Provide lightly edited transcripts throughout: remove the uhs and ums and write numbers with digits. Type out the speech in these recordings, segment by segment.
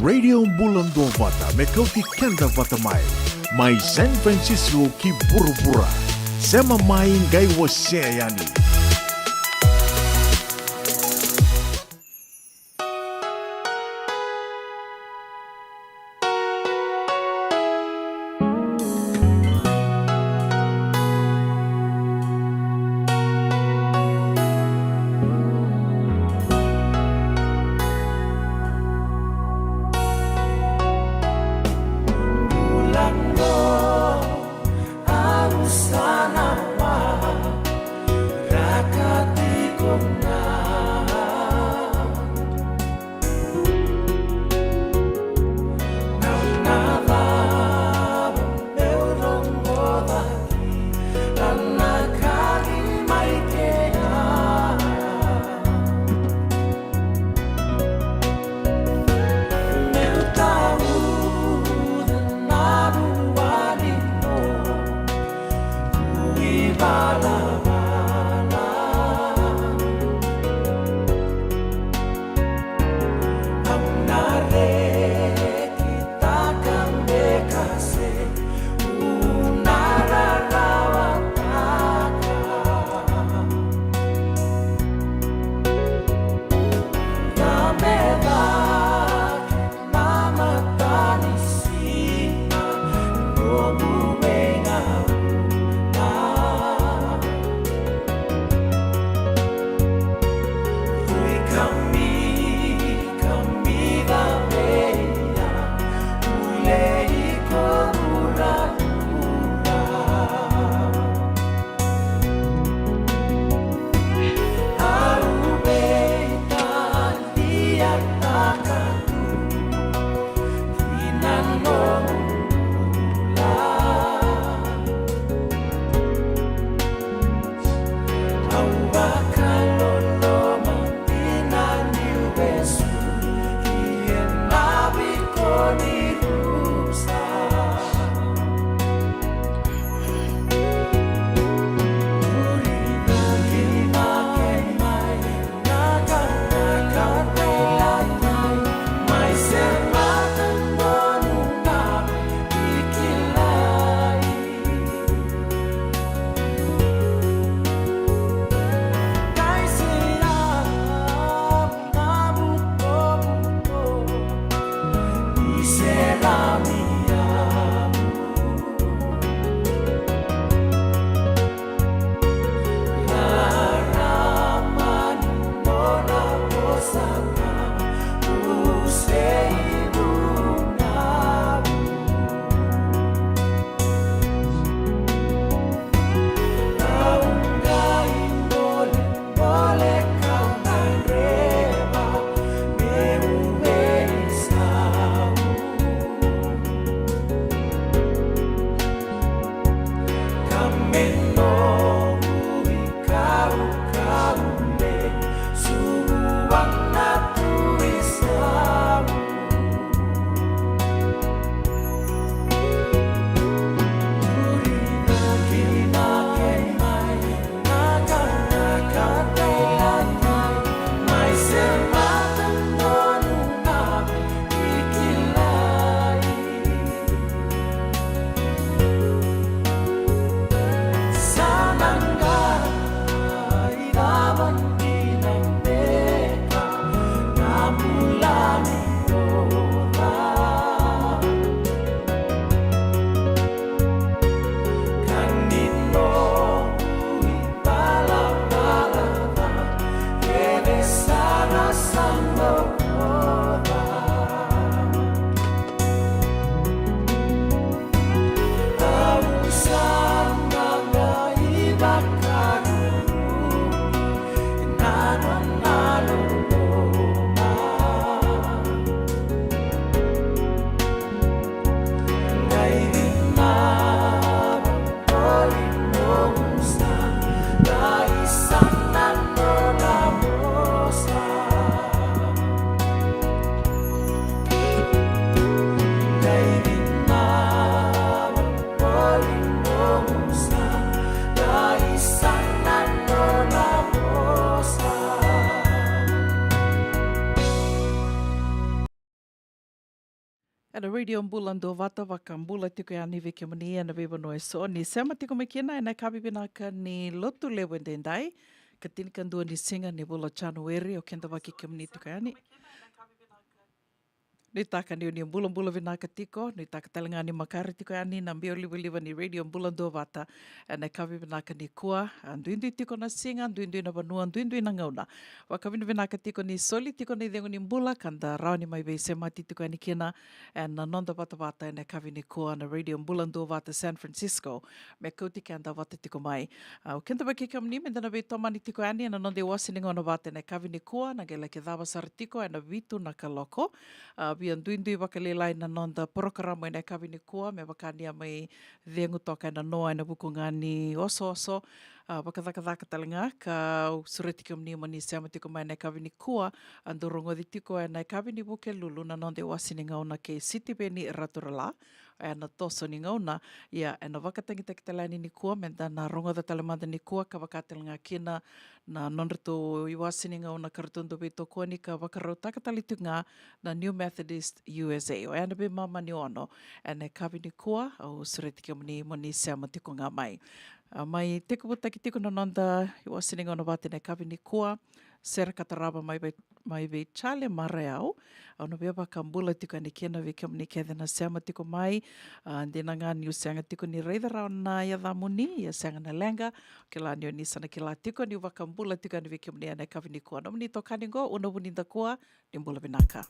Radio Bula Duavata me Kauti Keda Vata mai San Francisco ki Bura sema mai ngai wase yani. Ana radio Bula Duavata waka Bula tiko ya ni vike mani ana viva no so ni sema tiko makina ena kabibina ka ni lotu lewe dendai katini kandua ni singa ni Bula January o kenda waki kemni tiko ya ni. Ni taka ni uni Bula vinaka tiko, ni taka talinga ni makari tiko ya ni na mbio liwa ni radio Bula Duavata ena kabibina ni kua anduindu tiko na singa, anduindu na vanua, anduindu na ngauna. Waka vinaka tiko ni soli tiko ni dengo ni Bula kanda rao ni mai veise mati tiko ya ni kina na nonda Vata ena kavi ni kua na radio Bula Duavata San Francisco me Kauti kanda Vata tiko mai. O kenda baki kam ni mendana vei tomani tiko ya ni na nonde wasininga ona Vata ena kavi ni kua na gele ke dhawa sara tiko ena vitu na kaloko. Bia nduindui wakalelai na nonda porokaramo ena kavi ni kua me wakania mai dhengu toka ena noa ena bukunga ni oso. Wakadhaka talinga ka sure tiko mni mani seama tiko mai ena kavi ni kua andurongo di tiko ena kavi ni buke lulu na nonde wasininga ona ke siti beni raturala ena toso ni ngauna ia ena wakatangitaki talani ni kua menta na rongo da talamanda ni kua ka wakatalinga kina na nonreto iwasininga ona karatundu beto kua ni ka wakarau takatalitunga na New Methodist USA o ena be mama ni ono ena kavi ni kua o sure tiko mni mani seama tiko ngā mai. Mai teko putaki tiko na nonda iwasininga ona Vata ena kavi ni kua sera kataraba mai vei chale mare au ona beba kambula tiko ni kena vi kam ni kedena seama tiko mai ndena nga ni usanga tiko ni reidara ona ya dhamuni ya sanga na lenga kila ni oni sana kila tiko ni wakambula tiko ni vi kam ni ena kavi ni kua nomni tokani go una buninda kua ni mbula binaka.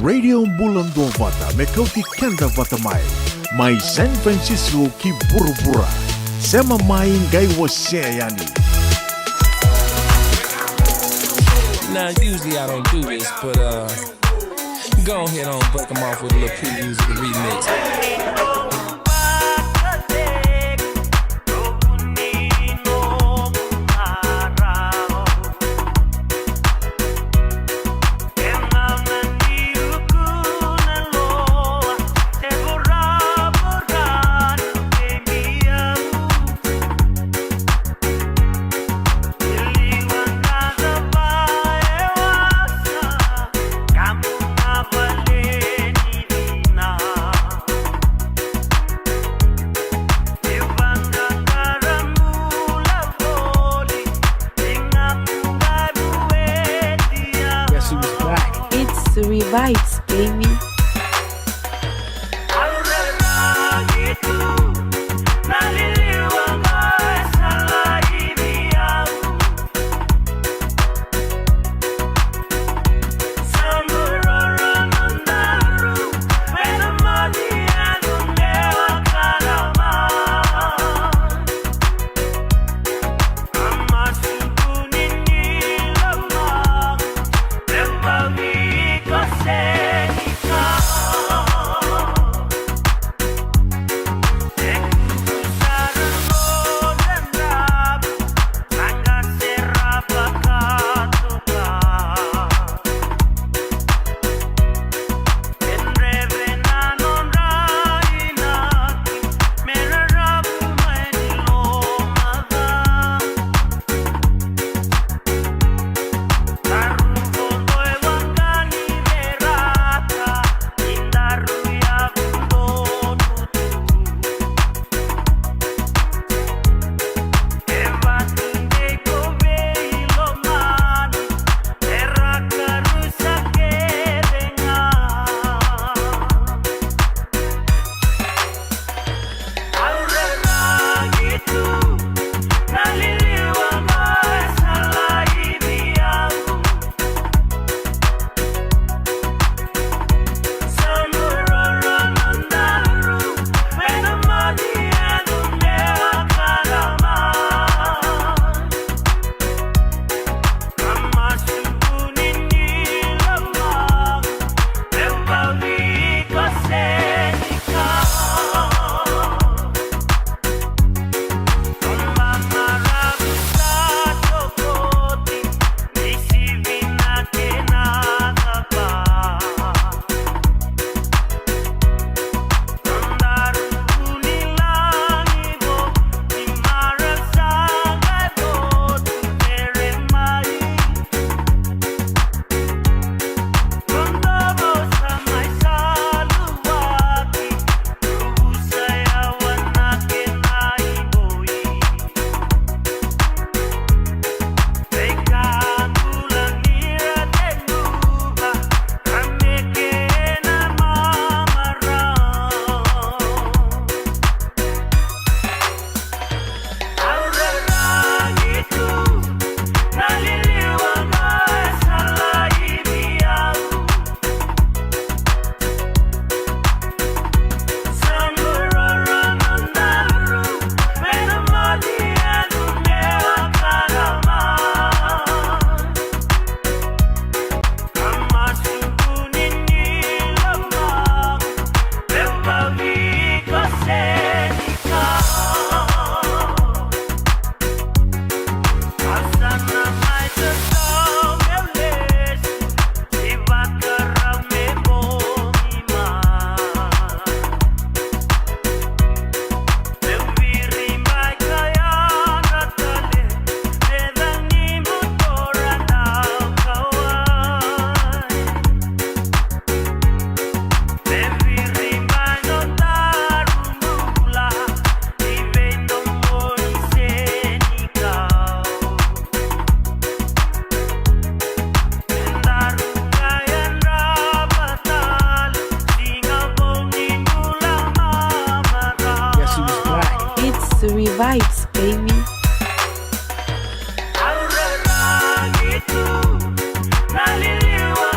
Radio Bula Duavata me Kauti Keda Vata mai San Francisco ki Burubura. Sema mai ngai wase yani. Now, usually I don't do this, but go ahead on break them off with a little previews of the remix. Vibes, baby. Vibes, baby. Naliliwa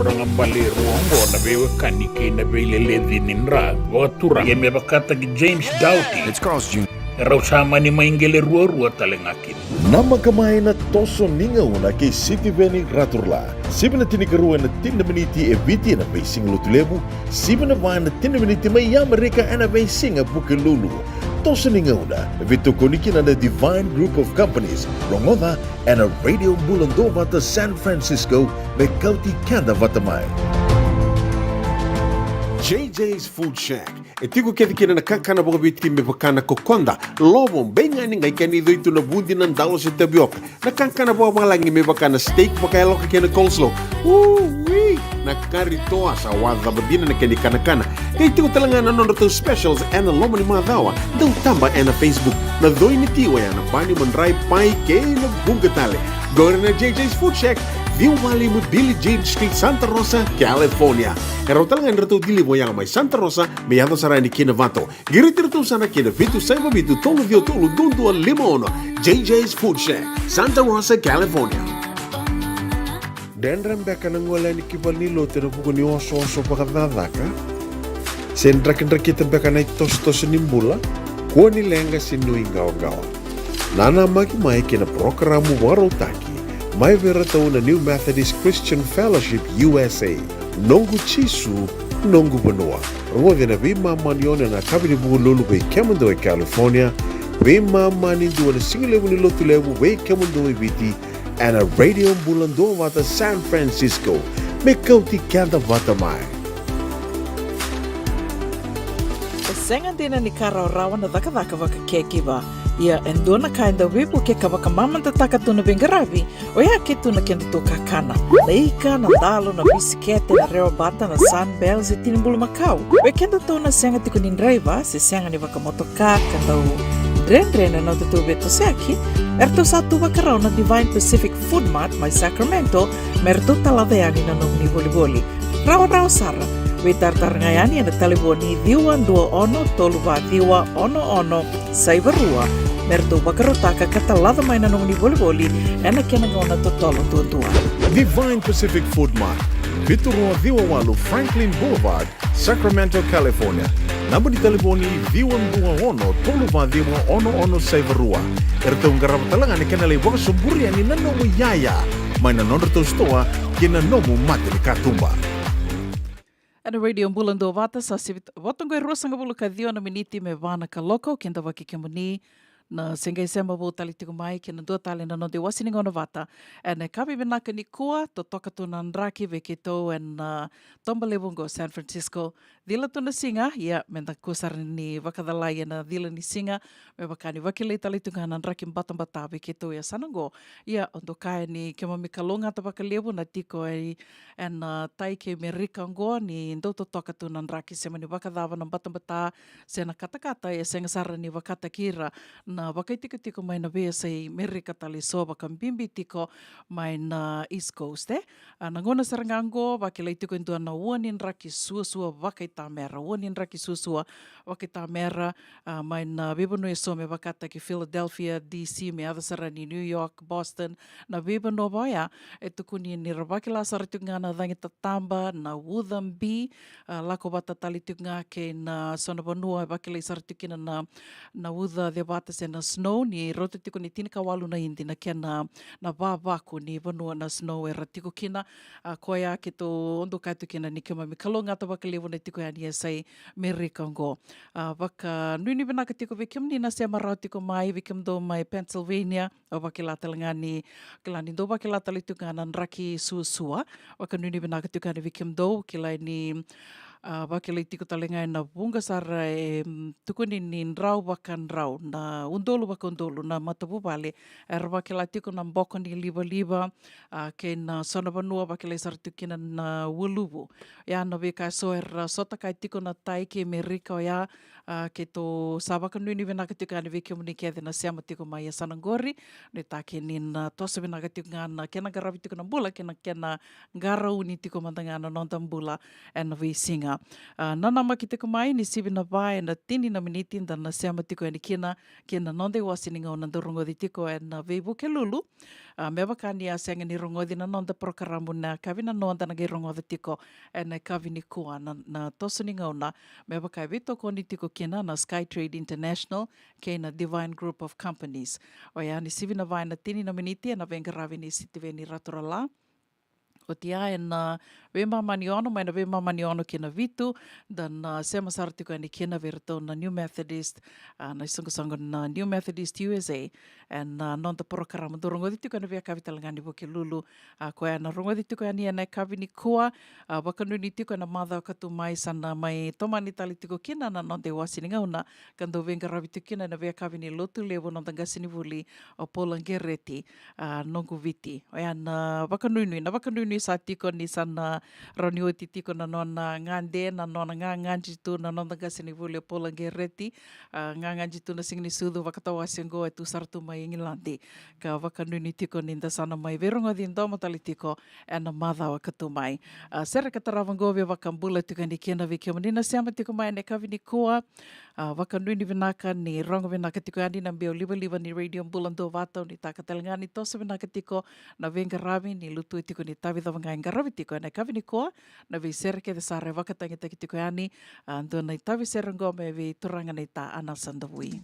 Branga Bale Ruongo na bewe kanike na bele ledhininra watura yeme bakata ki James Doughty. It's Carl's Jr. Rau sama ni maingele rua talengakin. Nama kamay na toso ningaw na kay City Veni Raturla. Siba na tinikaruan na 10 miniti e biti na may singlo tulebu. Siba na ba na 10 miniti may yamarika na may singa bukilulu. Toso ningaw na vito kunikin na Divine Group of Companies, Rongoda, and a Radio Bula Duavata San Francisco may Kauti, Keda, Vata. JJ's Food Shack. E tigo kedi kina na kakana boka biti me bakana kokonda. Lobong benga ni ngai kani doito na bundi ng dalo sa tapioca. Na kakana boka malangi me bakana steak baka loka kina coleslaw. Woo-wee! Na karitoa sa wadha babina na kani kanakana. Kaya tigo talaga na nono specials and na lomo ni mga dawa. Daw tamba na Facebook. Na doy ni tiwa yan. Na bani manray pai kay na bungatale. Gora na JJ's Food Shack. Viu Valley mo Billy Jane Street, Santa Rosa, California. Pero talagang rito dili mo yang may Santa Rosa, may yato sa rani kina Vato. Giriti rito sana kina Vitu Saiba Vitu Tolo Vio Tolo Dundu Limono. JJ's Food Shack, Santa Rosa, California. Dendram beka nang wala ni kibal nilo tira buko ni oso pakadada ka. Sendrakin-drakitan beka na itos-tos nimbula. Kuha nilenga sinuing gawa-gawa. Nana magi-mai kina programo warotaki. May veratao na New Methodist Christian Fellowship USA, Nongu Chisu, Nongu Banua. Rungodi na bima manione na kabini buku lulu bei Kemundo e California, bima manindu na singilewu ni lotulewu bei Kemundo e Viti, and a Radio Bula Duavata San Francisco, me Kauti, Keda, Vata. Sengan din ni karaw-rawan na daka-daka waka kekiba. Ia endona kainda wipu ke kawaka mamanta takatuna bengarabi o ia ketuna kenda to kakana na ika na dalo na bisikete na reo bata na sunbells e tinimbulu makau we kenda to na senga tikunin driver se senga ni waka motoka kanda u dren na to beto seki erto satu wakarao na Divine Pacific Food Mart mai Sacramento merto taladeani na nong ni boli rao sara we tartar ngayani na taliboni diwa 21 saibarua merto bakarotaka katalada mai na nong ni boli ena kena ngona totolo tua. Divine Pacific Food Mart, Viturua Viwawalu Franklin Boulevard, Sacramento, California. Namba di telefoni Viwan 21 Saivarua. Erto ngarap talangan ni kanalay waka sumburi ni nanomu yaya. May nanonood to stoa kinanomu mati ni katumba. Ana Radio Bula Duavata sa sivit watongo rosanga bulu kadio na miniti me vana kaloko kenda waki kemuni na sengai sema bo tali tiku mai kena dua tali na no de wasining ona vata and kabi benaka ni kua to toka tu na ndraki vekito and tomba lebongo San Francisco dila tu na singa ya menda kusar ni wakadalai na dila ni singa me wakani wakile tali tu na ndraki mbata mbata vekito ya sanango ya ondo kai ni kema mikalonga ta bakalebu na tiko ai and tai ke merikango ni ndo to toka tu na ndraki sema ni wakadava na mbata mbata sena katakata ya senga sara ni wakata kira na wakai tiko mai na vea sei merika tali so wakambimbi tiko mai na East Coast na ngona sarangango wakilai tiko intua na uanin raki suasua wakai tamera uanin raki suasua wakai tamera mai na bebano e so me wakata ki Philadelphia, DC me avasara ni New York, Boston na bebano baya e tukuni ni rawakila sarituga na dhangi tatamba na Wudhambi lako bata tali tuga ke na sonabanua wakilai saritukina na Wudha de Vata na snow ni roto tiko ni tina kawalu na indi na kia na wawaku ni vanua na snow e ratiko kina koia ke to ondo kaitu kina ni kia mami kalonga ta waka lewo na tiko ya ni esai merikango waka nui benaka tiko vikim ni na sea marau tiko mai vikim do mai Pennsylvania wakila talangani kilani do wakila talituga na nraki suasua waka nui benaka tiko ni vikim do kila ni wakilai tiko talengai na bungasara tukuni ni nrau wakan rau na undolu waka undolu na matapu vale wakilai tiko na mboko ni liba ke na sonabanua wakilai saratukina na wulubu ya na weka so sota kai tiko na tai ke merika ya ke to sabaka nui ni venaka tiko ane veki muni kia na siama tiko mai sanangori ni take ni na tosa venaka tiko ngana kena garavi tiko na bula kena garau ni tiko mantanga na nontam bula and we singa kina. Nanama ki te kumai ni sivina vai na tini na miniti da na seama tiko ni kina nonde wasininga o na dorongodi tiko e na veivu ke lulu. Mea wakani a senga ni rongodi na nonda prokaramu na kavina nonda na gai rongodi tiko e na kavini kua na tosuninga o na mea wakai vito ko ni tiko kina na Skytrade International ke na Divine Group of Companies. O ia ni sivina vai na tini na miniti e na venga ravi ni sitive ni raturala. O tia e na wemamani ono, mai na wemamani ono ki na vitu, dan sema saratiko e ni kina verito na New Methodist, na isangasanga na New Methodist USA, and non te porokarama do rongo ditiko na vea kavitalangani wo ke lulu, ko e na rongo ditiko e ni e na kavini kua, wakanuni tiko na madha katu mai sana mai tomani tali tiko kina na non te wasininga una, kando venga ravi tiko kina na vea kavini lotu lewo non tangasini vuli o polangereti, nongu viti. O e na wakanuni sa tiko ni sana ronioti tiko na nona ngande na nona nganjitu na nona gasini vule polangereti nganjitu na singni sudu wakatawa sengo e tu sartu mai ngilandi ka wakanuni tiko ni sana mai veronga din domo tali tiko e na madha wakatu mai sere kataravango ve wakambula tiko ni kena vi kemanina siama tiko mai ne kavini kua wakanuni vinaka ni rongo vinaka tiko ani na mbeo liva ni radio Bula Duavata ni takatalangani tosa vinaka tiko na venga ravi ni lutu tiko ni tavi ngai ngaravi tiko na kavini koa na vi serke de sare wakatangi te tiko ani ando na tavi serango me vi turanga nei ta ana sandavui.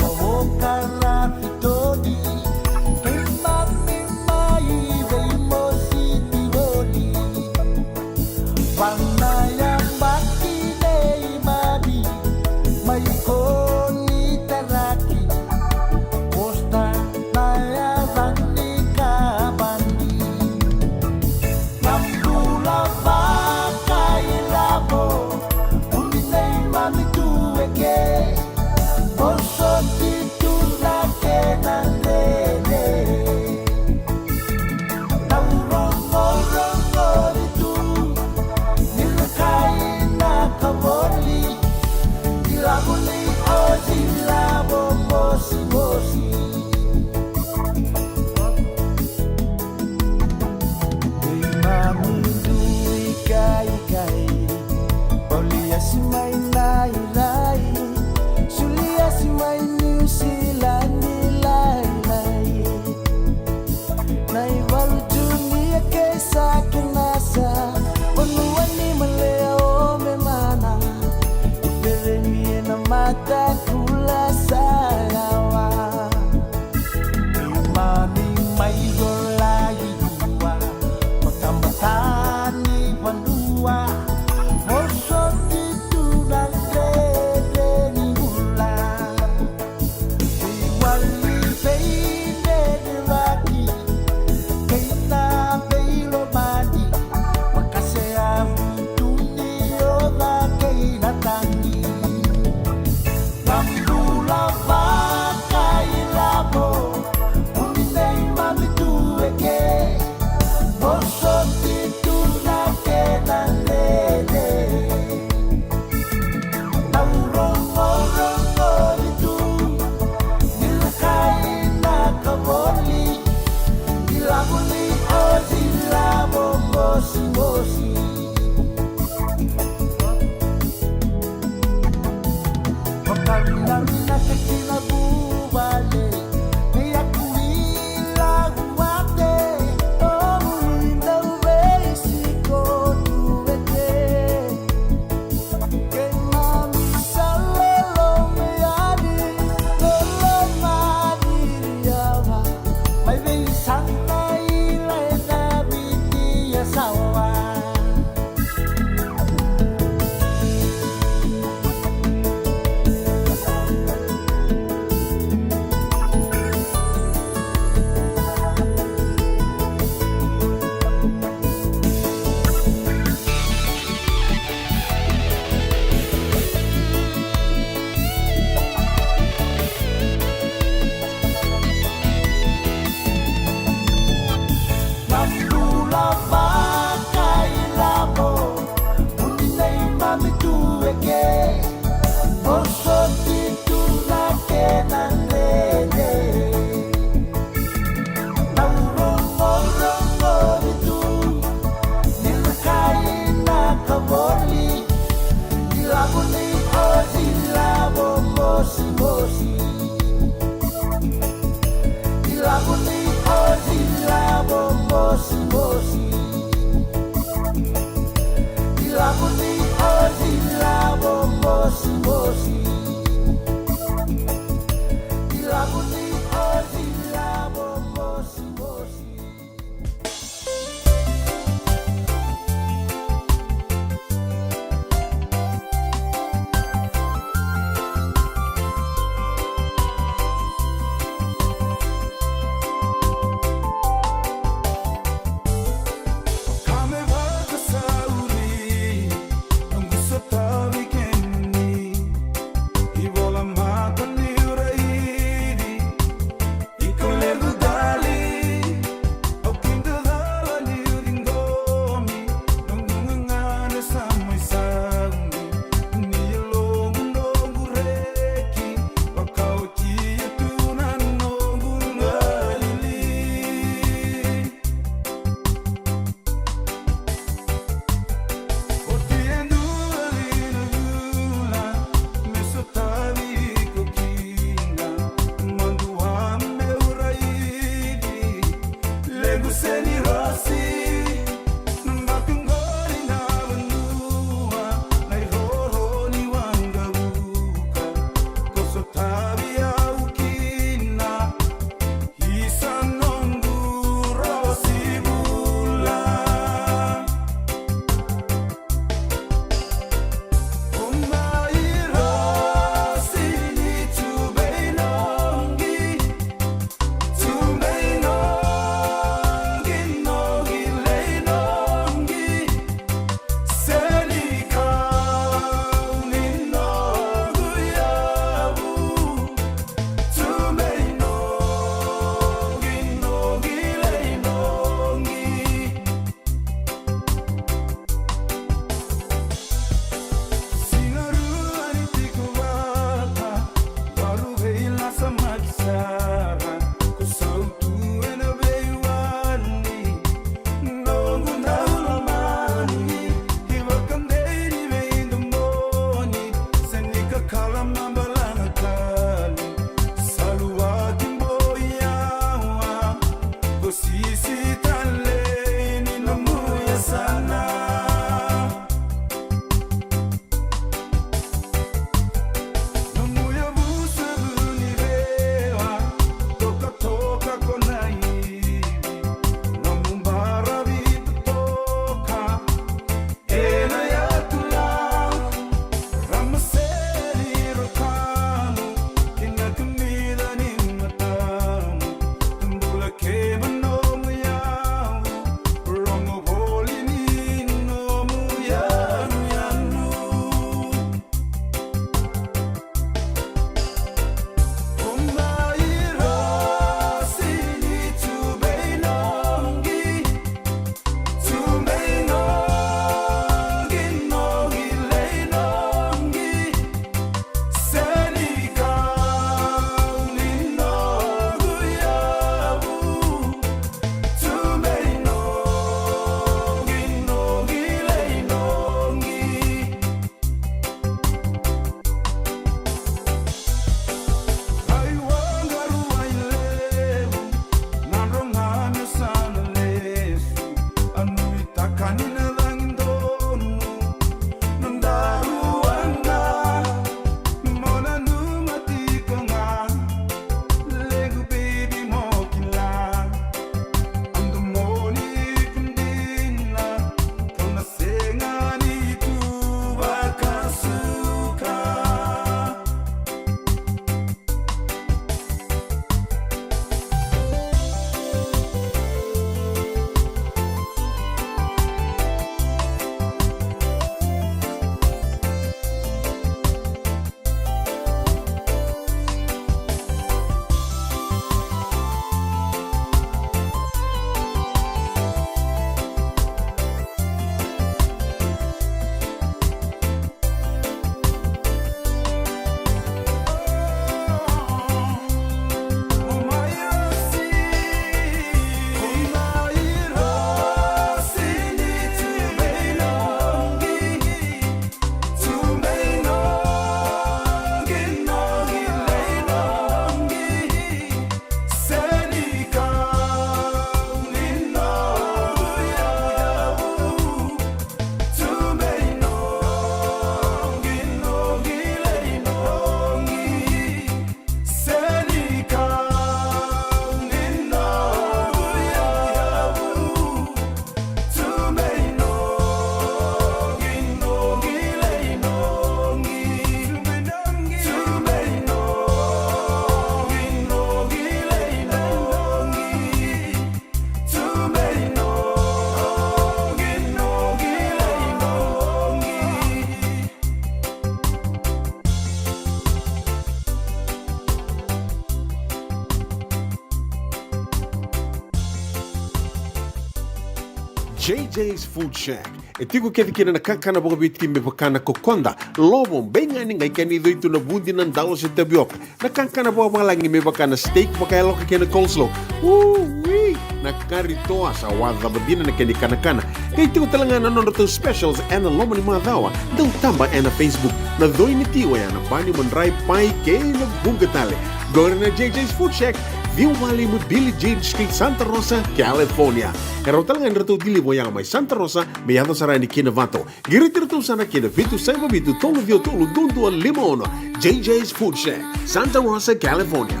JJ's Food Shack. E tiku kedi kina na kakana boka bitki me bakana kokonda. Lobo benga ni ngai kani doitu na bundi na ndalo se tabioka. Na kakana boka malangi me bakana steak baka eloka kena coleslaw. Wee! Na kari toa sa wadha badina na keni kana. Kay tiku talangana nono to specials and lomo ni madhawa. Dau tamba na Facebook. Na doi ni tiwa ya na bani mandrai pai ke na bungatale. Go na JJ's Food Shack. Viu Valley mo Billy Jean Street, Santa Rosa, California. Karo talaga nito dili mo yang may Santa Rosa, may yato sarani kina Vato. Giritiro sana kina Vitu Saiba Vitu Tolo Vio Tolo Dundu Limono. JJ's Food Shack, Santa Rosa, California.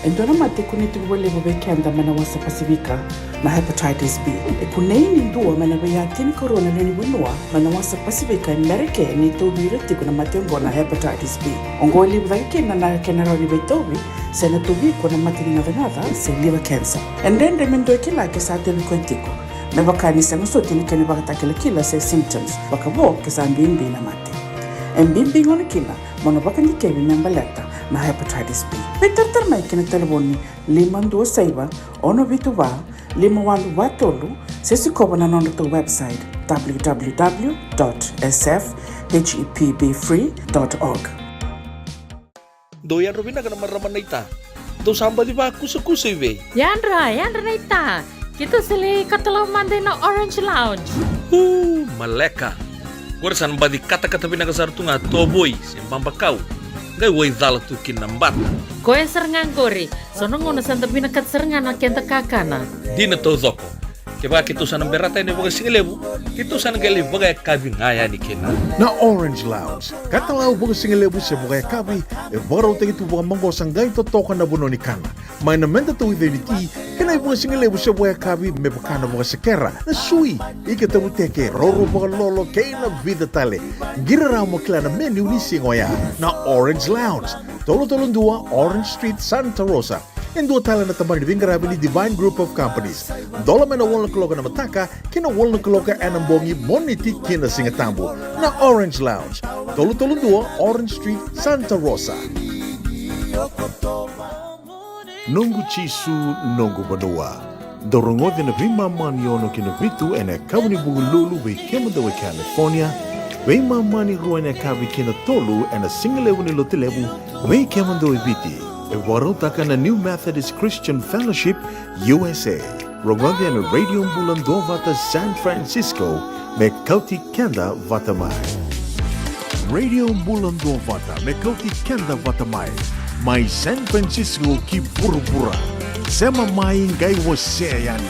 Endona mate kuniti wale wabekenda mana wasa Pasifika na hepatitis B. Kuneini ndua mana wayatini corona leni winua mana wasa Pasifika Amerika ni tobi reti kuna mate ngona hepatitis B. Ongoli wake na kenaroni betobi sena tobi kuna mate ngadangada se liver cancer. And then remendo kila ke sa tebi kontiko. Me bakani sa ngosoti ni kene bakatakila kila se symptoms bakabo ke sa mbimbi na mate. Mbimbi ngona kila mono bakani kebi membaleta na hepatitis B. Peter mai kena telefoni 526 ono vituva 51watolu sesi kobana nono to website www.sfhepbfree.org. Doyan Robina kana marramanaita. Do samba di ba kusa-kusa iwe. Yandra naita. Kita sili katalaw mande na Orange Lounge. Maleka. Kursan ba di kata-kata pinakasartunga toboy sembambakaw. Ngay way dala tu kinambat. Koe serengan kori, sono ngono santa pinakat serengan na kenta kakana. Di na to zoko. Kaya kito sana berata ini baga singalebu, kito sana gali baga kabi ngaya ni kina. Na Orange Lounge, katalaw baga singalebu siya baga kabi, e baraw tayo ito baga manggosang gay totoka na buno ni kana. May namenda to identity, kanay baga singalebu siya baga kabi, may baka na baga sakera, na sui, ikatabu teke, roro baga lolo, kay na vida tale. Giraraw mo kila na menu ni singoya, na Orange Lounge, Tolo-Tolong 2, Orange Street, Santa Rosa. And dua tala na tamang nibingarabi ni Divine Group of Companies. Dola may na walong kaloka na mataka, kina walong kaloka anambongi moniti kina singatambo na Orange Lounge. Tolo-Tolong 2, Orange Street, Santa Rosa. Nungu chisu, nungu banua. Dorongode na vimamani yono kina vitu ene kawani bugululu we kemadawe California. We mamani ruane kawi kina tolu ene singalewu ni lotilewu we kemadawe viti. E warotaka na New Methodist Christian Fellowship, USA. Rongode na Radio Bula Duavata, San Francisco, me Kauti Keda Vatamai. Radio Bula Duavata, me Kauti Keda Vatamai. Mai San Francisco ki pura-pura. Sema mai ngai wase yani.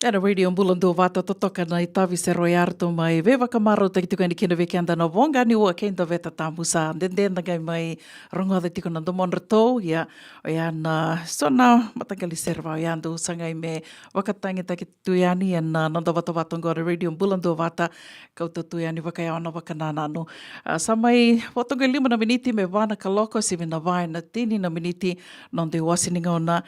Era radio Bula Duavata totoka na itavi se roi arto mai vewa kamaro te tiko ni kina veki anda na vonga ni ua kenda veta tamusa ndendenda ngai mai rongoda tiko na domon ratou ia o ia na sona matangali serva ia andu sangai me wakatangi taki tuyani and nanda vata vata ngora radio Bula Duavata kauta tuyani wakayaona wakananano samai watonga 5 na miniti me wana kaloko si na vai na tini na miniti nonde wasininga ona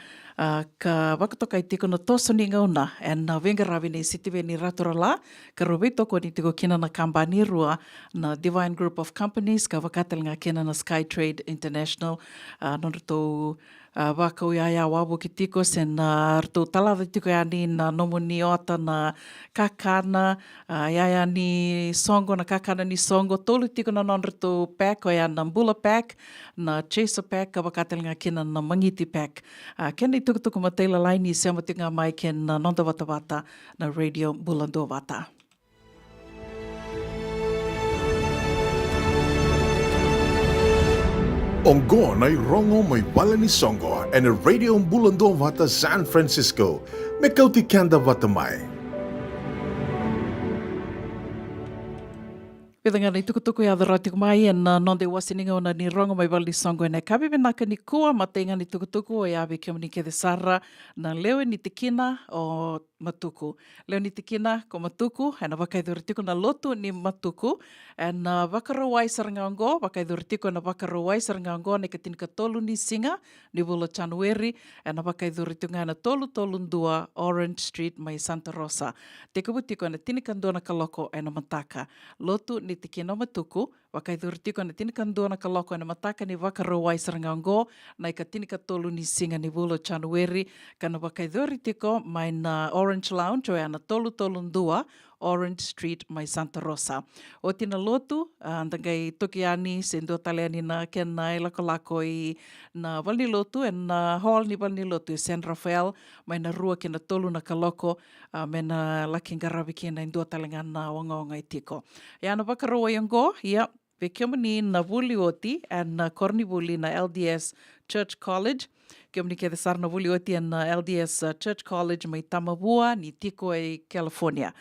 ka wakatoka i tiko na toso ni ngauna and venga ravi nei sitiwe ni ratora la ka rovito ko ni tiko kina na kambani rua na Divine Group of Companies ka wakatel nga kina na Sky Trade International nonto wako ia wawo ki tiko sen rto talava tiko ia ni na nomo ni ota na kakana ia ni songo na kakana ni songo tolu tiko na non rto pack o ia na Bula pack na Chaser pack ka wakatel nga kina na Mangiti pack kena i tukutuku mateila laini se amatinga mai ken nonda Vata Vata na radio Bula Duavata. Ongo na rongo may bala ni Songo and a radio Bula Duavata San Francisco. Me Kauti Keda Vata mai. Pedanga ni tukutuku ia dharatiku mai and nonde wasininga ona ni rongo mai wali Songo ene kabibe naka ni kua matenga ni tukutuku o ia veke mani ke de sara na leo ni te kina o matuku. Leo ni te kina ko matuku ena wakaidhuritiku na lotu ni matuku and wakarawai sarangango wakaidhuritiku na wakarawai sarangango ne katika tolu ni singa ni Bula January ena wakaidhuritiku na tolu ndua Orange Street mai Santa Rosa. Te kabutiko na tinikandua na kaloko ena mataka. Lotu ni te kina matuku, wakaidhuritiku na tinikandua na kaloko ena mataka ni wakarawai sarangango na ka tinika tolu ni singa ni Bula January kana wakaidhuritiku mai na Orange Lounge o ana tolu ndua Orange Street mai Santa Rosa. O tina lotu, andangai toki ani se ndo tale ani na kena lako i na walni lotu en na hall ni walni lotu San Rafael mai na rua kena tolu na kaloko me na laki ngarawi kena ndo tale ngana wangaonga i tiko. Ia na wakaroa yango, ia Vekiomani na vuli oti and na korni vuli na LDS Church College. Kiomani ke the sarna vuli oti and na LDS Church College mai Tamavua ni tiko e California.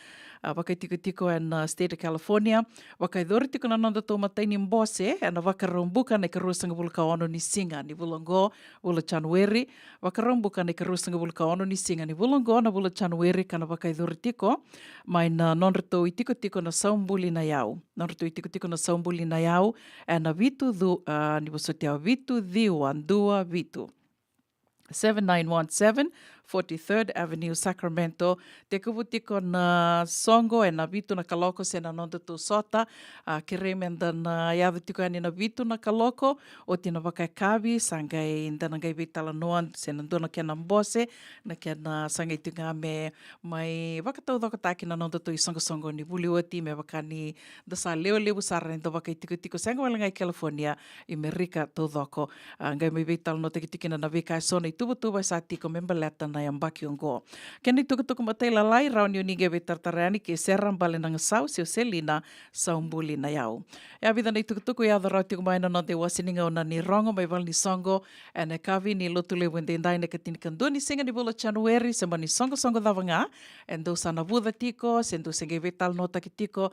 Wakai tiko and state of California. Wakai dori tiko na nanda tō matai ni mbose and wakarombuka na karusanga vulka ono ni singa ni vulongo Bula January. Wakarombuka na karusanga vulka ono ni singa ni vulongo na Bula January kana wakai dori tiko. Mai na nonrato i tiko na saumbuli na iau. Nonrato i tiko na saumbuli na iau and na vitu ni wasotia vitu dua vitu. 7917 43rd Avenue, Sacramento. Te kubutiko na songo e na vitu na kaloko se na nonda tu sota. Ke remenda na iavu tiko ani na vitu na kaloko o tina wakai kawi sangai ndana ngai vitala noan se na ndona kena mbose na kena sangai tunga me mai wakatau wakataki na nonda tu i songo ni vuli oti me wakani da sa leo sara nda wakai tiko sanga wala ngai California i Merika tau dhoko. Ngai mai vitala no te kitikina na vikai sona i tuba sa tiko memba leta na na ambaki o ngo. Keni tukutuku mataila lai rau ni uninge ve tartareani ke seram bale nanga sau se o selina saumbuli na iau. E a vida nei tukutuku e adha rau tiku maina no te wasininga o na ni rongo mai wal ni songo e ne kavi ni lotu le wendendai ne katini kandua ni singa ni bula January se mani songo davanga e ndo sana vuda tiko se ndo senge vital no takitiko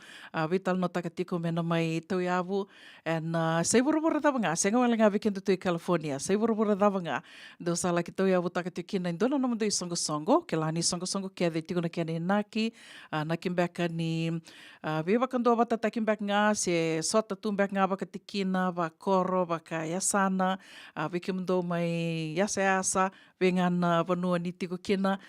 vital no takitiko mena mai tau iavu e na sei vuruvura davanga senga walenga vikendo tu i California sei vuruvura davanga ndo sala ki tau iavu takatikina indona no mando i songo ke lani songo ke ade tiko na ke ane naki naki mbeka ni viva kandua vata taki mbeka nga se sota tu mbeka nga baka tikina koro baka yasana vikimdo mai yasa vengana vanua ni tiko kina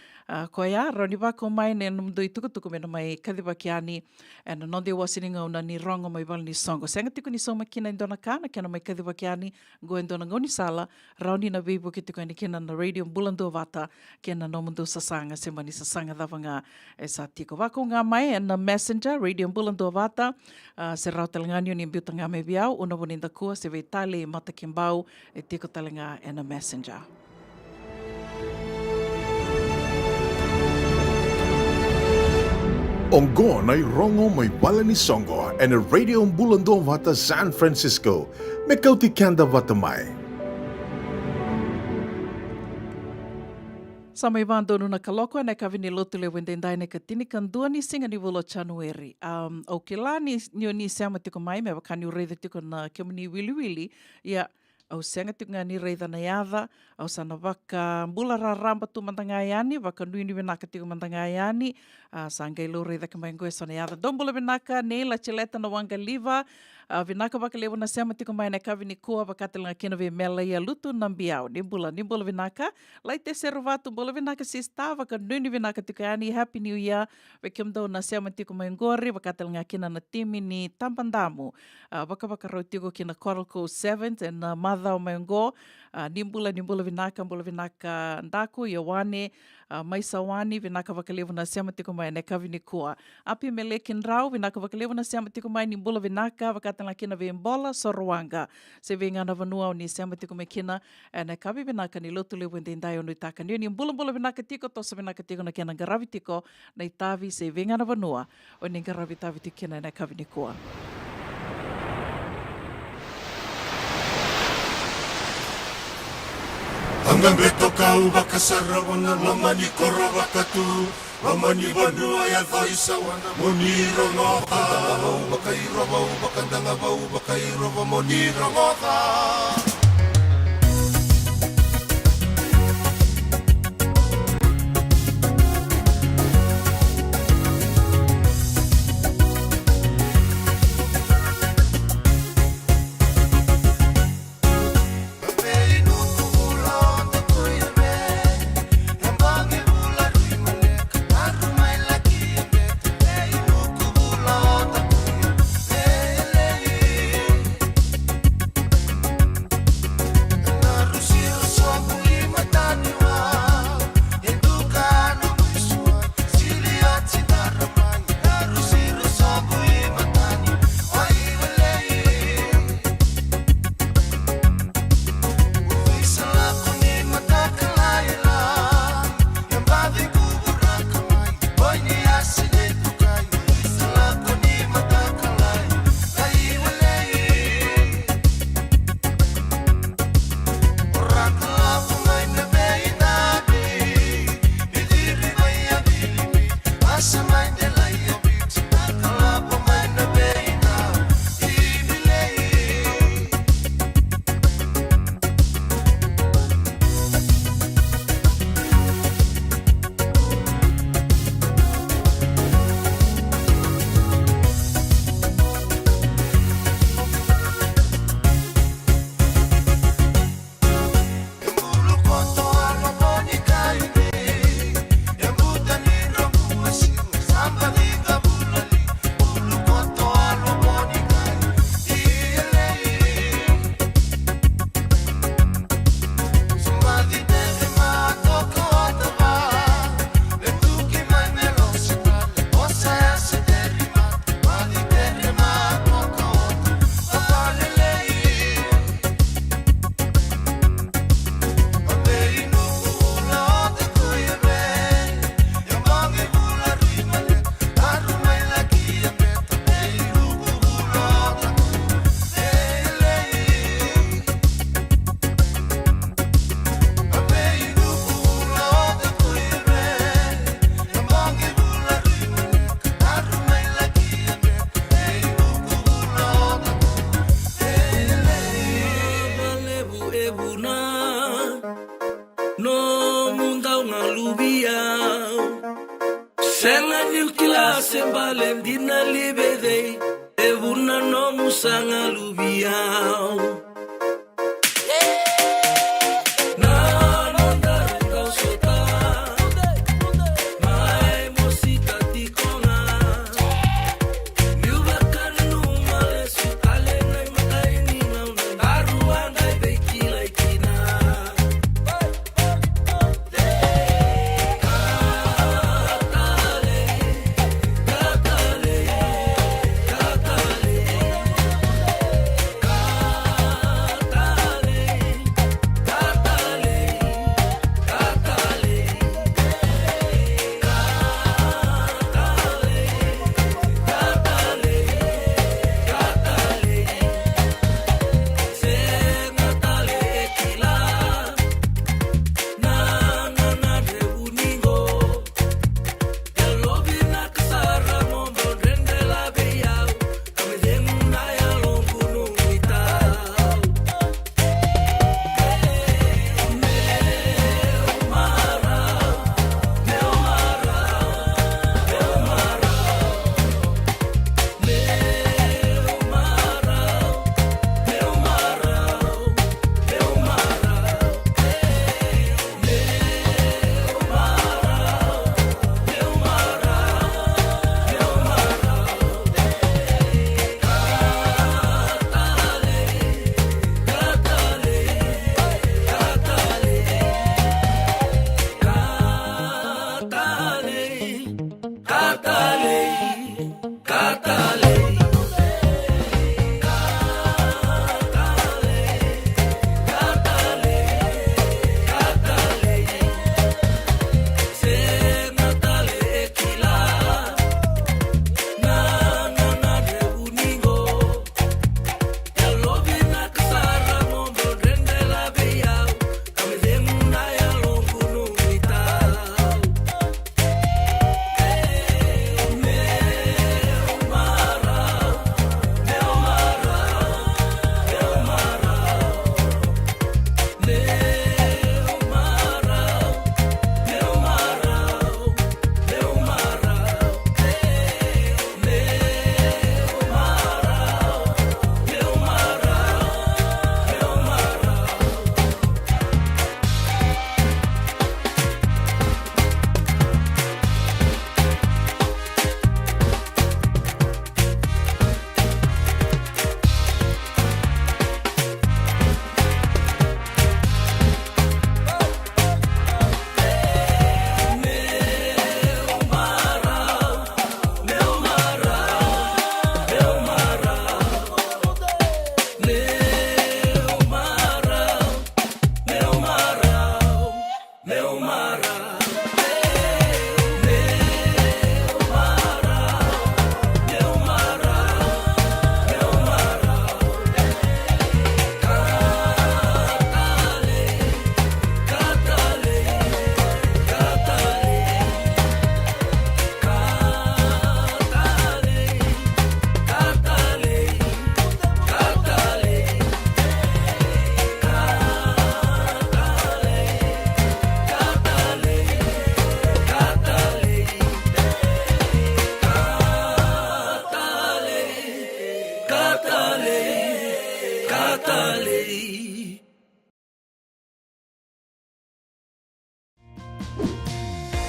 ko ia roni wako mai ne mdo i tukutuku mena mai kadhiwa ki ani and nonde wasininga una ni rongo mai wal ni songo senga tiko ni soma kina indona kana kena mai kadhiwa ki ani go indona ngoni sala rauni na vivo ki tiko ni kina na radio Bula Duavata kena no mdo sasanga se mani sasanga davanga e sa tiko wako nga mai na messenger radio Bula Duavata se rau talangani ni mbiuta nga me biau una woninda kua se veitale mata kimbau e tiko talanga na messenger. Ongo na rongo may bala ni Songo and a radio Bula Duavata San Francisco. Me Kauti Keda Vata mai. Sa mai wāndonu na kaloko na kawini lotu le wendendai ne ka tini kandua ni singa ni wolo January. Au ke la ni ni seama tiko mai me wakani ureida tiko na kemuni wili ia au senga tiko ngā ni reida na iadha au sana waka mbula raramba tu mandanga iani waka nui ni wenaka tiko mandanga iani sa ngai lo reida ka mai ngoe sana iadha dombula wenaka ne la chileta na wanga liva vinaka waka lewa na seama tiko mai na kawini kua wakatelanga kena ve mela ia lutu nambiau nimbula vinaka lai te seru watu mbula vinaka sista waka nui ni vinaka tiko iani happy new year wekemdo na seama tiko mai ngori wakatelanga kena na timi ni tampandamu waka rau tiko kena Coral Coast 7 and madhao mai ngo nimbula vinaka ndaku ia wane maisa wani vinaka wakalewa na seama tiko mai na kawini kua api melekin rau vinaka wakalewa na seama tiko mai nimbula vinaka wakatelanga kena ve mbola sorowanga se vengana vanua o ni seama tiko mai kena na kavi vinaka ni lotu le wendendai o nui taka ni mbula vinaka tiko tosa vinaka tiko na kena ngaravi tiko na itavi se vengana vanua o ni ngaravi tavi tiko kena na kawini kua. Hanggang beto kau bakasara wana lamani koro bakatu lamani banua ya thaisa wana moniro ngota bakairo bau bakandanga bau bakairo moniro ngota. aluvião. Senga nil kila sembalem dina libedei. Evuna no musang aluvião.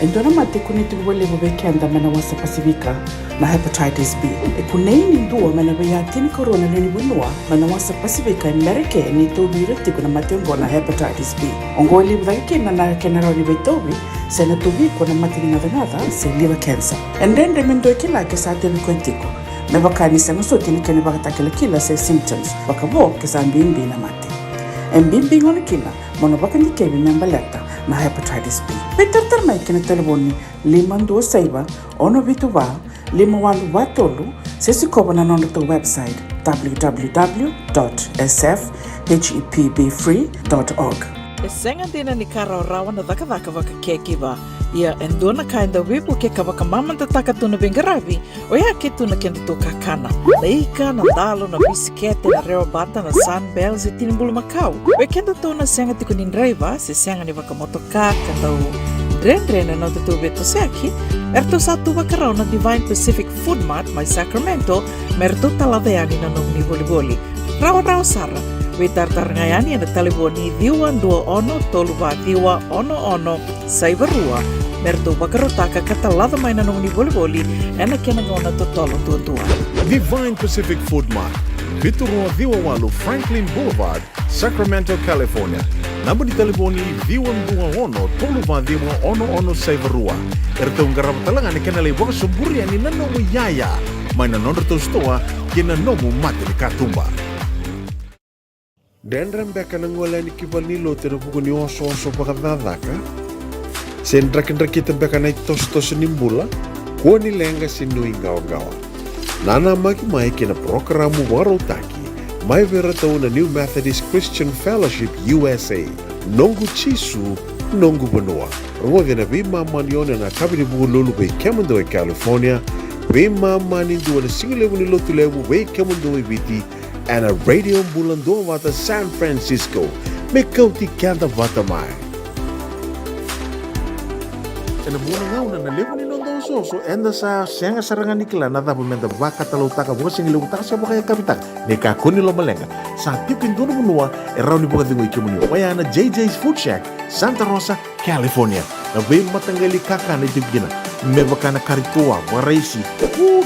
Endona mate kuniti wale wabekenda mana wasa Pasifika na hepatitis B. Kuneini ndua mana bayatini corona leni bunua mana wasa Pasifika Amerike ni tobi reti kuna matengo na hepatitis B. Ongoli wabake na kenara ni betobi sena tobi kuna matini ngadangada se liver cancer. Endende mendo kila kesate mkwentiko. Mebakani sena sotini kene bakatakele kila se symptoms. Bakabo kesambimbi na mate. Mbimbi ngoni kila monobakani kebi nambaleta na hepatitis B. Peter mai kena telefoni 527 122 518 sesi koba na nono to website www.sfhepbfree.org. Senga dina ni kara rawa na daka waka kekiwa. Ia endona kainda wipu ke kawaka mamanta takatuna bengaravi o ia ketuna kenda toka kana. Na ika na dalo na bisikete na reo bata na sunbells e tinimbulu makau. We kenda tona senga tikunin driver se senga ni waka motoka kandau Dren no te tuve to seki, erto satu wakarau na Divine Pacific Food Mart mai Sacramento, merto talaveani na nomni boli. Rao sara, wetartar ngayani na taliboni diwa dua ono toluwa diwa ono saivarua, merto wakarotaka katalada mai na nomni boli, ena kena ngona totolo tua. Divine Pacific Food Mart, Vitorua Diwawalu Franklin Boulevard, Sacramento, California. Namba di telefoni V121 toluva ono saivarua. Erto ngarap talangan ni kanalay waka suburi ani nanomu yaya. May nanonor to stoa kina nomu mati ni katumba. Dendram beka nangola ni kibal ni lote na buko ni oso pakadadaka. Sen drakin-drakitan beka na itos ni Bula, kuha ni lenga sinui gawa. Nana magi mai kina programo warotaki. Mai vera tau na New Methodist Christian Fellowship USA. Nongu chisu, nongu banua. Rongo na bima maniona na kabini buku lulu bei Kemando e California. Bima mani dua na singilewu ni lotu lewu bei Kemando e Viti. And a Radio Bula Duavata San Francisco. Me Kauti Keda Vata mai. E na buona ngauna na lewa ni nondo soso enda sa senga sarangan nikla na dapat menda baka talutaka buka singilewu taka siya baka kapitaka. Neka kuni lo malenga. Sa tipin dono munua e rauni buka dingo ikimunio. Waya na JJ's Food Shack, Santa Rosa, California. Na bei matangali kaka na itugina. Mebaka na karitoa, waraisi.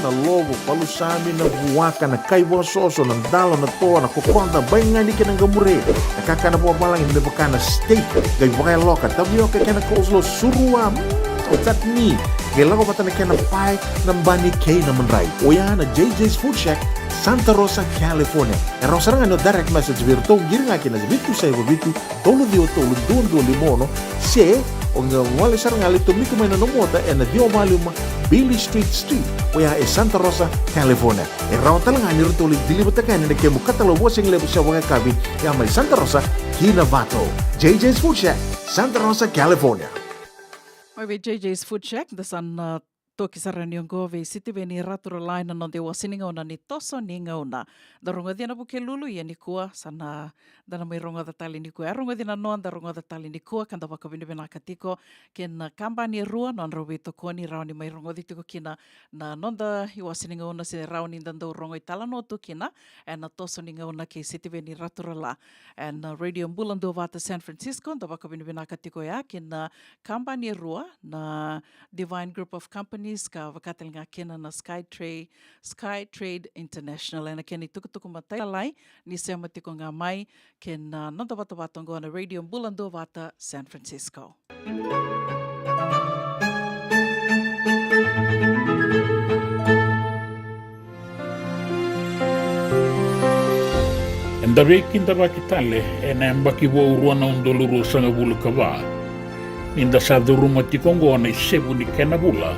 Na lobo, palusami, na buwaka, na kaiwa soso, na dalo, na toa, na kukonda, bayangani ka ng gamure. Nakaka na buwa balangin, mebaka na steak, gay wakay loka, tabioka ka na coleslaw, surua, tatni. Gila ko pata na kaya na pie, ng bani kay naman rai. O yan na JJ's Food Shack, Santa Rosa, California. E rosa nga no direct message virto, giri nga kina bitu sa iba bitu, tolo dio tolo, do limono, se, o nga wale sarang alito, miko may nanumota, e na dio maluma, Billy Street, o ya e Santa Rosa, California. E raw talaga ni rito ulit dilibutakan na kaya mukatalo wasing lebo siya wanga kabi, ya may Santa Rosa, Kinavato. JJ's Food Shack, Santa Rosa, California. Oi JJ's Food Shack, dasan toki sarani ang gove city veni raturo line no de wasininga ona ni toso ni ngauna. Daronga dia na buke lulu ya ni kua sana dana mai ronga da tali ni kua. Ronga dia na noan da ronga da tali ni kua kanda waka bini bina katiko ken kamba ni rua non rovito kua ni rau ni mai ronga di tiko kina na non da i wasininga ona se rau ni dando ronga itala no tu kina and na toso ni ngauna ke city veni raturo la and Radio Bula Duavata San Francisco da waka bini bina katiko ya ken kamba ni rua na Divine Group of Companies ka wakatel nga kena na Sky Trade International na keni tukutuku matay alay ni semati ko nga mai ken nanda wata-wata ngo na Radio Bula Duavata San Francisco. Ndabe kinda bakitale ena mbaki wo uruana undoluru sanga bulu kava. Ninda sa duruma tikongo na isebu ni kena bula.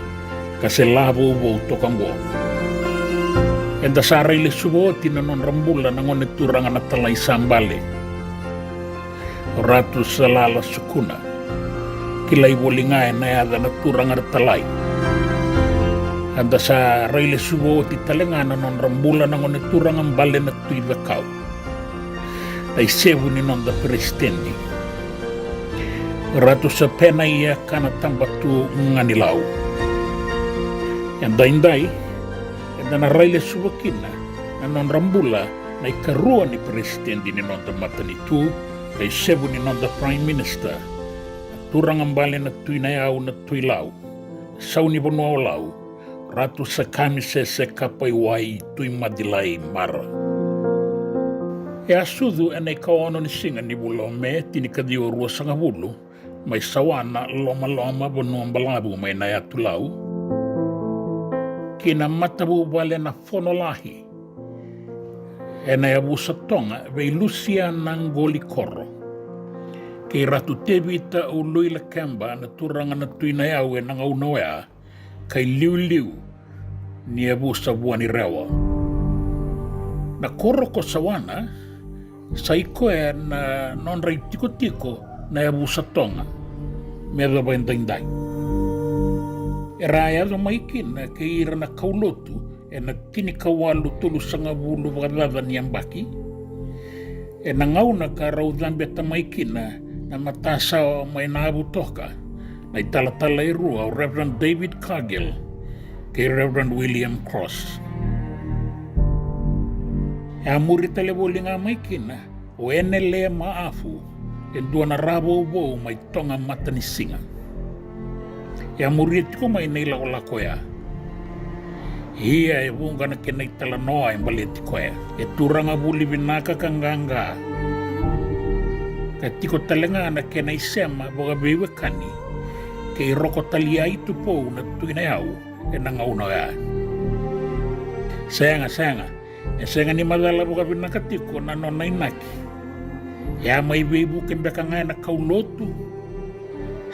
Kasi labo ubo tokango. Enda saray le subo tinanon rambula nangon iturang na talay sambale. Ratu salala sukuna. Kilay bolingay na yada na turang na talay. Enda saray le subo titalengan nanon rambula nangon iturang ang bale na tuibakaw. Ay sebu ni non da prestendi. Ratu sa pena iya kana tambatu nganilaw. Yang dainday, yang na raile subakina, na non rambula, na ikarua ni presidente ni non da matanitu, kay sebu ni non da prime minister, turang ang bale na tuinayaw na tuilaw, saw ni bonuawlaw, ratu sa kamise se kapaiwai tui madilay mara. E asudu na ikaw ni singa ni bulome, tinikadiyo ruwa sa ngabulu, may sawana loma-loma bonuang balabu may nayatulaw, kina matabu bale na fonolahi. E na yabu sa tonga vei Lucia ng Golikoro. Kay ratu tebita uloy la kemba na turangan na tuinayaw ng aunawea kay liw-liw ni yabu sa buwan ni rewa. Na koro ko sawana sa iko na non-ray tiko-tiko na yabu sa tonga. Medo ba yung dainday? Eraya do maikin na kaira na kaulotu e nagtinikawalu tulu sa nga bulu wakadada niyang baki. E nangaw na karaw dambet na maikin na matasa may naabutoh ka na italatala e rua o Reverend David Cargill kay Reverend William Cross. E amuri televoli nga mai kina o ene lea maafu e dua na rabo bo mai tonga matani singa. E amuri e tiko mai nei lako lako ea. Ia e wunga na kena itala noa e mbali e tiko ea. E turanga buli vinaka kanganga. Ka tiko talenga na kena isema boga bewe kani. Ke i roko talia itu pou na tuina au e na ngauna ea. Sayanga. E senga ni madala boga vinaka tiko na nona inaki. E a mai weibu ke mbeka ngai na kaulotu.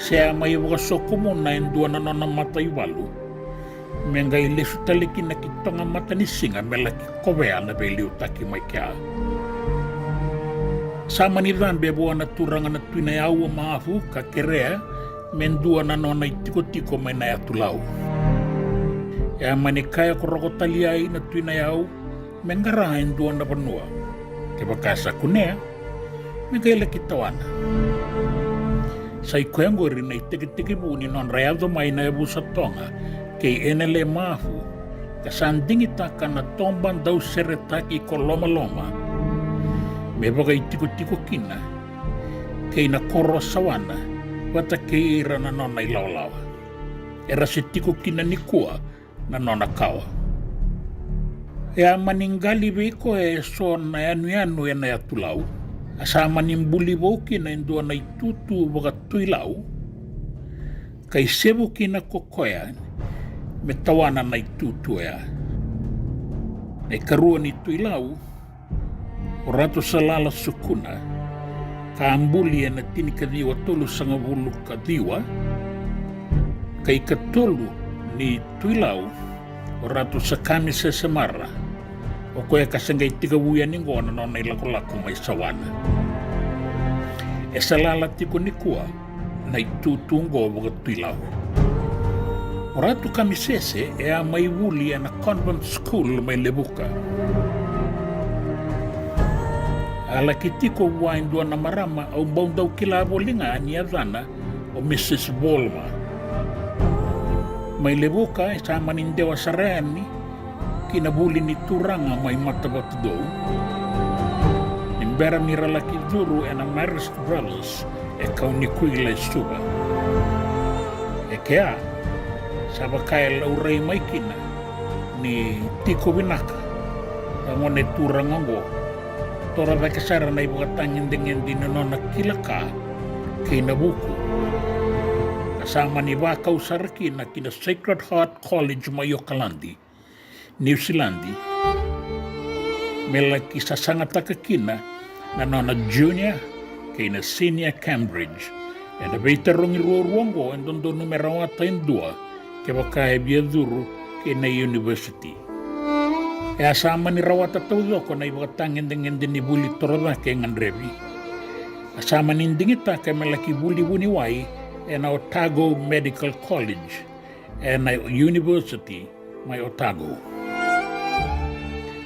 Se a mai boga sokumo na endua na nona mata iwalu. Menga i lesu taliki na ki tonga mata ni singa me laki kovea na veli utaki mai kia. Sama ni rambe boa na turanga na tuina au o maafu ka kerea mendua na nona i tiko mai na atu lau. E a mani kaya koroko talia na tuina au mengara endua na panua. Ke bakasa kunea menga i laki tawana. Sai koengori na i tiki buni non reado mai na e busa tonga kei enele mafu, ka sandingi taka na tomban dau seretaki ko loma. Me baga i tiko kina, kei na koro sawana, wata kei ira na nona i laolawa. Era se tiko kina ni kua na nona kawa. E a maningali veko e so na anu e na atulau, a sa manimbuli voki na indua na itutu baga tuilau, kai sebu kina kokoya, me tawana na itutu ea. Nei karua ni tuilau, o rato salala sukuna, ka ambuli e na tini ka diwa tolu sanga vulu ka diwa, ka ika tolu ni tuilau, o rato sakami se semara, o koe kasanga itika wuia ni ngona nona i lako mai sawana. E salala tiko ni kua, na itutu ngo waga tuilau. O ratu kamisese e a mai wuli na convent school mai lebuka. Ala kitiko wain dua na marama au baundau kila bolinga ni adana o Mrs. Volma. Mai lebuka e sa manindewa sarani kina buli ni turanga mai matabatudou. Nimbera miralaki duru e na Marist Brothers e kauni kuila suba. E kea saba kaya laurai mai kina ni tiko binaka ngone turanga ngo tora ba kasara na ibuka tangin dengan di nona kilaka kina buku kasama ni baka usaraki na kina Sacred Heart College Mayokalandi New Zealandi melaki sasangata kina na nona junior kina senior Cambridge e na beitarongi ruongo endondo numero 2 ke baka e bia duru ke na university. E asama ni rawata taudoko na iba tangin dengan ni buli toroda ke ngandrebi. Asama ni indingita ke malaki buli buni wai e na Otago Medical College e na university mai Otago.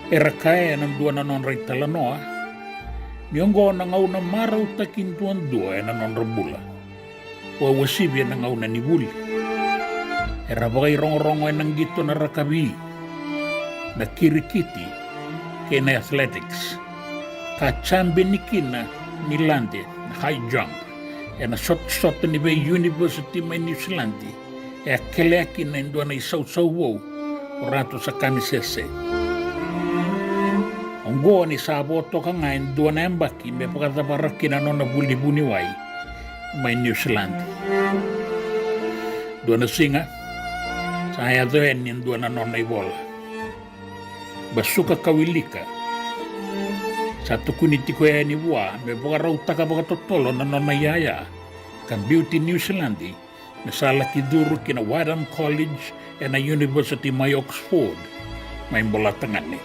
E rakae e nandua na non reitala noa, miongo na ngau na mara utakin tuan dua e na non rabula. O wasibi na ngau na ni buli. Era bagai rongo-rongo enang gitu na rakabi, na kirikiti, kena athletics, ka chambe ni kina ni lande, na high jump, e na shot ni be university mai New Zealand, e a keleaki na indua na isau-sau wau, o rato sa kamisese. Ongo ni saboto ka nga indua na embaki, me pagkatabaraki na nona buli-buni wai, mai New Zealand. Dua na singa, saya doen yang dua na nona ibola. Basuka kawilika. Satu kuniti ko ni bua, me boga rauta ka boga totolo na nona yaya. Kan beauty New Zealand, nasala kiduru kina Wadham College e na University mai Oxford, mai bola tangani.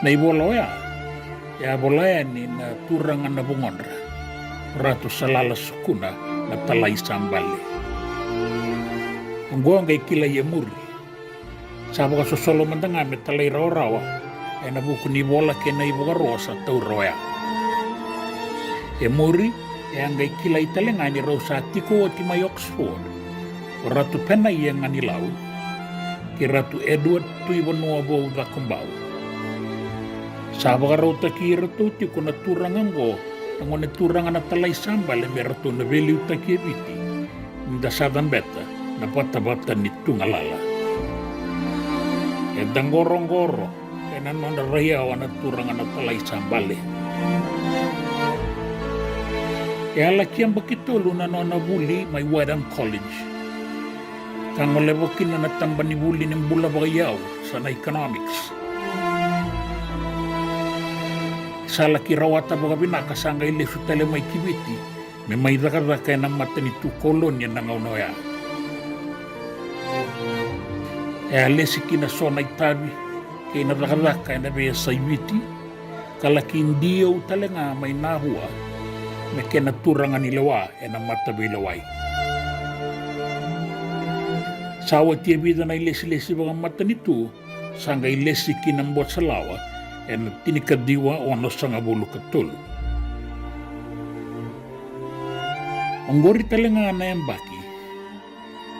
Na ibola ya bola ni na turangan na bungondra. Ratu salala sukuna na talay sambali. Ngua ngai kila ye muri. Sabo ka sosolo mandanga me talay rawa e na buku ni bola ke na ibuka rosa tau roya. E muri e angai kila i talengani rau sa tiko o ti mai Oxford o ratu pena i e ngani lau ki ratu Edward tui wanua vau da kumbau. Sa wakarau taki i ratu tiko na turangango ngone turanga na talai sambale me ratu na veli utaki e viti nda Southern Beta na bata ni tungalala. E dangorongoro e nanonda raya o na turanga na talai sambale. E ala kiamba kitolu na nona vuli mai Wadham College. Kangole wakina na tambani vuli ni Bula Duavata sana economics. Sala ki rawata boga binaka sanga ile sutele mai kibiti me mai daka na matani tu kolonia na ngaunoya. E alesi kina sona itabi ke na daka na be saibiti kala ki ndio utalenga mai nahua me kena turanga ni lewa e na matabi lewai. Sawa tia vida na ilesi boga matani tu sanga ilesi kina mbot salawa e na tinika diwa o no sanga bulu katulu. Ongori talenga na embaki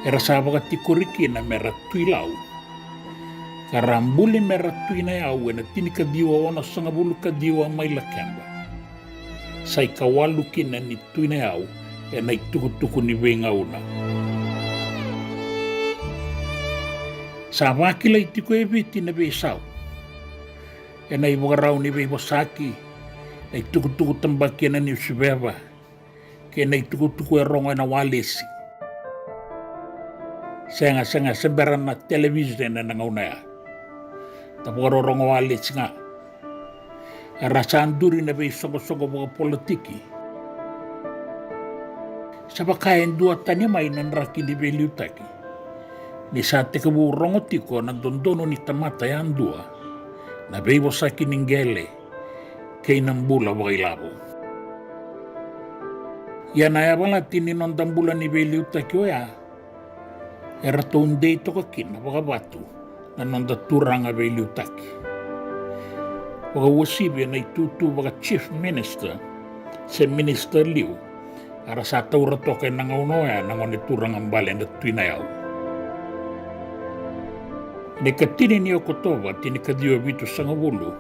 e rasaba ka tikoriki na meratui lau. Karambuli meratui na yau e na tinika diwa o no sanga bulu ka diwa mai la kemba. Sai kawalu kina ni tui na yau e na itukutuku ni wenga una. Sa wakila itiko e viti na besau. E na iwagarau ni wei wasaki, na itukutuku tambaki na ni usibeva, ke na itukutuku e rongo na walesi. Senga sembera na television na ngaunaya. Tapogaro rongo walesi nga. Rasa anduri na wei sogo mga politiki. Sabakain dua tanya mai nanraki di beliutaki. Ni sa te kabu rongo tiko na dondono ni tamata yan dua. Na beibo saki ningele kei nambula wailabo. Ya na ya wala tini non dambula ni beli utaki oya. Era to undei toka kina waka batu na non da turanga beli utaki. Waka wasibi na itutu waka chief minister se minister liu. Ara sa taura toka na ngaunoya na ngone turanga mbale na tuinayau. Ne katini ni okotoba tini kadio vitu sangabulu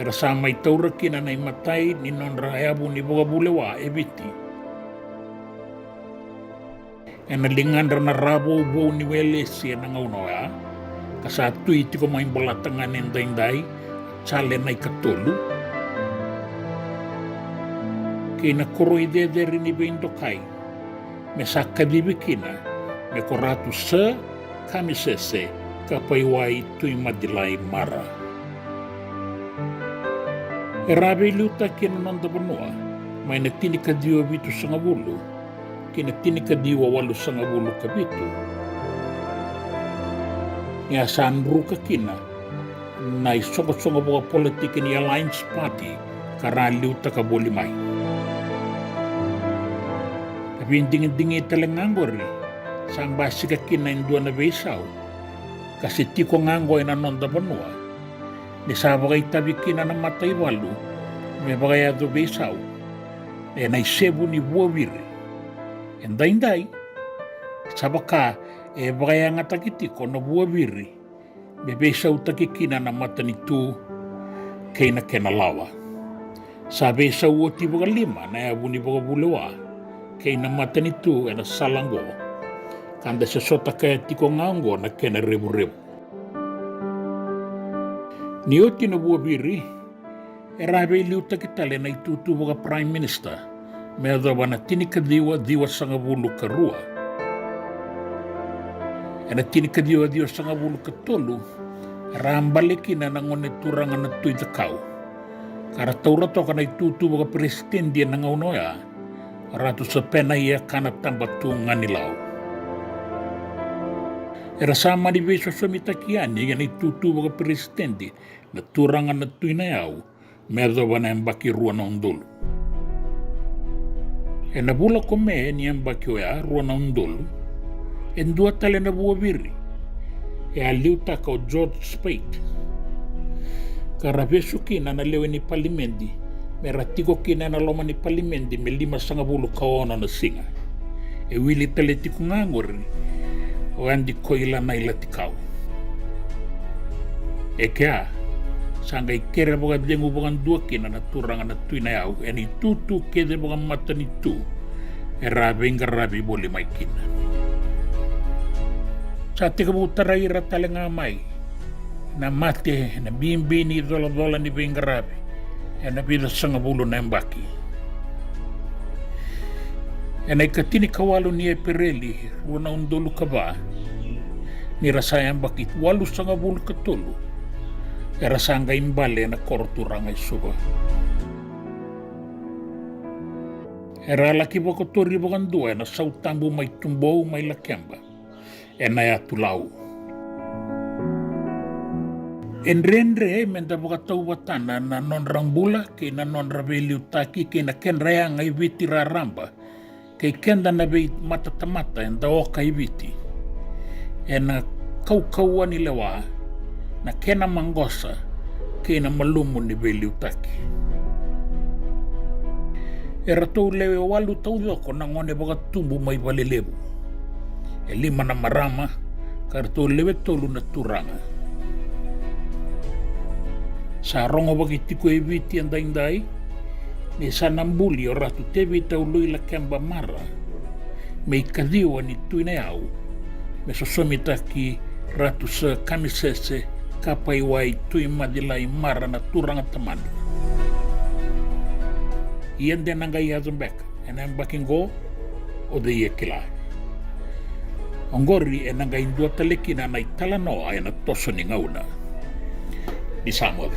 era sama itaura kina na imatai ni nonra ayabu ni boga bulewa e viti. Ena lingandra na rabo bo ni wele si na ngaunoya kasatu itiko main bola tangan endai chale na ikatolu. Kina koroide deri ni bendo kai me sakadibikina me koratu se kamisese kapaiwai tui madilai mara. E rabe luta kina nonda banua, mai na tinika diwa vitu sangabulu, kina tinika diwa walu sangabulu kabitu. Ni asan ruka kina, na isonga boga politik ni Alliance Party, karena luta kaboli mai. Tapi dingin talengangori, sang basika kina indua na besau, kasi tiko ngango ina nonda banua. Ni sabagay tabi kina na matay walu, may bagay ado besau. E na isebu ni buawiri. Enday, sabaka e bagay ang atakitiko na buawiri. May besau takikina na mata ni tu kay na kenalawa. Sa besau o ti baga lima na yabu ni baga bulewa. Kay na mata ni tu e na salanggo. Kanda sa sota kaya tiko ngango na kena rebu-rebu. Nioti na buabiri, erabe iliuta kitale na itutu baga Prime Minister, meadawa na tinikadiwa sangabulu karua. E na tinikadiwa sangabulu katolu, rambaliki na nangone turanga na tuy takau. Kara taurato ka na itutu baga presidendi na ngaunoya, ratu sa pena iya kana tambatungan nilaw. Era sama di beso somitakiani yan itutu baga presidente na turangan na tuinayau medawa na embaki rua na undolo. E na bula kome ni embaki oya rua na undolo en dua tale na buabiri e aliuta ka o George Speight. Kara beso kina na lewe ni palimendi Me ratiko kina na loma ni palimendi me 5 kaona na singa. E wili tale tiku ngangori o andi koila na ila tikau. E kea, sanga i kere boga dengu boga ndua kina na turanga na tuina yau e ni tutu kede boga mata ni tu e rabe inga rabi boli mai kina. Sa tika butara ira tale nga mai na mate na bimbi ni dola ni benga rabi e na bida sanga bulu na mbaki. E na ikatini kawalu ni e pereli runa undolu kaba ni rasaya mbaki 8 sanga bulu katulu e rasanga imbale na korturanga isuga. E ralaki boko tori bokandua na sautambu mai tumbou mai lakemba e na ya tulau. Enrendre menda boka tau watana na non rambula ke na non rabeli utaki ke na ken reanga i viti raramba ke kenda na vei mata enda oka i viti e na kau ni lewa na kena mangosa ke na malumu ni veli utaki. E ratou lewe walu tau doko na ngone boka tumbu mai valelebu e 5 na marama ka ratou lewe tolu na turanga. Sa rongo bagi tiko e viti andai ni sa nambuli o ratu te vita ului la kemba mara me i kadiwa ni tuina yau me sosomita ki ratu sa kamisese kapai wai tui madilai mara na turanga tamani. Ian de nanga i Hazembeka and I'm backing go o de ie kilai. Ongori e nanga indua talekina na itala noa e na toso ni ngauna. Di Samoa.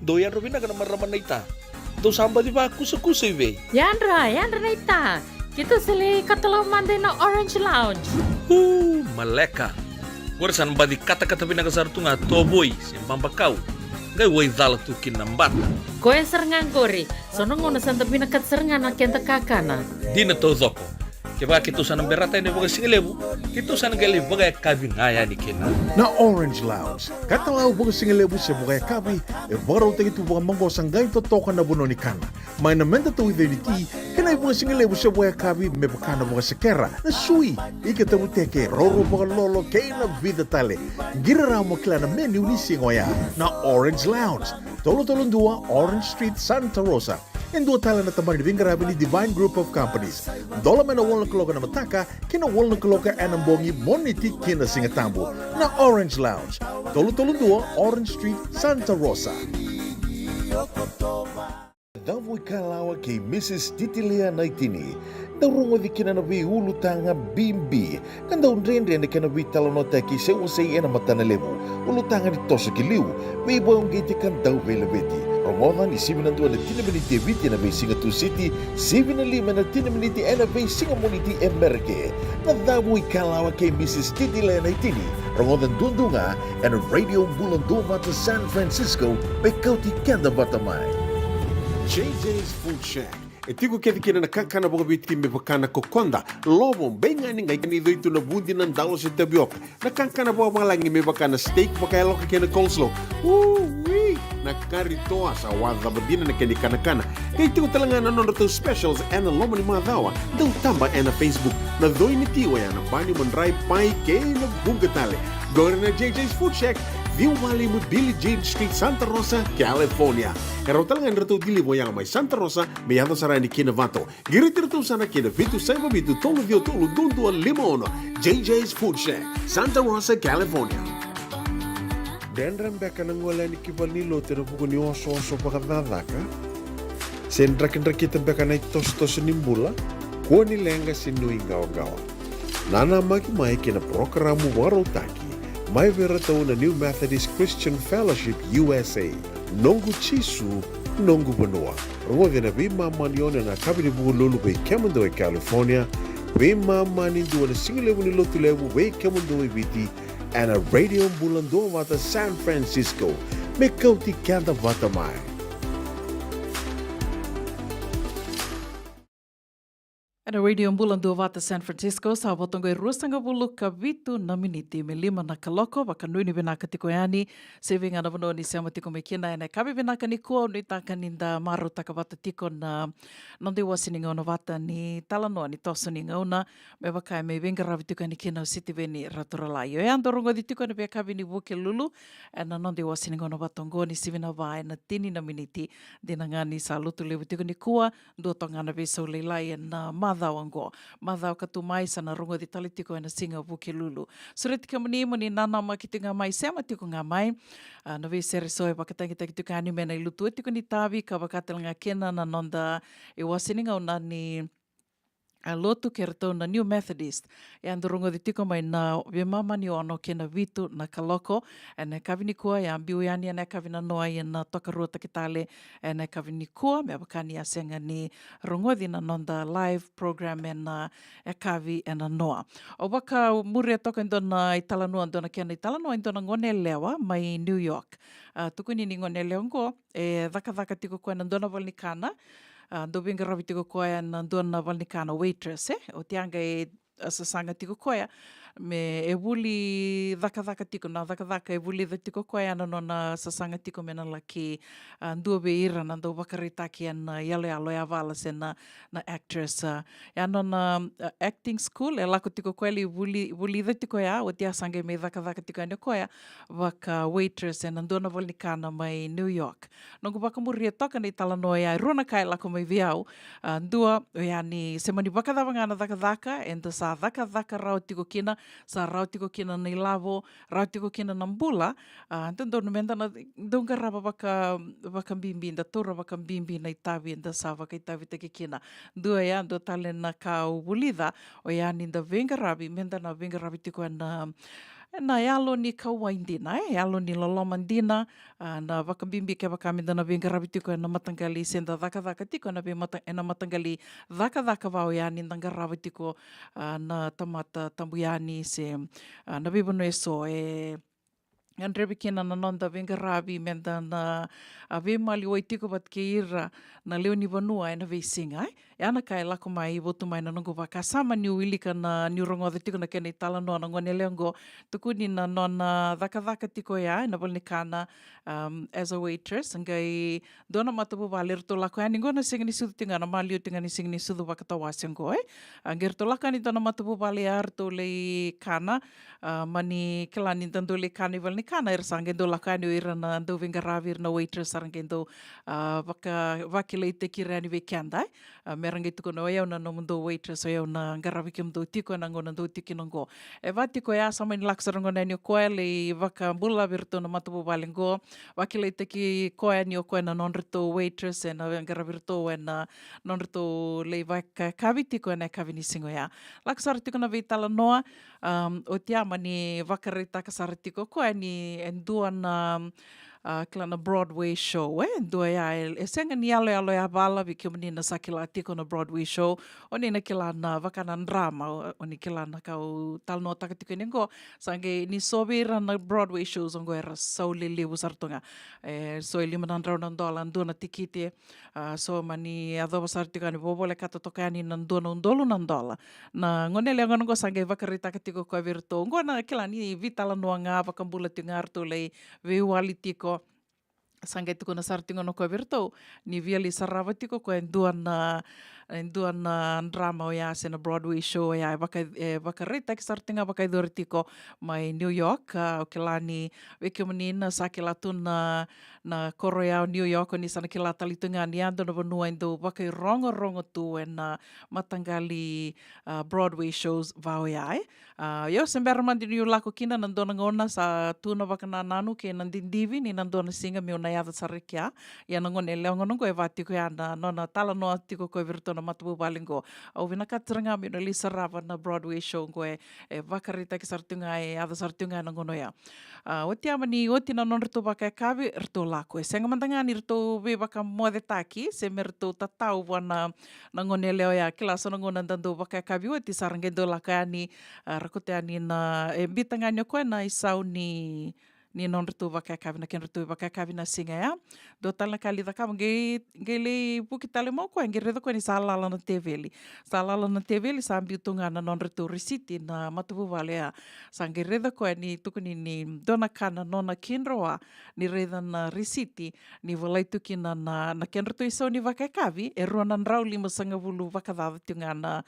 Do yan Robina ka naman raman na ita. Do samba di ba kusa-kusa iwe. Yandra na ita. Kita sila katalaw mande na Orange Lounge. Maleka. Kursan ba di kata-kata pinakasar tu nga toboy simbang bakaw. Ngay way dala tu kinambat. Koe serengan kori. Sono ngono santa binakat serengan na kenta kakana. Di na to zoko. Kaya kita sana berata ini bagai singelebu. Kita sana gali bagai kabi ngaya ni kena. Na Orange Lounge, katalau baga singelebu se baga kabi, baru tegi tu baga manggo sanggai to toka na buno ni kana. Mai na menda to identity, kena baga singelebu se baga kabi me bakana baga sekera. Na sui, ika tamu teke roro baga lolo keina vida tale. Gira ramo klana menu ni singoya. Na Orange Lounge, tolo-tolong dua Orange Street, Santa Rosa. En dua tala na tamani vingarabi ni Divine Group of Companies. Dola mena wala kaloka na mataka, kina wala kaloka anambongi moniti kina singatambo. Na Orange Lounge, tolo-tolong dua Orange Street, Santa Rosa. Davoi kalawa kay Mrs. Titilia Naitini. Darungo di kinanabi ulu tanga bimbi. Kanda unrende na kinabi talonota ki se usay ena matanalevu. Ulu tanga di tosa kiliw. May ibayong giti kan daw velabeti. Romodan ni 7 na tinaminiti eviti na may Singatu City, 7 na tinaminiti na may Singamuniti Emerke. Na damoy kalawa kay Mrs. Titilia Naitini. Romodan dundunga and Radio Bula Duavata San Francisco may Kauti, Keda, Vata. JJ's Food Shack. Etigo kedi kina na kakana boga biti me bakana kokonda. Lobong benga ni ngai kani itu na bundi nan dalo sa tabiok. Na kakana boga malangi me bakana steak bakaya loka kena coleslaw. Wee! Na karito sa wadha badina na kani kana. Kaya itigo talaga na nono specials and loma ni mga dawa. Daw tamba na Facebook. Na doy ni tiwa ya na bani manray pai kaya na bungatale. Gawin na JJ's Food Shack. View Valley mo Billy Jean Street, Santa Rosa, California. Pero talagang rito dili mo yang may Santa Rosa, may yato sa rani kinavato. Girit-rito sana kinavito sa mabito tolo vio tolo dundo limono. JJ's Food Shack, Santa Rosa, California. Dendran beka nang wala ni kibal ni lote na buko ni oso-oso pakadadaka. Sen drakin-drakitan beka na itos-tos ni Bula, kuha ni lenga sinui gawa-gawa. Nana magi-mai kina programo warotaki. Mai vera tau na New Methodist Christian Fellowship USA. Nongu chisu, nongu banua. Rongo na bima manione na kabini bugu lulu bei kemundo e California. Bima mani dua na singilewu ni lotu lewu bei kemundo e viti. And a Radio Bula Duavata San Francisco. Me Kauti, Keda, Vata mai. Ana Radio Bula Duavata San Francisco sa botongo rusanga bulu kavitu na miniti me 5 na kaloko baka nui ni benaka tiko yani saving ana bono ni sama tiko me kina ena kabi benaka ni kuo ni taka ninda maru taka vata tiko na nonde wasini ngona vata ni talanoa ni toso ni ngona me baka me venga ravi tiko ni kina city veni raturalayo e andorongo di tiko ni be kabi ni buke lulu ena nonde wasini ngona vatongo ni sivina vai na tini na miniti dinangani sa lutu levu tiko ni kua do tongana be so leilai na madhao ango. Madhao katu mai sana rungo di tali tiko ena singa vuke lulu. Sure tika mani nana makiti ngā mai sema tiko ngā mai. Na vei sere soe wakatangi tiko ani mena i lutu tiko ni tavi ka wakatel ngā kena na nonda e wasini ngau nani a lotu ke ratou na New Methodist. E andorongo di tiko mai na wemamani ono ke na vitu na kaloko. E na kawini kua e ambiu yani e na kawina noa i na tokarua takitale e na kawini kua me wakani a senga ni rongodi na nonda live program e na e kawi e na noa. O waka muri e toka indona i talanua indona kena i talanua indona ngone lewa mai New York. Tukuni ni ngone leo ngo e dhaka tiko kua na ndona volnikana. Do vinga ravi tiko koia na dona valnikana waitress, o tianga e sasanga tiko koia, me e wuli dhaka tiko, na dhaka e wuli tiko koia na nona sasanga tiko mena laki ndua be ira na do wakaritaki na yale alo ya vala se na actress. Ya nona acting school, e lako tiko koia li wuli tiko ya, o tia sange me dhaka tiko ane koia, waka waitress e na dona valnikana mai New York. Nongo waka muri e toka ni talanoa ya, runa kai lako mai viau, ndua o ya ni se mani wakadawanga na dhaka, enda sa dhaka rao tiko kina, sa rao tiko kina nei lavo, rao tiko kina na Bula, ndo numenda na donga raba waka mbimbi, nda tora waka mbimbi na itavi, nda sa waka itavi teke kina. Ndua ya, ndo tale na kau bulida, o ya ni nda venga rabi, menda na venga rabi tiko na Na alo ni kauaindina, alo ni lolomandina, na wakabimbi ke wakamida na venga rabi tiko na matangali senda dhaka tiko na na matangali dhaka vau yani ndanga rabi tiko na tamata tambuyani se na bibano eso Andrebi kena na nonda venga rabi menda na ve mali oi tiko bat ke ira na leo ni vanua na ve singa e ana kai lako mai votu mai na nongo waka sama ni uilika na ni rongo de tiko na kena tala no na ngone leongo tuku ni na nona dhaka tiko ya na volne kana as a waitress ngai dona matapu valer to lako ani ngona singa ni sudu tinga na mali o tinga ni singa ni sudu waka tawasi ngo angir to lako ni dona matapu valer to le kana mani kelani tanto le kana valne kana sange do lakani ira na do venga ravir na waitress sange do vakile te kirani ve kanda merange tuko no eu na no do waitress eu na ngaravi kim do tiko na ngona do tiki ngo e vatiko ya sama ni laksaranga na ni koele vaka bula virto na matupo balengo vakile te ki koe ni koe na nonrito waitress e na ngaravirto e na nonrito le vaka kavitiko na kavini singo ya laksar tiko na vitala noa o tiama ni vakarita kasaritiko koe ni endua na kila na Broadway show endua ya senga ni alo ya vala viki mani na sakila tiko na Broadway show oni na kila na vakana drama oni kila na kau tal no takatiko nengo sange ni sobira na Broadway shows ongo era sauli lewu sartonga so $500 ndona tikiti so mani adobo sartika ni bobole kata tokani na ndona $1 na ngone le ngongo sange vakarita katiko ko virto ngona kila ni vitala noanga vakambula tingarto le veuali tiko sange tiko na sartingo no ko virto ni viali sarava tiko ko endua na drama o ya se na Broadway show ya vakarita ki sartinga vakai tiko mai New York o kilani vekimani na sakila tuna na koro ya New York ni sana kila talitunga ni ando na vanua endo vakai rongo tu na matangali Broadway shows vau ya yo semberman di New Lako kina nandona ngona sa tuna vakana nanu ke nandindivi ni nandona singa mi ona yada sarikia ya ngone leongo nongo e vatiko ya na nona tala no tiko ko virto na matupu balingo au vina katranga mi no lisa rava na Broadway show ngo e vakarita ki sartunga e ada sartunga na ngono ya o tiama ni o tina non rito vaka kavi rito lako e senga mandanga ni rito ve vaka moade taki se me rito tatau wana na ngone leo ya kila so ngona ndando vaka kavi o ti sarange do lakani rakote ani na e bitanga nyoko na isau ni non rito vaka kavi na ken rito vaka kavi na singa ya do tala kali da kam gele puki tale mo ko ngere do ko ni salala na teveli sambi tunga na non rito risiti na matuvu vale ya sangere do ko ni tukuni ni dona kana nona kinroa ni reda na risiti ni volai tuki na ken rito iso ni vaka kavi e rona nrau 5.5 vaka dava tunga na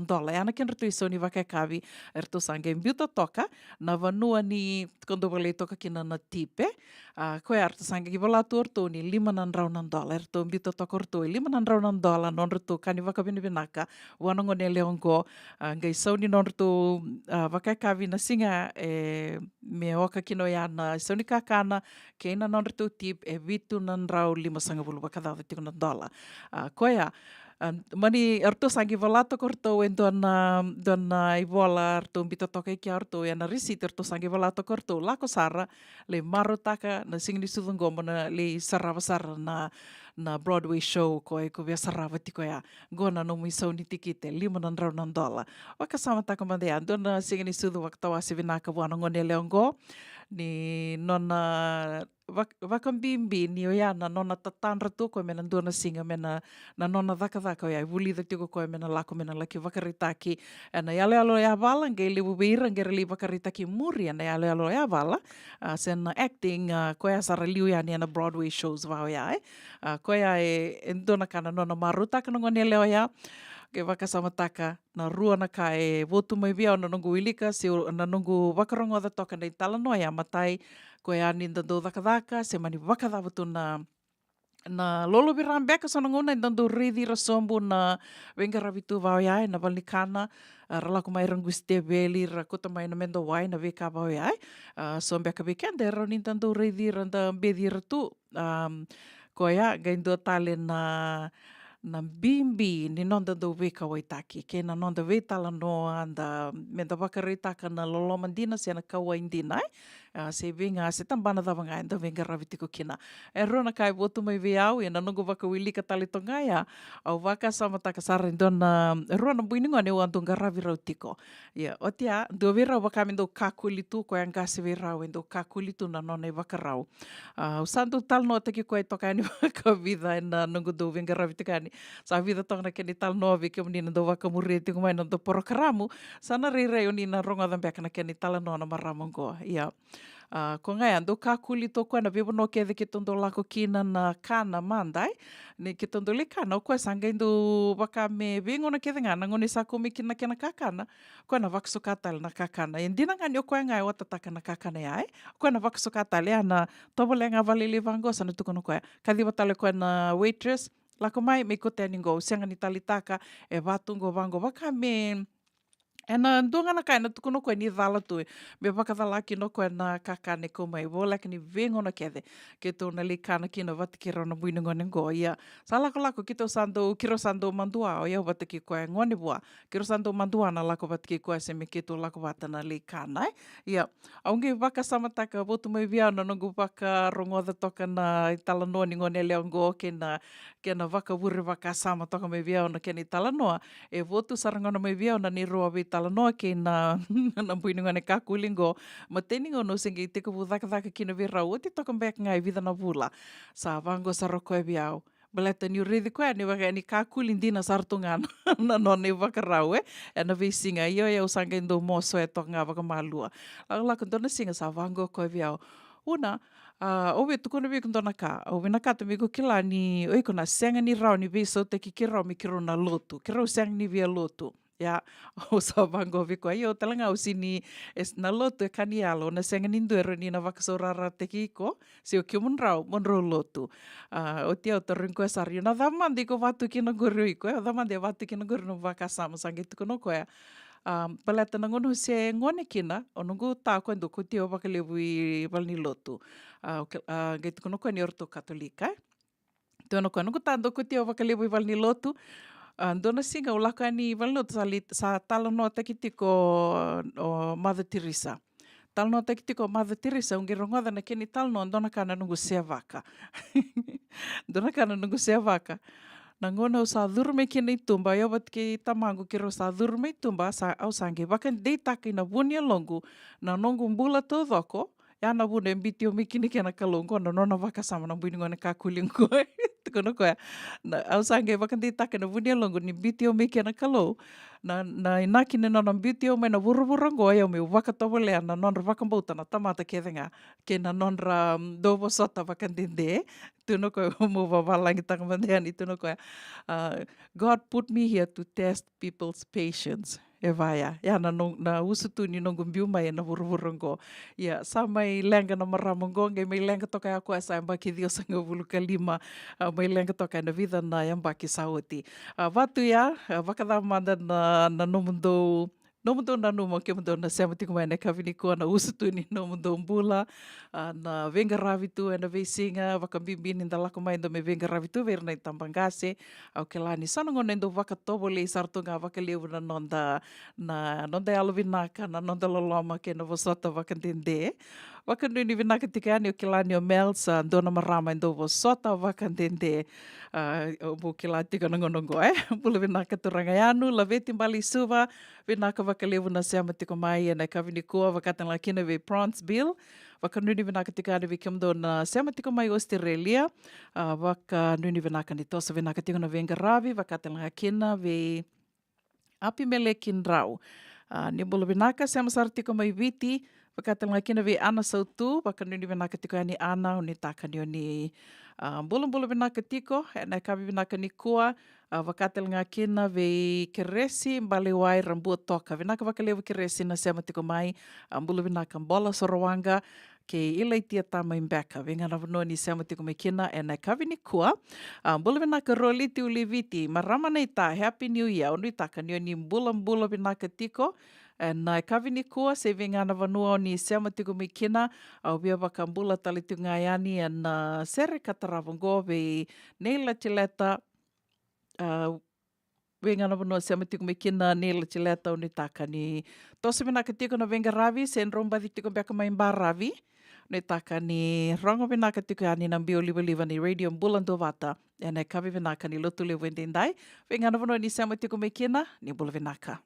dola ya na ken rito iso ni vaka kavi erto sange mbiuta toka na vanua ni kondo volai toka kina na tipe koe arto sange ki vola torto ni $500 erto mbito tokorto $500 non rito kani vaka binaka wana ngone leongo ngai sauni non rito vaka kavi na singa me oka kino ya na sauni kakana keina non rito tip e vitu nan rau 5.5 vaka dava tiko na dola koea mani arto sangi valato korto en dona ivola arto mbito toka iki arto ya na risit arto sangi valato korto lako sara le marotaka na singni sudungo na le sarava sara na Broadway show ko via sarava tiko ya gona no mi sauni tikite $500 wakasama taka mandea dona singni sudu waktawa sivinaka wana ngone leongo ni nona vakambimbi ni o ya na nona tatanra tu ko mena dona singa mena na nona vaka ya vuli da tiko ko mena lako mena laki vakaritaki na yale alo ya vala ngeli bubeira ngeli vakaritaki muri na yale alo ya vala sen acting ko ya sara liu ya ni na Broadway shows va ya ko ya dona kana nona maruta kana ngone leo ya ke wakasama taka na rua na ka e votu mai via na nungu ilika se na nungu wakarongo da toka nei tala noa ya matai ko e ani ndando dhaka se mani wakadavatu na lolo birambeka sa nanguna ndando redi rasombu na venga ravitu vau ya na valnikana ralaku mai ranguste veli rakuta mai na mendo wai na veka vau ya so mbeka weekend era ni ndando redi randa bedi ratu ko ya gaindo tale na na bimbi ni nonda do weka waitaki. Ke na nonda wetala no anda me da wakareitaka na lolomandina se na kawaindina. Se venga se tambana da vanga anda venga ravitiko kina. E rona kai votu mai veau e na nongo waka wilika talitonga ia. Au waka samataka sara ndona rona buiningo ne o andonga ravi rautiko. Ia, o tia, do vera waka mendo kakulitu ko ang kasi vera endo kakulitu na nona e wakarau. O santo tal no taki ko e toka ani waka vida na nongo do venga ravitikani. Sa vida tokna keni tal no vi ke menina do waka murete ko mai no do porokaramu. Sana rei o nina ronga da beka na keni tal no na maramongo. Ia. Ko ngai ando kakuli tō koe na viwa no ke ke tondo lako kina na kana mandai. Ne ke tondo le kana o koe sanga indo waka me vengo na ke ngana ngone sa komi kina kena kakana. Koe na wakasokatale na kakana. E ndina ngani o koe ngai o tataka na kakana ia ai. Koe na wakasokatale ana tobo le ngā valele vangosa na tukono koe. Kadhiwa tale koe na waitress. Lako mai me ko te aningo. Sianga ni talitaka e vatungo vango waka me... E na ndunga na kai na tukuno koe ni dhala tue. Me wakadhalaki no koe na kakane ko mai. Wolaki ni vengo na kede. Ke tōna li kāna kina wata ki rona buina ngone ngo. Ia, sa lako ki tō sando, kiro sando mandua o ia wata ki koe ngone bua. Kiro sando mandua na lako wata ki koe se me ke tō lako wata na li kāna. Ia, aunge waka samataka votu mai via na nongo waka rongoda toka na i talanoa ni ngone leo ngo ke na waka wuri waka sama toka mai via na ke ni talanoa. E votu sarangona mai via na ni roa vi talanoa ke na puininga ne kakulingo. Ma teningo no singi te kupu dhaka kina vera o te toka mbek ngai vida na vula. Sa vango sa roko e viau. Baleta ni uredi koe ni waka ni kakulindina sartunga na none wakarau e. E na vi singa io e usanga indo moso e toka ngā waka malua. Lako ndona singa sa vango koe viau. Una, owe tukuna vi kundona ka. Owe na kata mi ko kila ni oiko na senga ni rau ni viso te ki kirau mi kiro na lotu. Kirau senga ni via lotu. Ya, o sa vango viko ai o talanga o sini na lotu e kanialo na senga ninduero ni na wakasorara te kiko se o ki monrau lotu. O tia o tarinko e sari na dhamandi ko watu ki na guru iko e dhamandi e watu ki na guru no wakasama sangi tukono koe. Paleta na ngono se ngone kina o nungu tā koe ndo ko tia o wakalevu i walni lotu. Ngai tukono koe ni orto katolika. Tukono koe nungu tā ndo ko tia o wakalevu i walni lotu. Ndona singa o laka ni walnot sa talanoa takitiko o Mother Teresa. Talanoa takitiko o Mother Teresa, unge rongoda na keni talanoa ndona kana nungu sea waka. Ndona kana nungu sea waka. Na ngona o sa dhurme kena i tumba, ia wat ke tamangu kero sa dhurme i tumba, sa au sange, waka deitaki na wunia longu, na nongu mbula tō dhoko, ia na wune mbiti o mikini kena kalongo, na nona waka sama na mbini ngone kakulingo. Tukono koe, au sange waka deitaki na wunia longu, ni mbiti o mikina kalou, na inaki ne nona mbiti o me na wuruvurango, ia me waka tawalea, na nonra waka mbauta na tamata kethenga, ke na nonra dovo sota waka dende, tuno koe mo wawalangi tangamandeani, tuno koe, God put me here to test people's patience. E vaia, ia na usutu ni nongo mbiu mai na wuruvurango. Ia, sa mai lenga na maramongo, ngai mai lenga toka a koe sa mbaki dio sanga vuluka lima, mai lenga toka na vida na mbaki saoti. Watu ia, wakadhamanda na nomundo, nomundo na numa ke mundo na sematiko mai na kawini koa na usutu ni nomundo mbula, na venga ravitu e na veisinga, wakabimbini nda lako mai ndo me venga ravitu, vera na itambangase, au ke lani sanongo nendo wakatobo le sartunga wakaleu na nonda alovinaka, na nonda loloma ke na wasota wakandende. Wakanuni vinaka tikani o ke lani o Melsa, ndona marama ndo wasota wakandende, o ke la tika nongonongo Pula vinaka turanga yanu, la veti mbali suva, vinaka wakalevu na seama tiko mai e na kawini kua wakatan la kina ve Bronzeville. Wakanuni vinaka tikani vi kimdo na seama tiko mai Australia. Wakanuni vinaka ni tosa vinaka tiko na venga ravi, wakatan la kina ve api mele kinrau. Ni bula vinaka seama sar tiko mai viti, wakatan la kina ve ana sautu, wakanuni vinaka tiko ani ana, uni takani o ni bula vinaka tiko, e na kavi vinaka ni kua, wakatel ngā kina ve keresi mbale wai rambua toka. Vinaka wakalewa keresi na seama tiko mai, mbula vinaka mbola sorowanga, ke ilai tia tama imbeka. Venga na vanua ni seama tiko mai kina, e na kavi ni kua. Mbula vinaka roliti uliviti, marama nei tā, Happy New Year, onu taka ni o ni mbula vinaka tiko, na kavi ni kua, se venga na vanua o ni seama tiko mai kina, au bia waka mbula talitu ngā yani, na sere kataravongo ve nei latileta, Venga na vanoa se amatiko me kina nela te lea tau ni taka ni tose vina ka tiko na venga ravi sen romba di tiko beka mai mba ravi ni taka ni rongo vina ka tiko ani na mbio liva ni radio Bula Duavata e nei kavi vina ka ni lotu le wendendai venga na vanoa ni se amatiko me kina ni bula vina ka.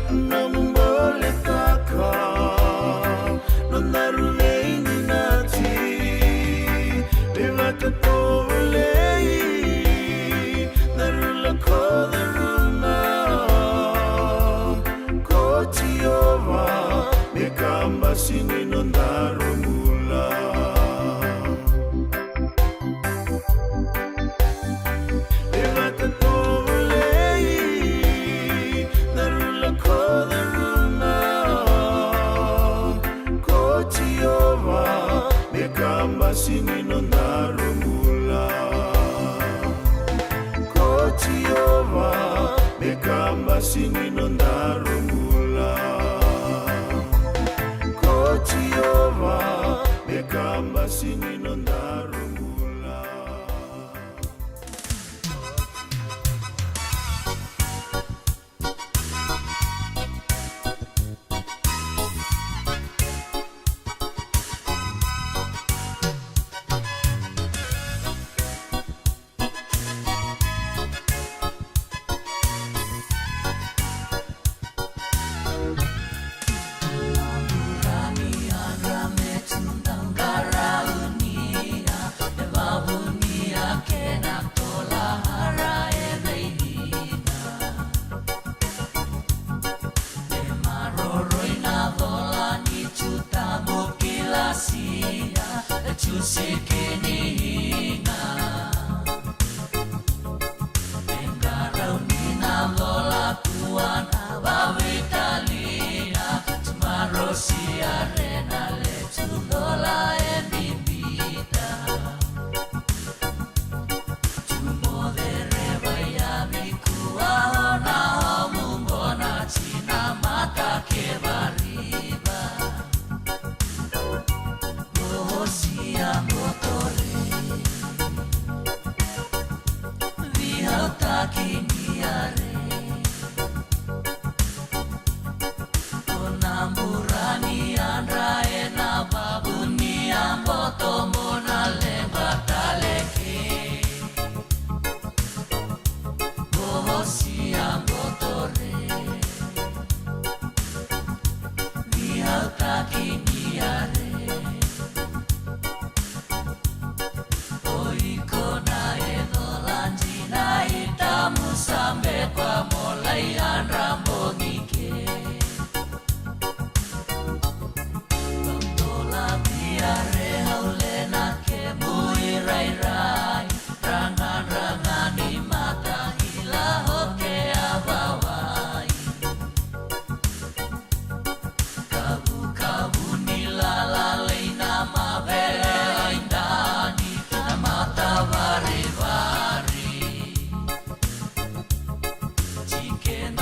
No sini nondarungula Kotiova Bekamba sini nondarungula Chicken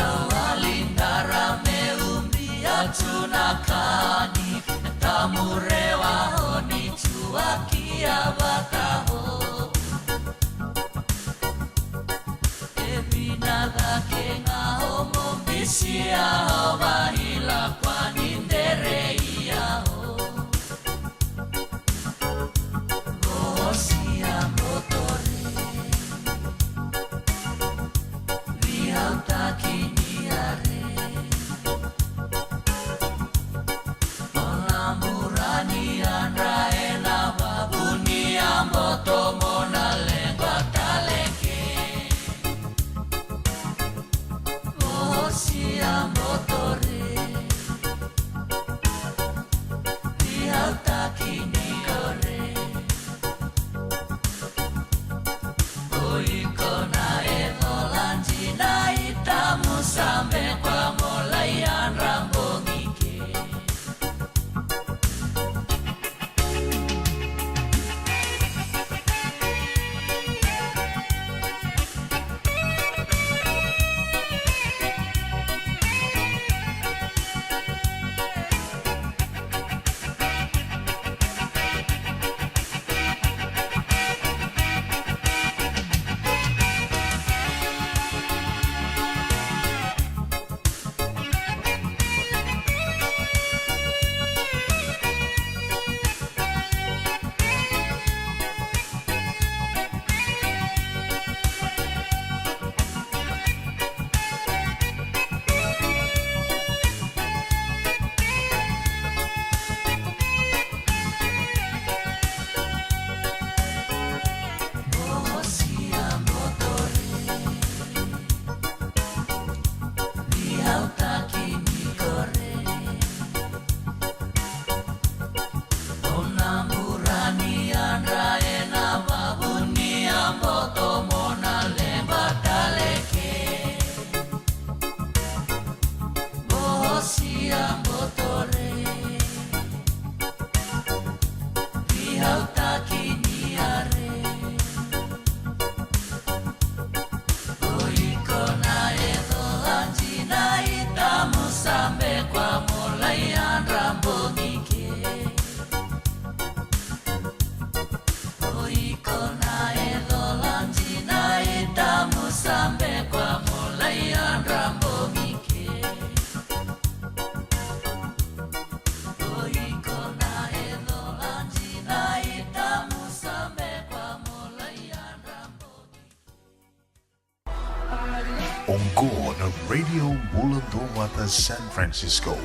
Ongo na Radio Bula Duavata San Francisco.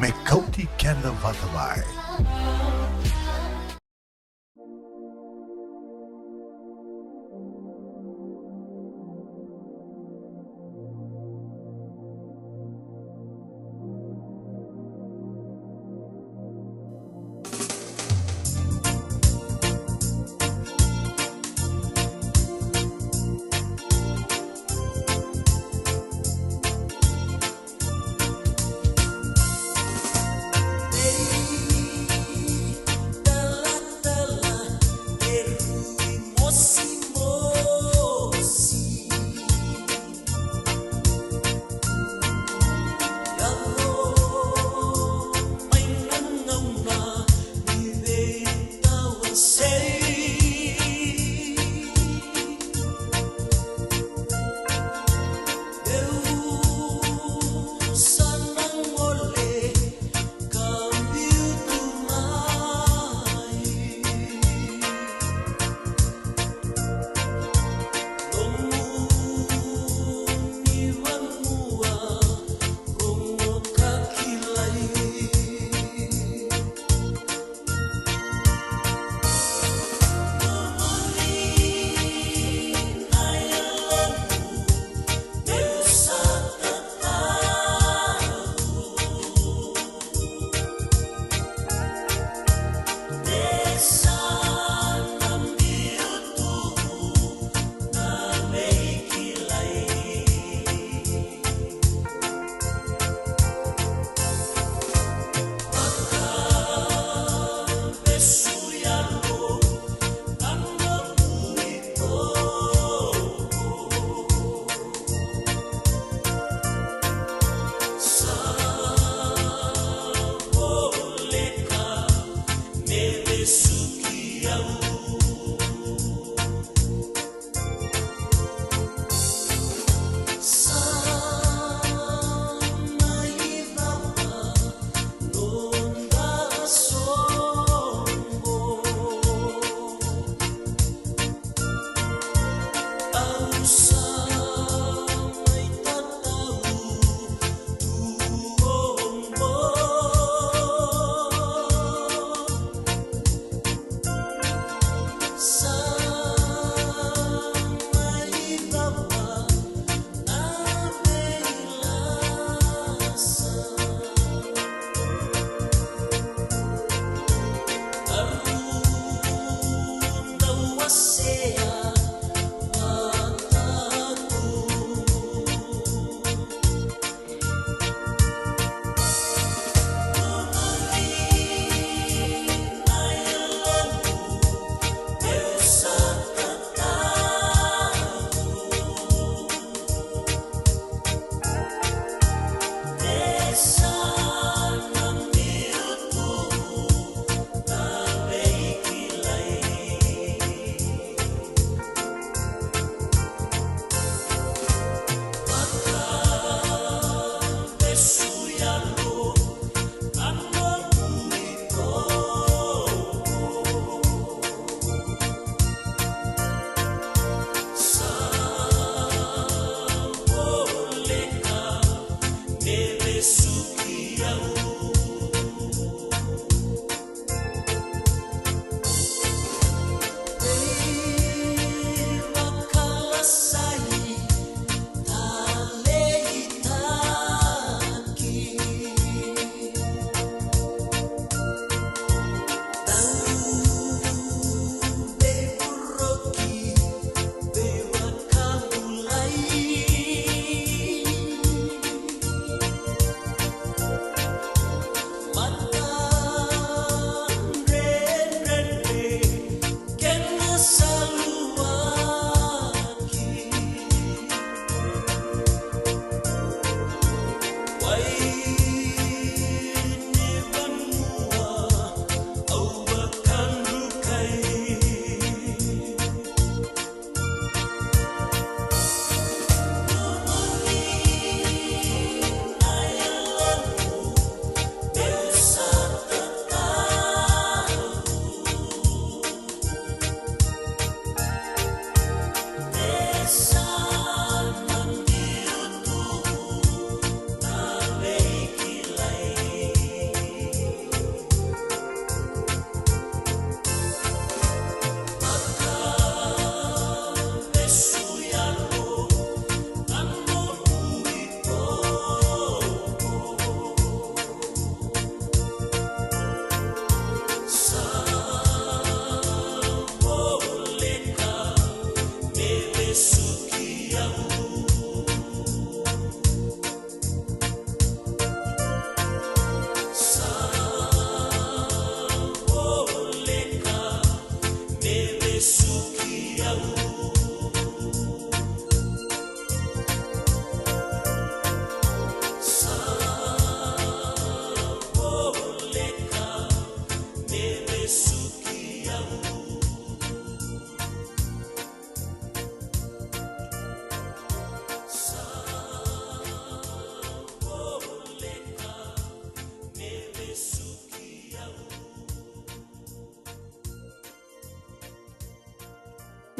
May Kauti, Keda, Vata.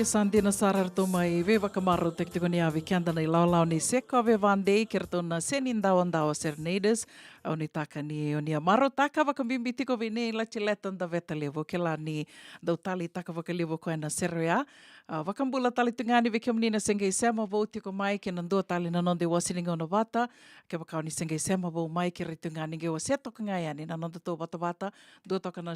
Ia sandina sarar to mai ve vakamaro tek tiko ni avi kianda nei laulau ni seko ave vandei kertona senin dawan serenades au ni taka ni oni amaro taka vakambimbi tiko ve nei la chiletan da veta levo ke la ni dau tali taka vakalevo ko na serea vakambula tali tungani ve kemnina sengei sema vo tiko mai ke nando tali na nonde wasininga ona Vata ke vakau ni sengei sema vo mai ke ritungani ge waseto ngai ani na nonde to Vata do toka na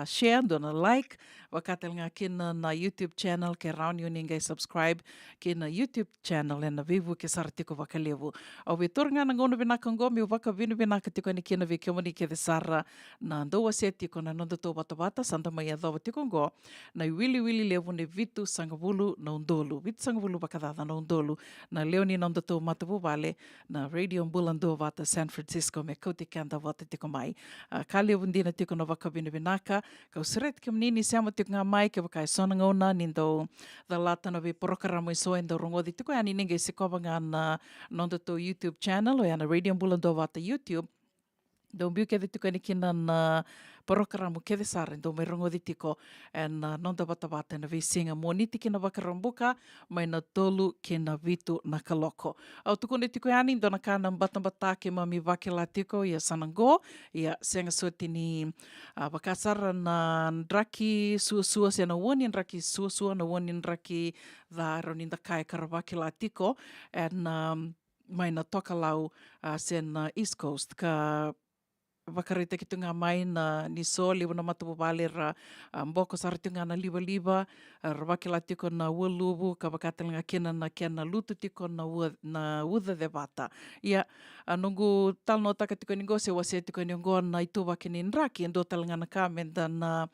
share do na like vakatel nga kina na YouTube channel ke raun you ninguém subscribe ke na YouTube channel e na vivu ke saratiko vakalevu. Au ve tornga na ngono vina kangomi o vaka vinu vina katiko ni kena ve kemoni ke de sara na ndoa se tiko na nondo to Vata santa mai adova tiko ngo na wili levu ne vitu sangavulu na undolu. Vitu sangavulu vakadada na undolu na leoni nondo to matavu vale na Radio Bula Duavata San Francisco me Kauti Keda Vata tiko mai. Ka levu ndina tiko na vaka vinu vinaka ka usret kemnini sama tiko nga mai ke vakai sona ngona nindo da lata na ve programa so endo rongodi tiko ani ninguém se kovanga na nondo to YouTube channel o ana Radio Bula Duavata YouTube do biu ke tiko ni kina na programa ke de sar endo me rongodi tiko en nondo Vata na ve singa moniti kina vakarambuka mai na tolu kina vitu na kaloko au tuko ni tiko ani ndo na kana bata ke mami vakela tiko ia sanango ia senga sotini vakasara na ndraki suasua se na woni ndraki suasua na woni ndraki da roni da kai karavaki la tiko en mai na toka lau sen East Coast ka vakarita ki tunga mai na ni so liwa na matapu vale ra mboko saratunga na liwa ravaki la tiko na ua luvu ka vakatelanga kena na kena lutu tiko na udha de Vata ia nungu tal no taka tiko ningo se wase tiko ningo na itu wake ni nraki endo talanga na ka menda na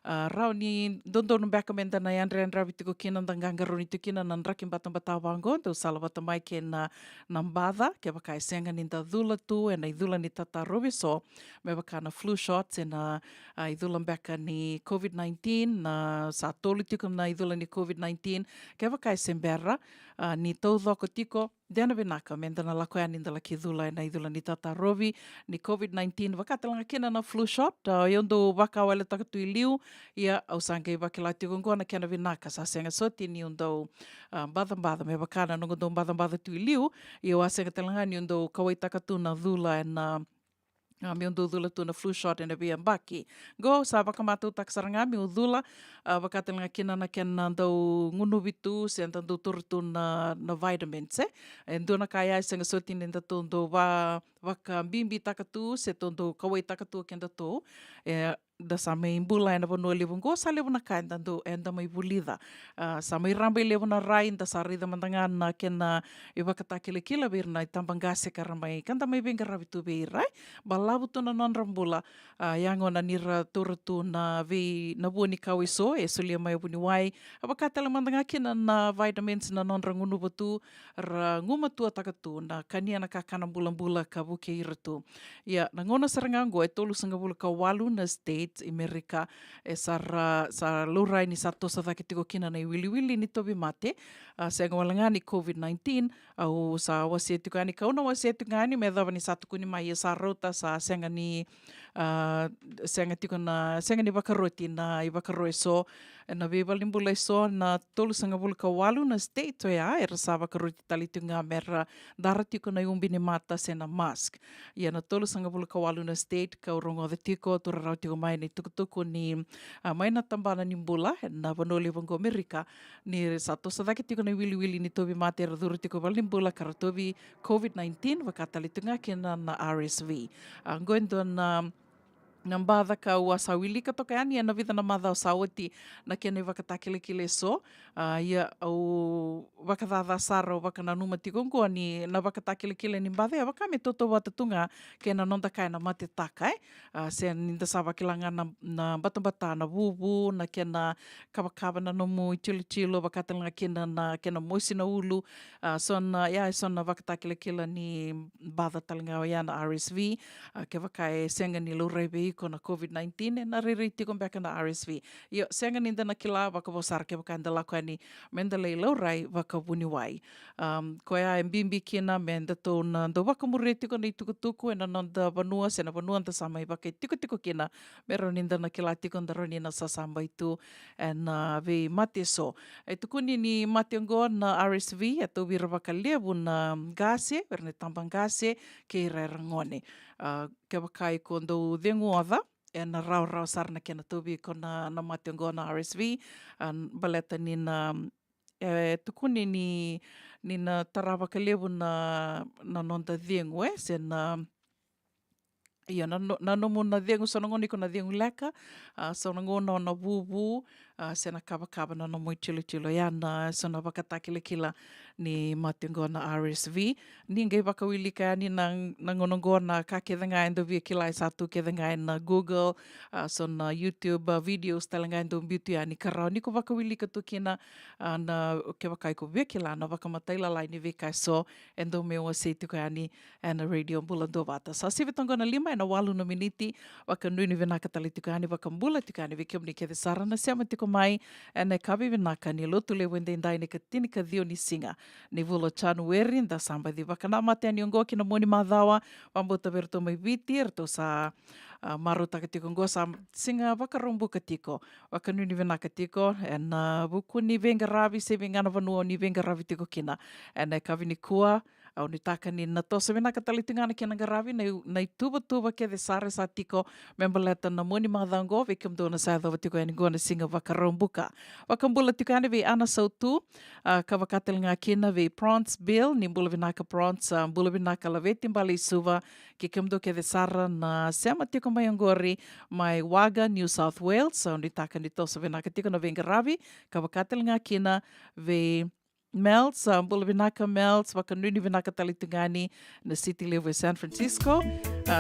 rau ni dondo numbeka menda na yandre ravi tiko kena na ngangaroni tiko kena na nraki mbata wango ndo salavata mai ke na mbada ke vakai senga ni da dhula tu e na idhula ni tata rovi so me wakana flu shots e na idhula mbeka ni COVID-19 na sa tolu tiko na idhula ni COVID-19 ke wakai sembera ni tau dhoko tiko dena vinaka menda na lako ani ndala ki idhula e na idhula ni tata rovi ni COVID-19 wakatalanga kena na flu shot yondo waka wale takatu i liu ia au sangai wakila tiko ngona kena vinaka sa senga soti ni yondo mbada me wakana nungo do mbada tu i liu ia wasenga talanga ni yondo kawai takatu na dhula e na mi undu dhula tu na flu shot e na via mbaki. Go, sa wakamatu taksaranga mi udhula, wakatelanga kina na kena ndau ngunu vitu, se ndau turutu na vitamins, e nduna kaya senga sotini ndatu ndo waka bimbi takatu, se tondo kawai takatu kenda tu, da sa mai bula ena vanua levu go sa levu na kai ndandu enda mai vulida sa mai rambai levu na rai nda sa rida mandanga na kena i wakatake kila virna i tambangase karamai kanda mai venga ravitu virai balavu tu na non rambula yango na nira turutu na vi na buoni kawi so e sulia mai buni wai wakatala mandanga kena na vitamins na non rangunu batu ra nguma tua takatu na kania na kakana bula ka buke iratu ia na ngona sarangango e tolu sanga bula ka walu na state Amerika e sa lurai ni sato sa taki tiko kina na wili ni tobi mate sa ngawalanga ni COVID-19 au sa wasi tiko ani kauna wasi tiko ani me dhawa ni satu kuni mai sa rota sa senga ni wakaroti na i wakaroe so na vevalimbula so na tolu sanga bula ka walu na state ya era sa wakaroti tali tunga mera dara tiko na umbi ni mata se na mask ia na tolu sanga bula ka walu na state ka urongo de tiko turarau tiko mai ni tukutuku ni mai na tambana ni mbula na vanoli vango Amerika ni sato sa daki tiko na wili ni tobi mate era duru tiko valimbula kara tobi COVID-19 wakatali tunga kena na RSV ngoendo na na mbadha ka ua sawili ka toka ani na vida na madha o sawati na kene wakatakele so ia au wakadada sara o wakananuma tikongo ni na wakatakele ni mbadha ya wakame toto watatunga ke na nonda kai na mate taka se ninda sa wakilanga na batambata na wuwu na kena kawakawa na nomu chilo wakatalanga kena moisi na ulu so na wakatakele ni mbadha talanga o ya na RSV ke wakai senga ni laurai ko na COVID-19 na ririti ko beka na RSV. Yo senga ninda na kila waka bosar ke baka ndala ko ani menda lei laurai waka buniwai. Ko ya mbimbi kina menda to na ndo waka mureti ko na itukutuku na nonda vanua sena vanua nda samai waka tiko kina mero ninda na kila tiko ndaroni na sasamba itu na ve mate so. Tukuni ni mate ngo na RSV ato vira waka lebu na gase, verne tambang gase ke rangone. Ke wakai ko ndo dengoada na rau sarna kena tubi ko na mate ngo na RSV baleta ni na tukuni ni na tarawa ka lebu na nonda dengo sen ia na nomo na dengu so ngoni ko na dengu leka so ngona na vuvu se na kaba na nomo chilo ya na so na wakatakile kila ni matengo na RSV ninge wakawili ka ni na ngono na ka kedanga endo vi kila satu kedanga na Google so na YouTube videos talanga endo beauty ani karau ni ko wakawili ka tukina na ke wakai ko vi kila na wakamataila lai ni vi kai so endo me o seiti ko ani na radio Bula Duavata sa sivitongo na lima na walu na miniti waka nuni vinaka tali tukani waka mbula tukani vikiam ni kede sara na siama tiko mai ene kavi vinaka ni lotu le wende indai ni katini ka dio ni singa ni vulo Januari nda samba di waka na mate ani ongo ki na moni madhawa wambota verto mai viti erto sa maru taka tiko ngo sa singa waka rombu ka tiko waka nuni vinaka tiko ena buku ni venga ravi se vingana vanua ni venga ravi tiko kina ene kavi ni kua au ni taka ni na tosa vina katalitingana kena garavi na tuba ke de sare sa tiko membaleta na moni madhango ve kem dona sa do tiko ani gona singa vakarombuka wakambula tikane ve ana sautu ka vakatelinga kena ve prawns bill ni mbula vinaka prawns mbula vinaka laveti mbali suva ke kem do ke de sara na sema tiko mayangori mai waga New South Wales so ni taka ni tosa vinaka tiko na vengaravi ka vakatelinga kena ve Melts, Bula Vinaka Melts, wakanuni vinaka talitungani na City Level San Francisco.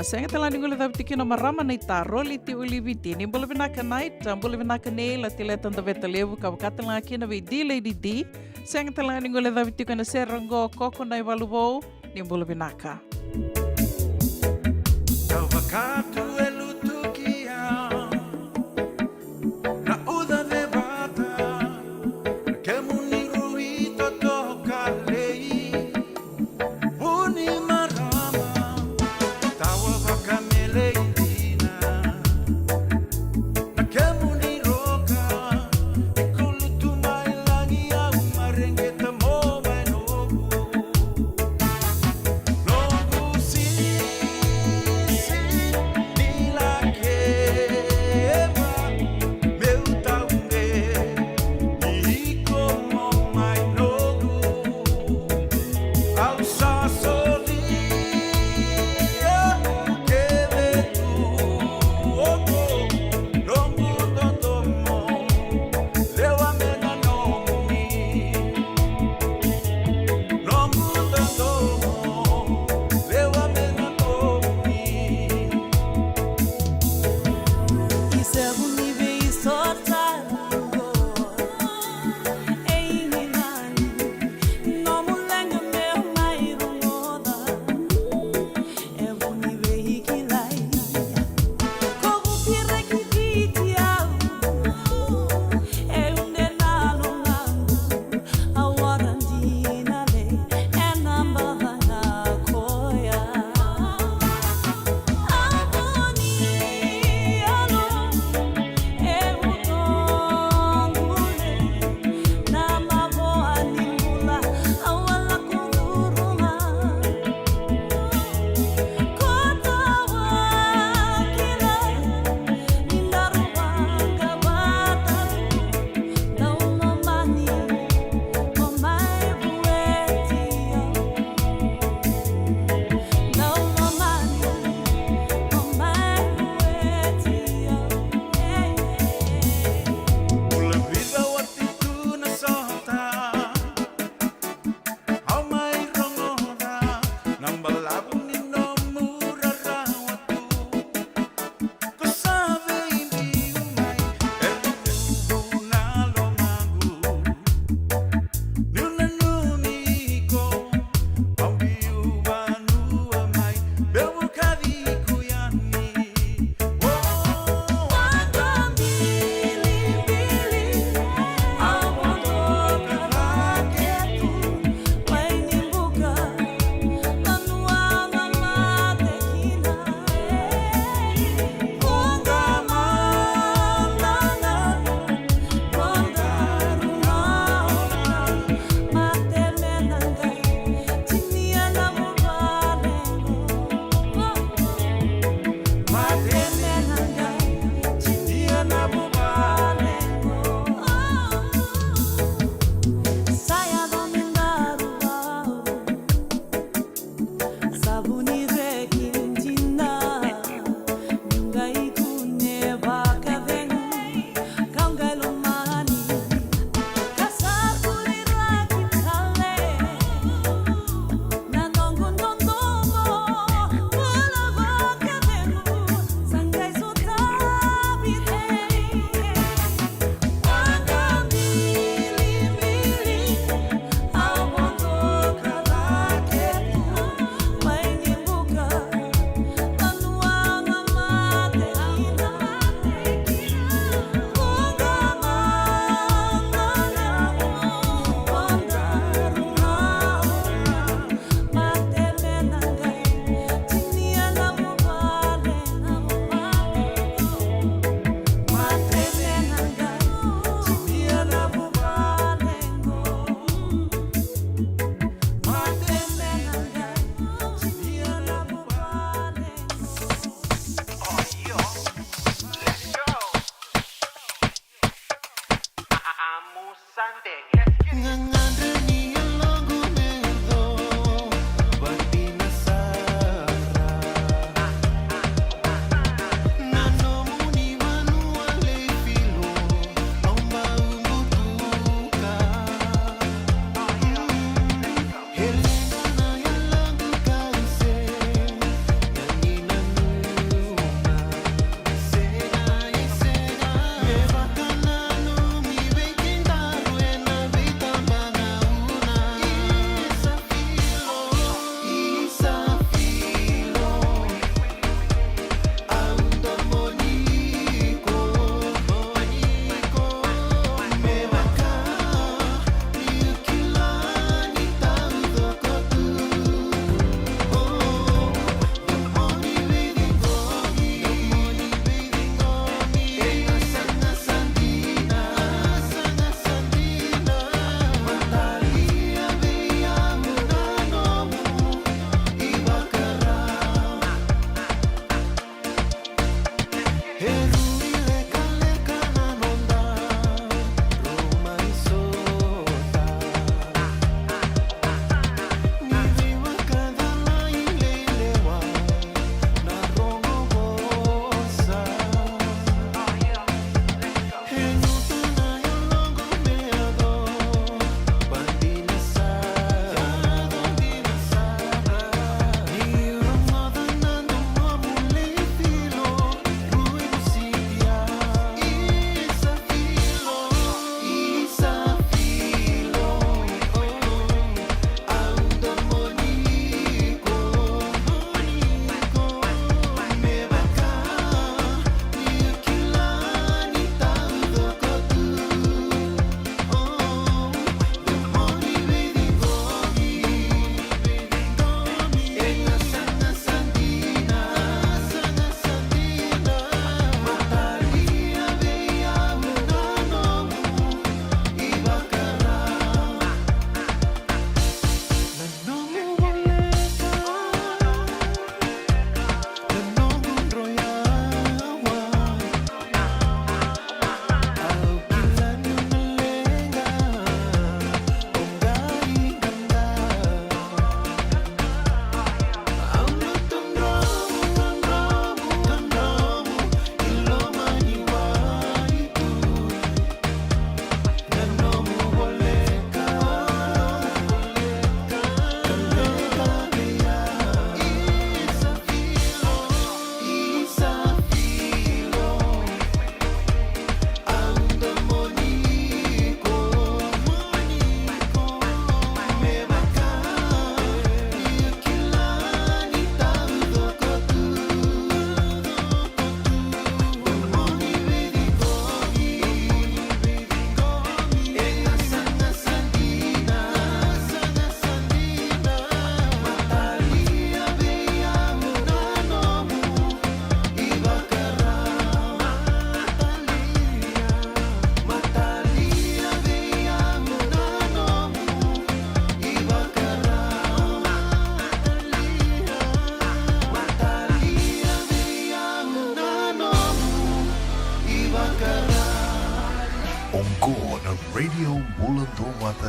Senga talani ngule thabitiki na marama na itaroli ti uliviti. Ni Bula Vinaka Night, Bula Vinaka Neil, atiletan da veta levu ka wakatala kina ve di Lady D. Senga talani ngule thabitiki na serango koko na ivaluvou, ni Bula Vinaka. Tawakatu elutukia na uda de Vata kemuni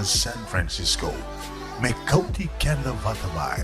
San Francisco. May Kauti, Keda, Vata Bai.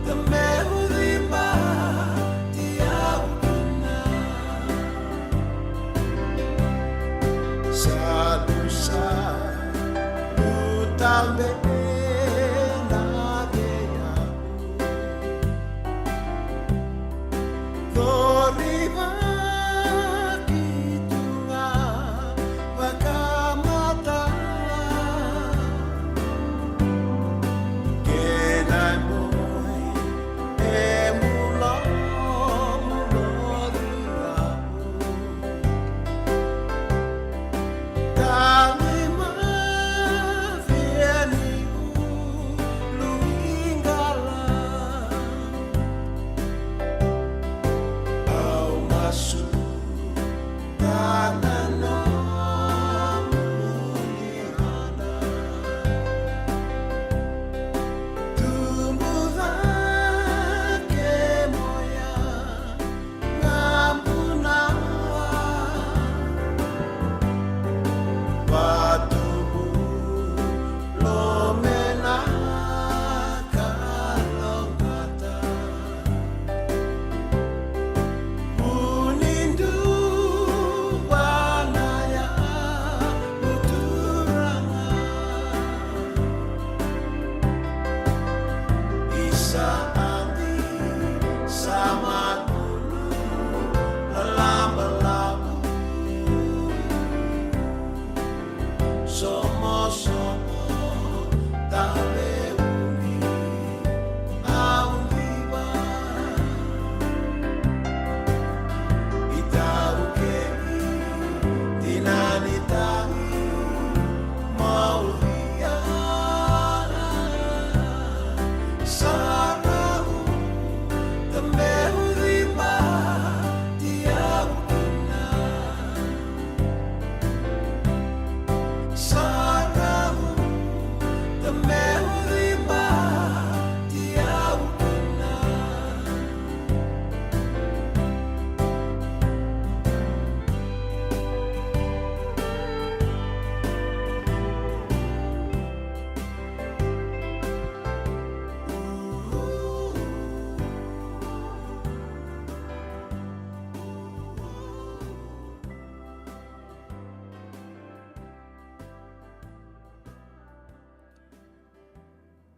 The memory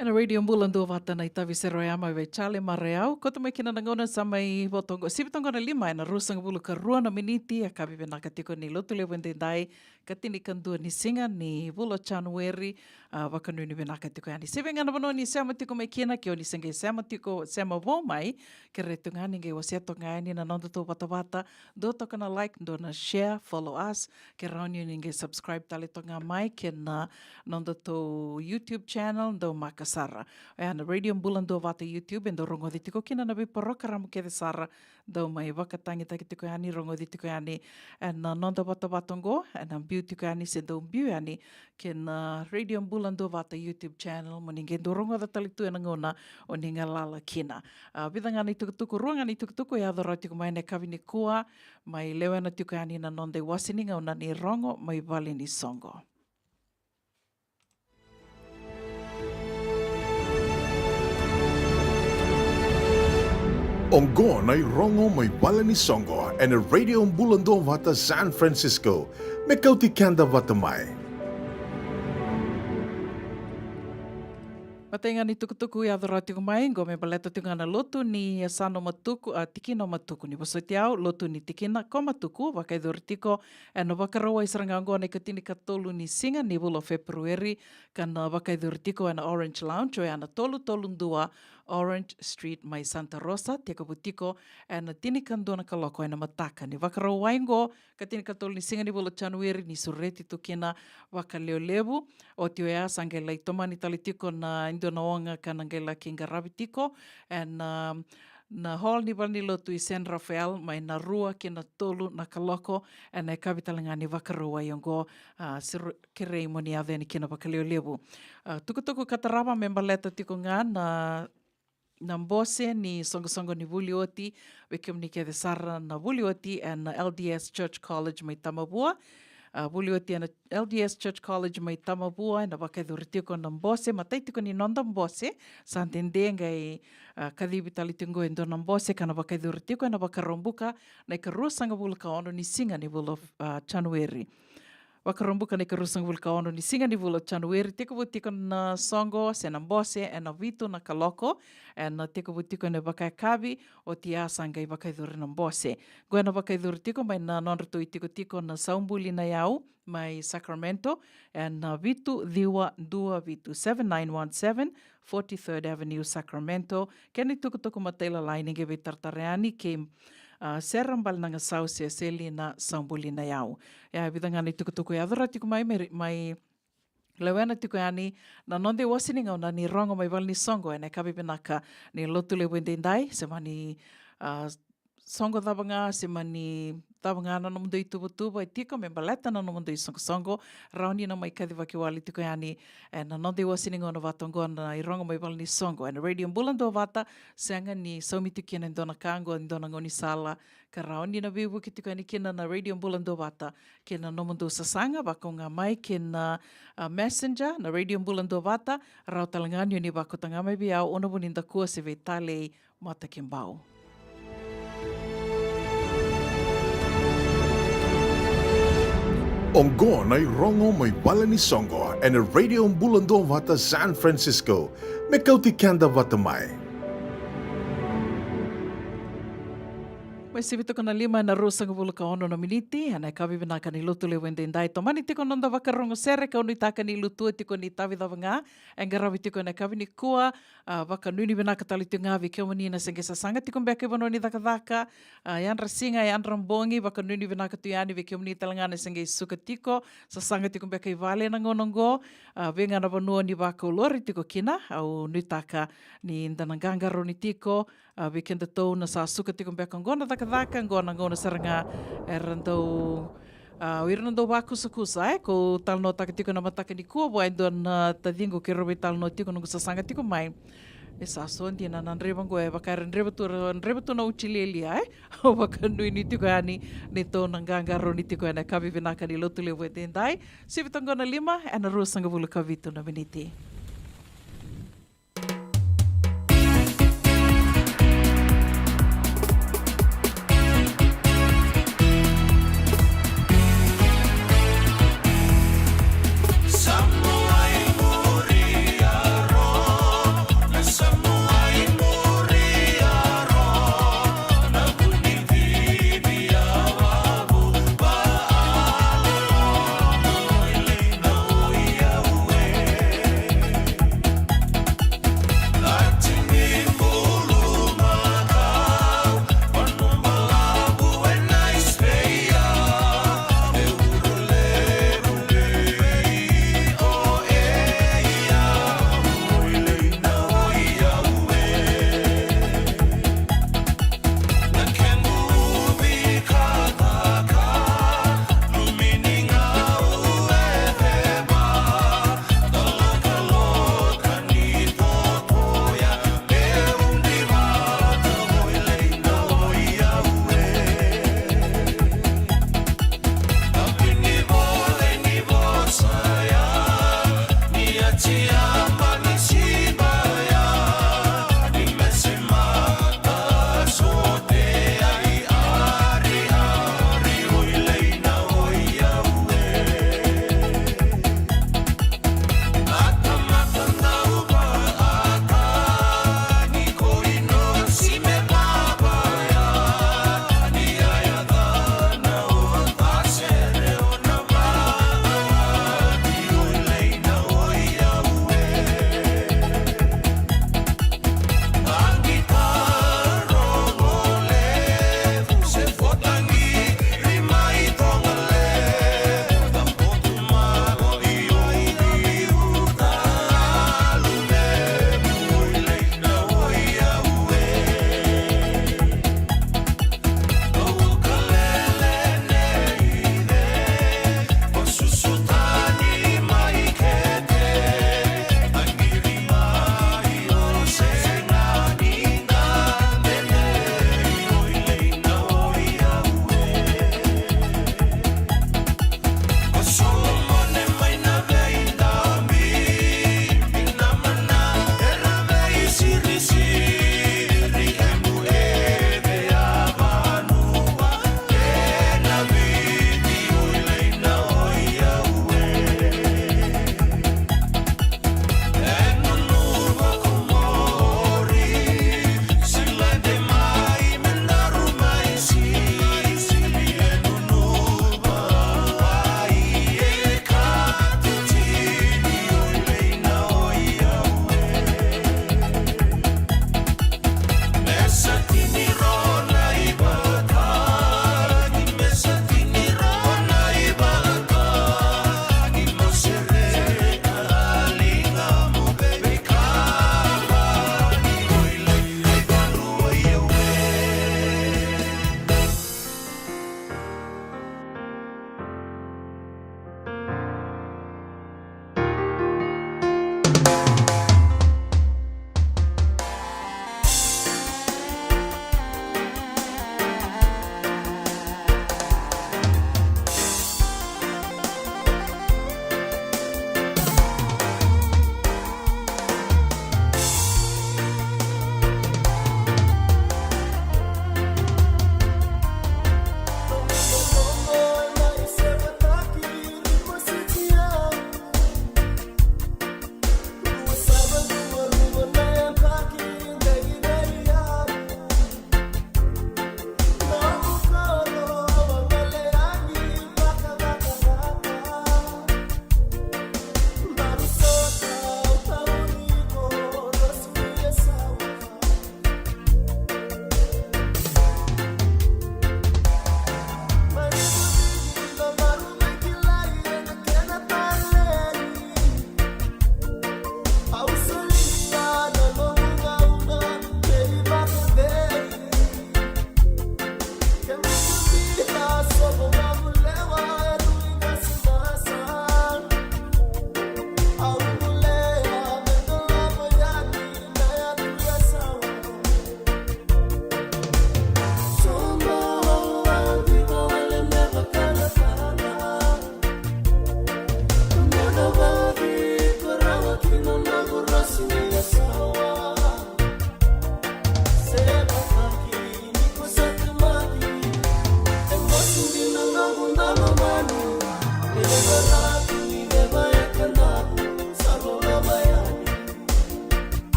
Ena radio Bula Duavata na itavi seroiama ve chale mareau. Kota mai kina nangona sa mai votongo. Sibitongo na lima ena rusang bulu ka rua na miniti. A kabi vena katiko ni lotu le wende dai. Katini kandua ni singa ni Bula January. Wakanu ni vena katiko yani. Sibenga na vano ni sema tiko mai kina. Kio ni senge sema tiko sema vo mai. Ke retu ngani nge wasiato ngani na nondo to Vata. Do toka na like, do na share, follow us. Ke rauni ni nge subscribe tali tonga mai. Ke na nondo to YouTube channel. Do maka Sara. Na Radio Bula Duavata YouTube and the rongo ditiko kina na biporoka ramu ke Sara do mai wakatangi takitiko yani rongo ditiko yani and nonda Vata Vatongo and beautiko yani se do yani ken Radio Bula Duavata YouTube channel moninge do rongo da talitu e ngona o ninga lala kina. Bidanga ni tukutuku ruanga ni tukutuku ya do rotiko mai ne kavini kua mai lewa na tiko yani na nonde wasininga o na ni rongo mai vale ni songo. Ongo na rongo may bala ni Songo and a radio Bula Duavata San Francisco. Me Kauti Keda Vata mai. Patenga ni tukutuku i adoratiku mai, go me baleta tunga na lotu ni sano matuku, tikino matuku ni wasoti au, lotu ni tikina ko matuku, wakaidortiko, e no wakarawa isaranga ngoa na katini katolu ni singa ni Bula February, kana wakaidortiko e na Orange Lounge, o e ana tolu ndua, Orange Street mai Santa Rosa, teka butiko, e na tini kandona kaloko e na mataka, ni wakarawa ingo, katini katolu ni singa ni Bula January, ni sureti tukina wakaleolevu, o tio ea sangela itomani talitiko na na onga kanangela kinga rabitiko and na hall ni wani lotu i San Rafael mai na rua ki na tolu na kaloko and na kavitalanga ni wakarua yongo kirei moni ave ni kina wakaleo lebu. Tukutuku kataraba membaleta tiko nga na mbose ni songo ni Vulioti wekim ni ke sara na Vulioti and na LDS Church College mai Tamabua. Vulioti na LDS Church College mai Tamabua na wakaidurtiko na mbose mataitiko ni nonda mbose santende ngai kadhibi talitingo endo na mbose kana wakaidurtiko na wakarombuka na ikarusanga Bula ka ono ni singa ni Bula January. Wakarombuka na ikarusanga Bula ka ono ni singa ni Bula January teko butiko na songo se na mbose e na vitu na kaloko e na teko butiko na wakaikabi o tiasanga i wakaidur na mbose. Goe na wakaidurtiko mai na nonrato i tiko na saumbuli na yau mai Sacramento and vitu dhiwa dua vitu 7917 43rd Avenue Sacramento. Keni tukutuku mataila line nge tartareani ke serambal nanga sausia seli na saumbuli na yau. Ya vidangani tukutuku ya adoratiku mai lewena tiko yani na nonde wasininga na ni rongo mai val ni songo ene kabi penaka ni lotu le wendendai semani songo tabanga semani tabanga na nomundo i tubutuba i tiko me baleta na nomundo i songo rauni na mai kadi wakiwali tiko yani na nonde wasininga na vatongo na i rongo mai val ni songo and Radio Bula Duavata sanga ni somiti kina ndona kango ndona ngoni sala ka rauni na vivu ki tiko yani kina na Radio Bula Duavata kina nomundo sasanga wakonga mai kina messenger na Radio Bula Duavata rau talanganyo ni wakotanga mai biau ono buninda kua se vetale mata kimbau. Ongo na rongo may bala ni Songo and a radio Bula Duavata San Francisco. Me Kauti Keda Vata mai. Mai sivito kana lima na rusanga Bula ka ono na miniti, ana kavi bina ka ni lutu le wendendai. Tomani tiko nonda wakarongo sere ka unu taka ni lutu tiko ni tavi davanga, engarawi tiko na kavi ni kua, waka nuni bina ka tali tunga vi kio mani na senge sasanga tiko mbeke bono ni daka, yan rasinga, yan rambongi, waka nuni bina ka tuyani vi kio mani talanga na senge suka tiko, sasanga tiko mbeke vale na ngonongo, venga na vanua ni waka ulori tiko kina, au nutaka ni ndanangangaro ni tiko, weekend tau na sa suka tiko mbeke ngona daka ngona saranga erandau irandau wakusa ko talno takatiko na mataka ni kua boy don tadingo ke robe talno tiko no sasanga tiko mai esa sondi na nanreba ngo e bakar nreba tu na uchileli o bakanu ni tiko ani ni to nanganga ro ni tiko na kabi vinaka ni lotu le wedendai sivitongo na lima ana rusanga Bula kavitu na beniti. Samoa Imoria Ro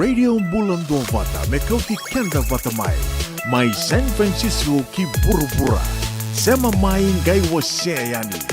Radio Bula Duavata me Kauti Keda Vata mai San Francisco ki Bura sema mai ngai wase yani.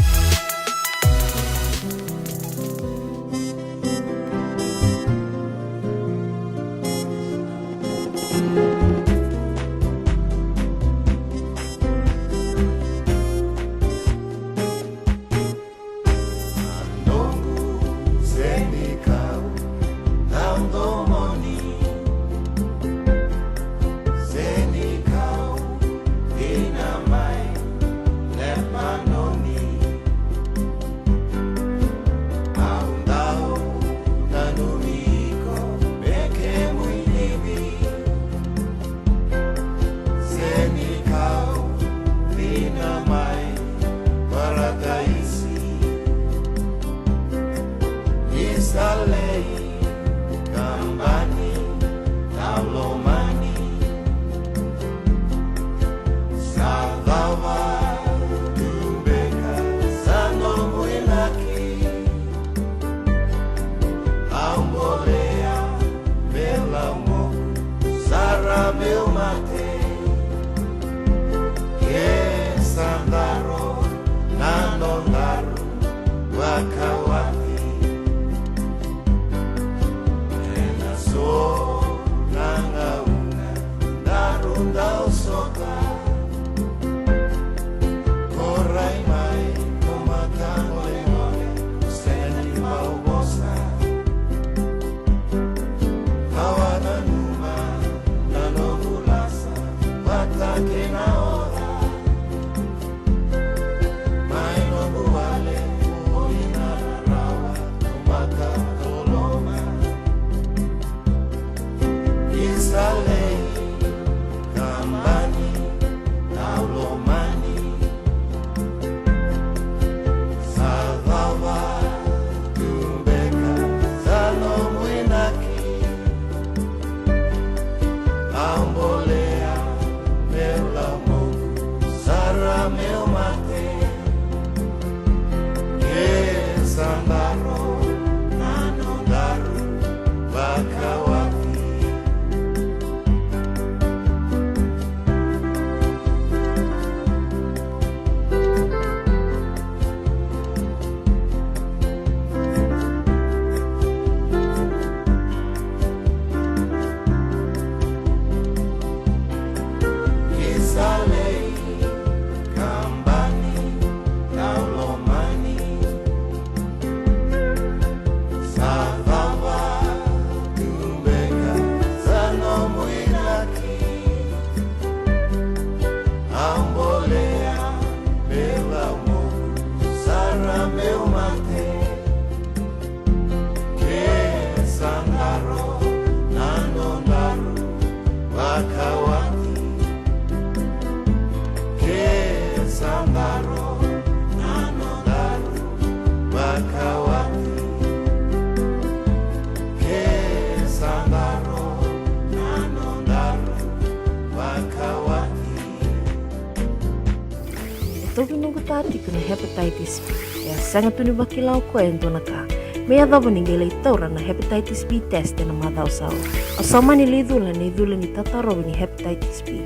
tobi nungu tātiku na hepatitis B. E sanga tuni wakilau koe ndona ka. Mea dhawa ni ngele taura na hepatitis B test na madhau sao. O samani le dhula ni tatarowi ni hepatitis B.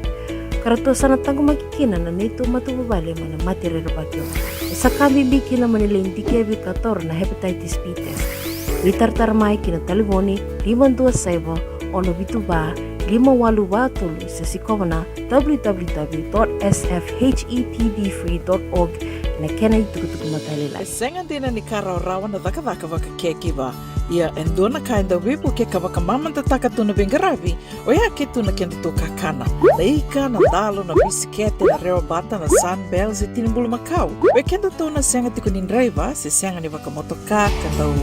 Karatua sana tangu makikina na netu matububale mana matirero bakyo. E sakambi bikina manile indikebi tatora na hepatitis B test. Ritartar mai kina telefoni 527 ono vituba 5883 sesikovana www.sfhetbfree.org na kena itukutuku matalila. Senga dina ni kara rawa na dhaka waka kekiva. Ia endona kainda wipu ke kawaka mamanta takatuna bengaravi o ia ketuna kenda to kakana. Na ika, na dalo, na bisikete, na reo bata, na sunbells e tinimbulu makau. We kenda to na senga tiku ni driver se senga ni waka motoka kandau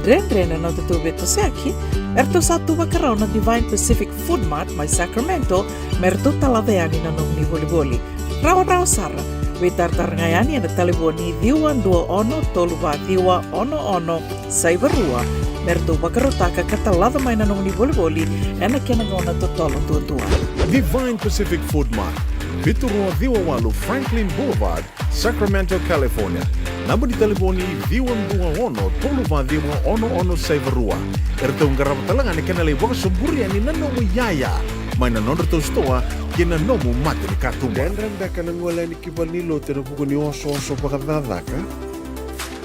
Dren na tutu beto seki, erto satu wakarau na Divine Pacific Food Mart mai Sacramento, merto taladeani na nomni boli. Rawa sara, we tartar ngayani na telefoni diwan 21 toluwa diwa ono saivarua, merto wakarotaka katalada mai na nomni boli, ena kena ngona totolo tua. Divine Pacific Food Mart, Viturua Diwawalu Franklin Boulevard, Sacramento, California. Namba di telefoni 221 Saivarua. Erto ngarama talanga ni kena lewa suburi ani nanomu yaya. Maina nonderto stoa kena nomu mate ni katumba. Dendran daka nangola ni kibalilo tena buku ni oso pakadadaka.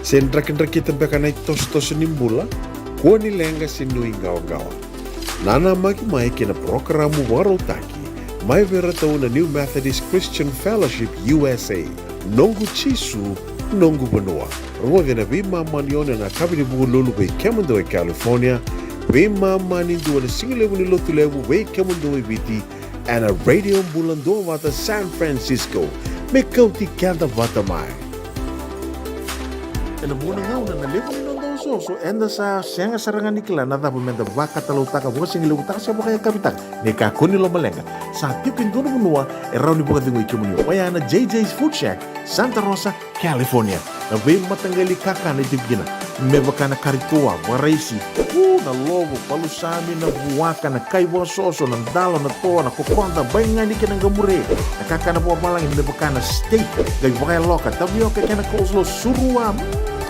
Sen drakin beka na tos nimbula. Kuwa ni lenga sinu ingawa. Nana magi mai kena programu warotaki. Mai veratau na New Methodist Christian Fellowship USA. Nongu chisu nongu banua. Rungove na vima manione na kabini bugu lulu bei kemundo e California. Vima mani dua na singilevu ni lotu levu bei kemundo e viti. And a radio Bula Duavata San Francisco. Me Kauti Keda Vata mai. Ena muna ngau na levu ni nondo soso. Enda sa senga sarangan nikila na dhabu menda vaka talautaka buka singilevu taka siya bukaya kapitang. Neka kuni lo malenga. Sa tiukin dono munua e rauni buka dingo ikimuni. Wayana JJ's Food Shack, Santa Rosa, California. Na vei matangali kakana itibgina. Mebakana karitoa, waraisi. Na logo, palusami, na buwaka, na kaiwa soso, na dalo, na toa, na kokonda, bayangani ka ng gamure. Na kakana buwa malang, mebakana steak, gay wakay loka, tabioka ka na coleslaw, surua,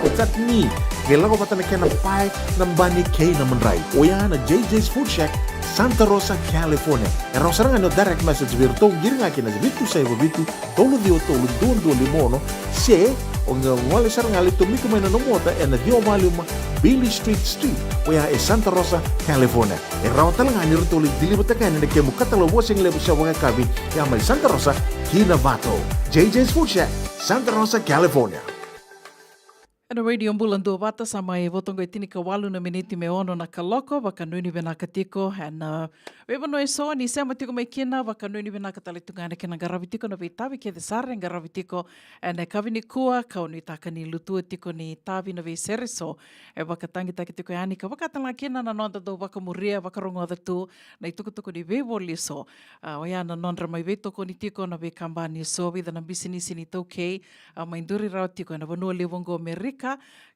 o chutney. Kailangan ko na kena pie ng bani kay naman rai. O yan na JJ's Food Shack, Santa Rosa, California. E rosa nga no direct message virto giri nga kina bitu sa ibo bitu tolo dio tolo don limono se o nga wale sarang ali to miko na nomota e na dio volume Billy Street o ya e Santa Rosa, California. E raw talaga ni rito dilibota kan na kemo katalo wasing lebo sa mga kabi ya may Santa Rosa, Kinavato. JJ's Food Shack, Santa Rosa, California. Na Radio Bula Duavata sama e votongo e tini ka walu na miniti me ono na kaloko waka nuni vena katiko and wewa no e soa ni sema tiko mai kina waka nuni vena katalitunga na kina garavitiko na veitavi ke desare garavitiko and e kavini kua kau ni taka ni lutua tiko ni tavi na vei seriso e waka tangi takitiko e ani ka waka tala kina na nonda do waka muria waka rongo tu na itukutuko ni vei woli so oia na nondra mai vei toko ni tiko na vei kamba ni so vida na bisinisi ni tau kei mainduri rao tiko na vanua lewongo Amerika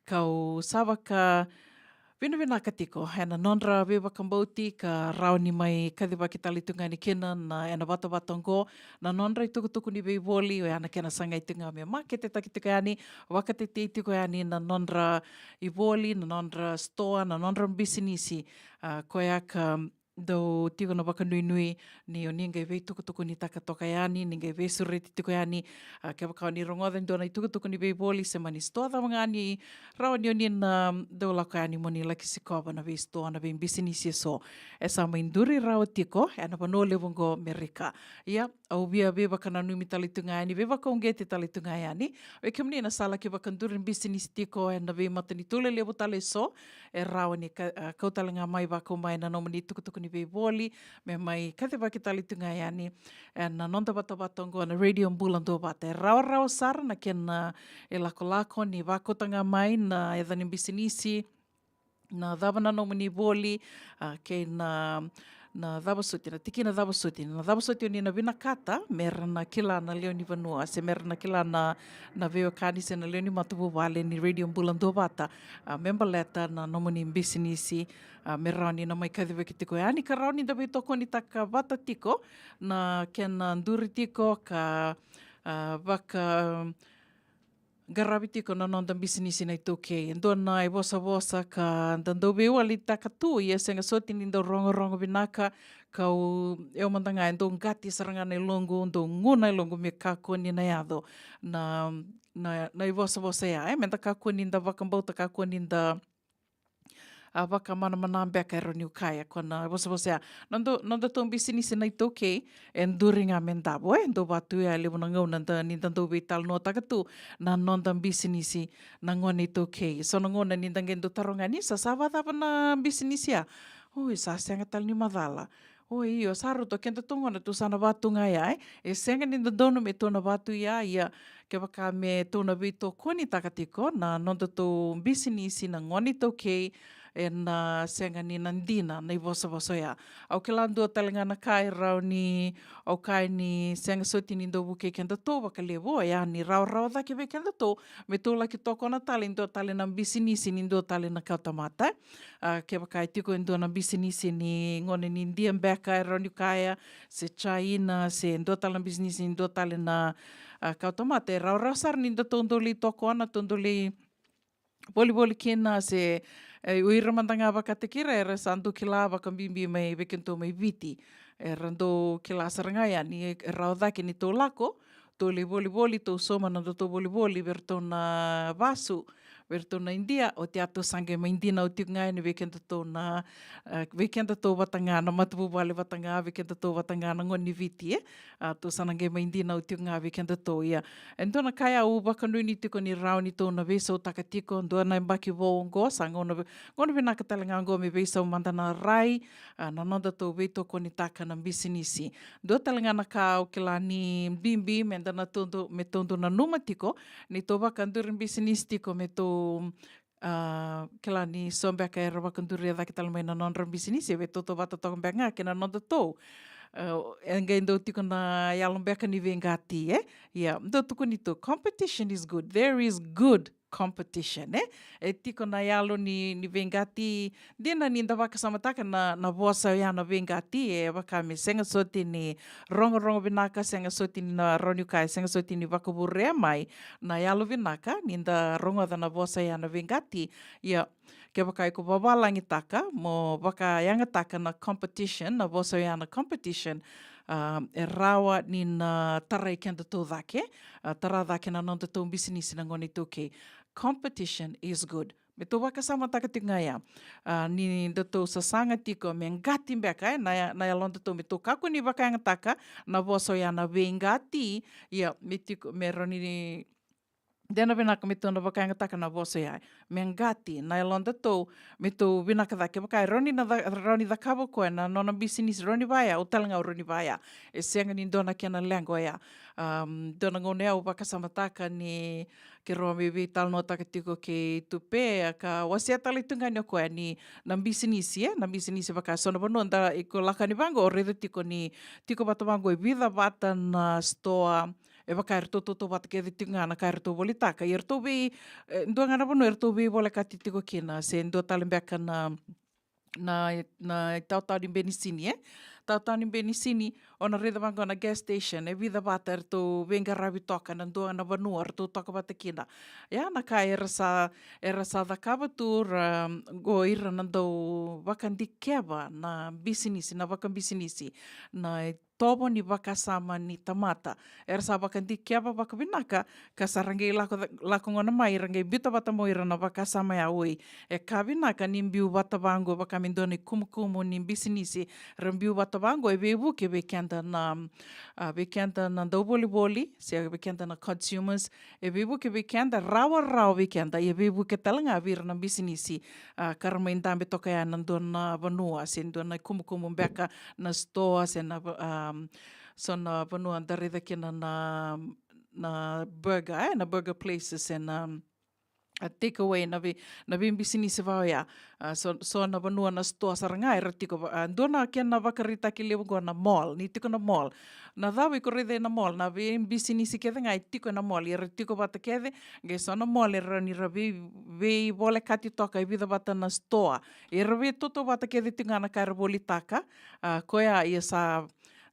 kau sawa ka vina katiko ena nondra vewa kambauti ka rauni mai kadhiwa ki talitunga ni kena na ena wata watongo na nondra i tukutuku ni vei woli o ena kena sanga i tunga mea makete takitiko yani wakate te itiko yani na nondra i woli na nondra store na nondra bisinisi koe aka do tiko na waka nui ni o ninga i vei tukutuku ni takatoka yani, ninga i vei sureti tiko yani, ke wakao ni rongoden do na i tukutuku ni vei boli se mani stoa da mga ni rawa ni o nina do lako yani mo ni laki sikoba na vei stoa na vei bisinisi so. E sa mainduri rawa tiko, e na pano lewongo Amerika. Ia, au via vei waka na nui mi talitunga yani, vei waka unge te talitunga yani, e kemni na sala ke waka ndurin bisinisi tiko e na vei matani tule lewo tale so, e rawa ni kautalinga mai wako mai na nomani tukutuku ni vei boli, me mai kathiwa ki talitunga yani, na nonda watawatongo na Radio Bula Duavata. E rawa sara na kena e lako ni wakotanga mai na edhani bisinisi, na dhawana nomani boli, kei na dhabasuti, na tiki na dhabasuti. Na dhabasuti o ni na vinakata, mera na kila na leo ni vanua, se mera na kila na veo kanise na leo ni matubu wale ni Radio Bula Duavata. Member letter na nomani bisinisi, me rauni na mai kadhiwa ki tiko. Ani ka rauni da vei toko ni taka wata tiko, na kena nduri tiko ka Waka garabi tiko na non dan business na ito kei. Ndo na I vosa ka dando beu ali takatu ia senga soti ni ndo rongo binaka kau eu mandanga ndo ngati saranga na longo ndo nguna longo me kakoni na yado na I vosa ia menta kakoni nda wakambauta kakoni nda waka mana beka ero niu kaya kona vosa nando tong business na ito kei en duringa mendabo ndo batu ya levo na ngau nanda ni dando betal no takatu na nonda business na ngone ito kei so na ngona ni dangendo taronga ni sa wata na business ya sa senga tal ni madala iyo saru to kenta tongona tu sana batu ngaya e senga ni dono me tona batu ia ke waka me tona vito koni takatiko na nonda to business na ngone ito kei na senga ni nandina na I vosa ia. Au ke landua talangana kai rau ni au kai ni senga soti ni ndo buke kenda to waka levo ia ni rau dake ve kenda to me to laki toko na tali ndo tali na bisinisi ni ndo tali na kautamata. Ke waka I tiko ndo na bisinisi ni ngone ni India beka rau ni kaya se China se ndo tali na bisinisi ni ndo tali na kautamata. Rau sar ni ndo tondo li toko ana tondo li boli kena se uira mandanga waka te kira era sandu ki la waka bimbi mai wekento mai viti e rando ki la sarangai ani rao dake ni tō lako tō le boli tō soma na tō boli verto na vasu verto na India o te ato sange ma Indina o tiungai ni wekento tō na wekento tō watanga na matapu wale watanga wekento tō watanga na ngoni viti tō sanange ma Indina o tiungai wekento tō ia en tōna kai au wakanui ni tiko ni rao ni tōna veso takatiko ndo na mbaki wongo sa ngona vinaka talanga ngo me veso mandana rai na nonda tō veito koni taka na bisinisi ndo talanga na ka o kila ni bimbi mendana tondo me tondo na numa tiko ni tō wakandurin bisinisi tiko me tō kila ni sombeka e rawakanduri daki talamai na non-ram bisinisi e toto wata toko mbeka ke na nonda tō engai ndo tiko na yalombeka ni vengati ndo tuku ni tō competition is good, there is good competition e tiko na yalo ni vengati dina ni nda waka samataka na vosa ya na vengati e waka me senga soti ni rongo vinaka senga soti ni na roniukai senga soti ni waka burea mai na yalo vinaka ni nda rongo da na vosa ya na vengati ke waka ko wawalangi taka mo waka yanga taka na competition na vosa ya na competition e rawa ni na tara I kenda tō dhake, tara dhake na nonda tō business na ngoni tōke. Competition is good. Me tō waka sama taka tinga ia. Ni nda tō sasanga tiko me ngati mbeka na ia londa tō me tō kako ni waka yanga taka na voso ia na vengati me tiko me roni ni dena vinaka me tōna wakainga taka na vosa iai. Me ngati, na elonda tō, me tō vinaka dhake wakai, roni dhakawa koe, na nona business roni vaya, o talanga o roni vaya. E senga ni dona kena lengo ia. Dona ngone au wakasamataka ni ke roa me vi talno taka tiko ke tupe, ka wasia tali tunga ni o koe, ni na business na business wakai. Sona wano, nda iko laka ni vango, o redo tiko ni, tiko bata vango, e vida Vata na store, e wakai rito tō wata ke tinga na kai rito boli taka. I rito vi, ndua ngana wano, e rito vi wale ka titiko kena, se ndua talembeka na tautau ni Benisini, tautau ni Benisini, ona reda vango na gas station, e vida Vata e rito venga rawi toka, na ndua ngana wano, rito toka wata kena. Ia, na kai era sa dhakawa tu, go ira nandau wakandikewa na bisinisi, na wakambisinisi, na tobo ni wakasama ni tamata. Era sa wakandikiawa wakavinaka, ka sa rangi lako ngona mai, rangi bita wata moira na wakasama ya oi. E ka vinaka ni mbiu wata vango, wakamindoni kumukumu ni bisinisi, rambiu wata vango, e vewu ke vekenda na ndau boli, se vekenda na consumers, e vewu ke vekenda rawa vekenda, e vewu ke talanga vira na bisinisi, karama indambe toka ya nandona vanua, se ndona kumukumu mbeka na store, se na so na vanua darida kena na burger, na burger places and take away na bimbisini se vau ia. So na vanua na store sarangai ratiko ndona kena wakarita ki lewo na mall, ni tiko na mall. Na dawi ko rede na mall, na bimbisini se kede ngai tiko na mall, ia ratiko bata kede, ngai so na mall e rani ravi vole kati toka I vida bata na store. E ravi toto bata kede tinga na kaira boli taka, koea ia sa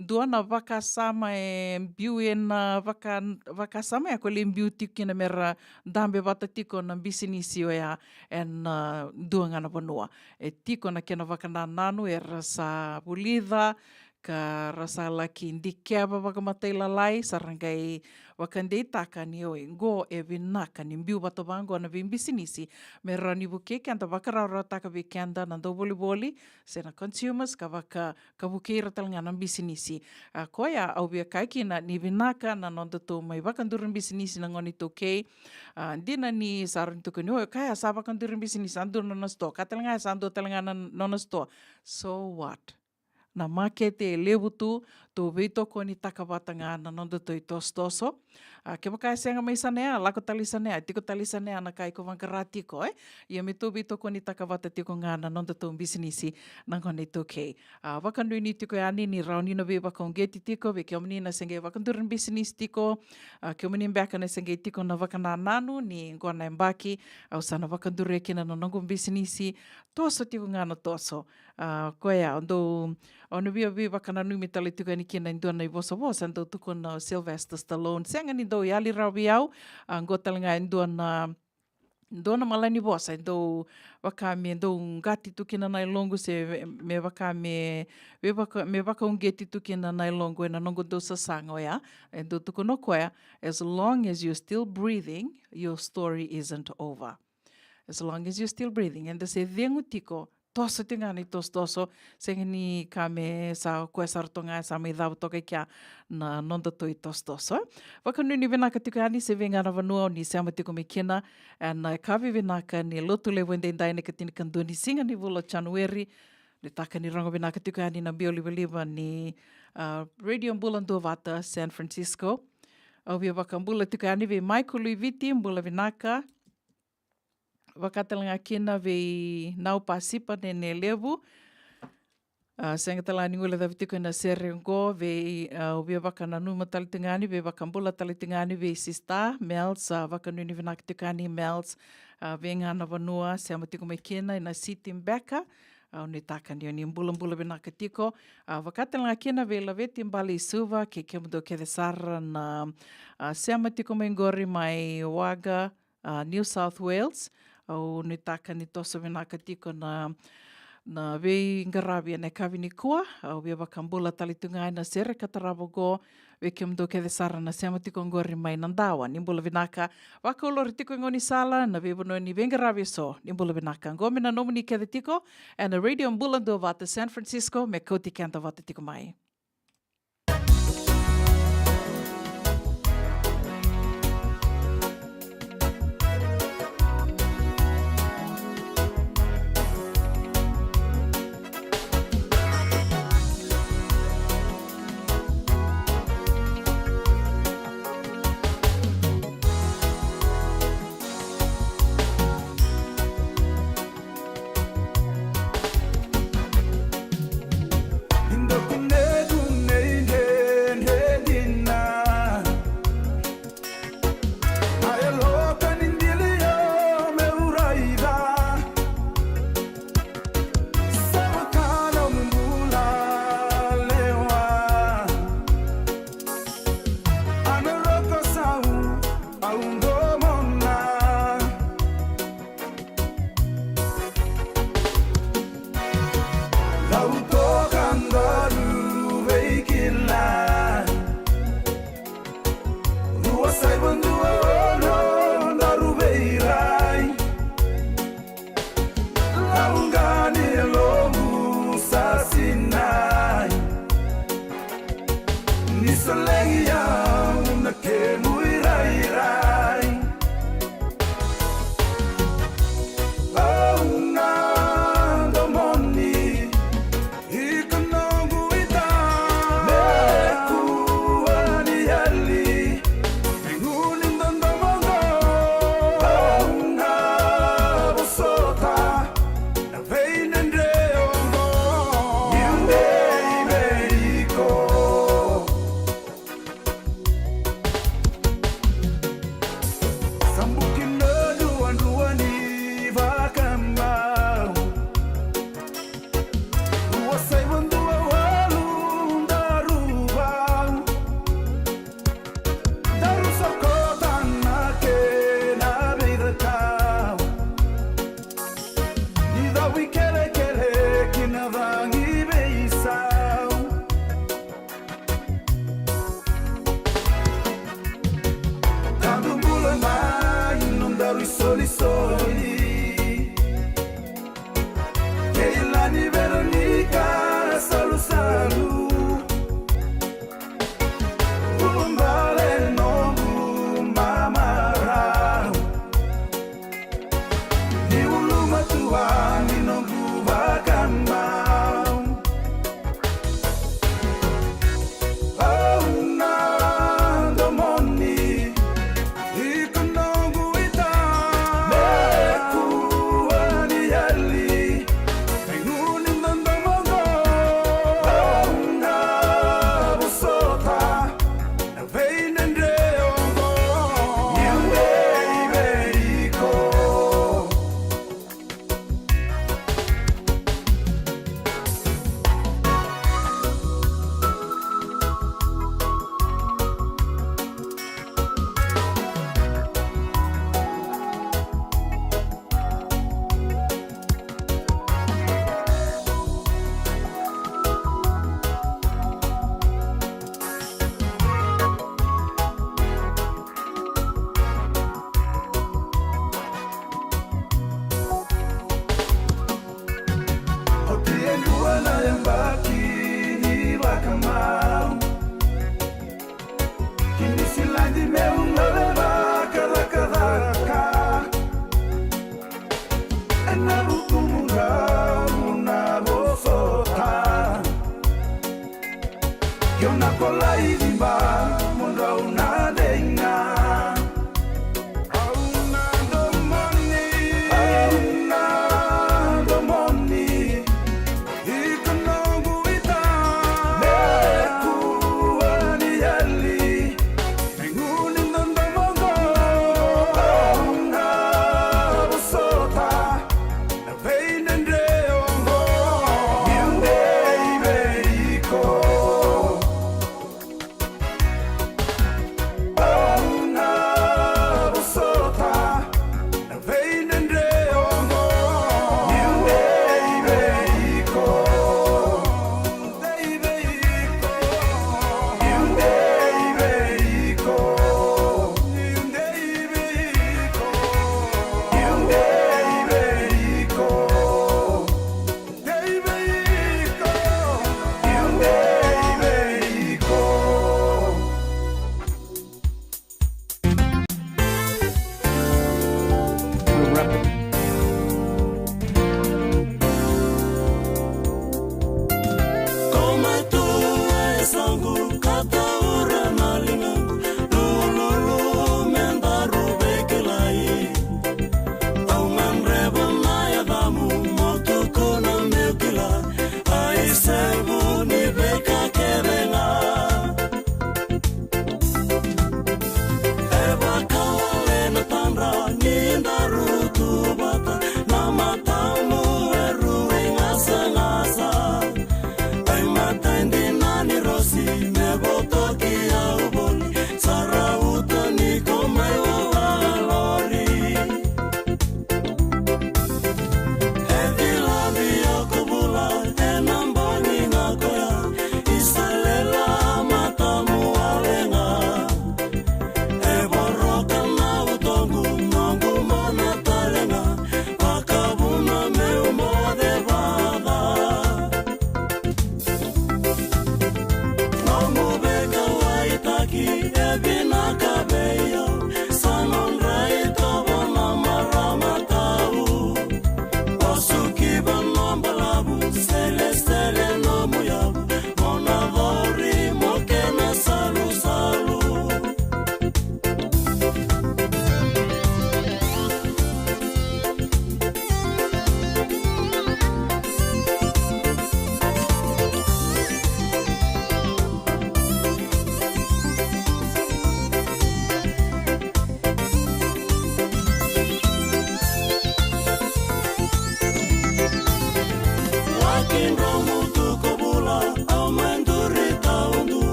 dua na vakasama e mbiu e na vakasama e ko le mbiu tiko kina mera dambe vata tiko na bisinisi o ea e na dua ngana vanua. E tiko na kena vakanananu e rasa pulida, ka rasa laki ndikeaba vakamatay lalai, sarangai wakandei taka ni oi, go e vinaka ni mbiu vato vango na vim bisinisi, me rani vuke kanda vakarara taka vi kanda na do boli sena consumers ka vaka ka vuke ratalanga na bisinisi. Koia au via kaikina ni vinaka na nonda to mai vakanduran bisinisi na ngoni to kei, dina ni saran to kani oi kaya sa vakanduran bisinisi andur na sto, katalanga sa andur talanga na sto. So what? Na makete e lewu tu, tō veitoko ni takawata ngā na nonda tō i tostoso. Ke waka e senga mai sanea, lako tali sanea, tiko tali sanea na kai ko wankara tiko, Ia me tō veitoko ni takawata tiko ngā na nonda tō bisinisi na ngone tō kei. Wakanui ni tiko e ani ni raunina ve wakaongeti tiko, ve ke omani na senge wakanduran bisinisi tiko, ke omani mbeka na senge tiko na wakana nanu, ni ngona e mbaki, au sana wakandure e kina na nongon bisinisi, toso tiko ngā na toso. Koea, ono via wakana nui me tali tuka ni kina indua nei vosa ndo tuko na Sylvester Stallone. Senga ni ndo i ali rawi au, ngo talinga indua na malani vosa, ndo waka me ndo ngati tukina nai longo se me waka me waka ungeti tukina nai longo e na nongo do sasanga oia, ndo tuko no koea, as long as you're still breathing, your story isn't over. As long as you're still breathing. And se vengu tiko, toso te ngāni toso, senga ni ka me sa koe saratonga sa me dhawa toka kia na nonda toi toso. Wakanui ni venaka tika ani se venga na vanua ni se ama tiko me kina, and kawe venaka ni lotu le wende ndai ne katini kanduni singa ni vula January, le taka ni rongo venaka tika ani na bioliva ni Radio Bula Duavata, San Francisco. Au via wakambula tika ani ve Michael Luiviti, mbula venaka, wakatalanga kina ve nau pasipa ne levu. Senga talani ngula davitiko na serengo ve via wakana numa talitingani ve wakambula talitingani ve sista Mels wakanuni vinakitikani Mels ve ngana vanua se amatiko mai kina ina siti mbeka ni taka ni mbula vinakatiko wakatalanga kina ve laveti mbali suva ke kemudo ke sara na se amatiko mai ngori mai waga New South Wales. Au ni taka ni toso vinakatiko na vei ngarawi ane kawi ni kua, au via wakambula talitunga na sere katarawa go, ve kemdo ke sara na sema tiko ngori mai nandawa, ni mbula vinaka, waka olori tiko ngoni sala, na ve bono ni vengarawi so, ni mbula vinaka. Ngome na nomini ke tiko, and a Radio Bula Duavata, San Francisco, me Kauti kanta vata tiko mai. Indokuneda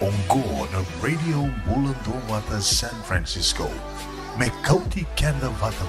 Ongo na Radio Bula Duavata San Francisco. May Kauti, Keda, Vata.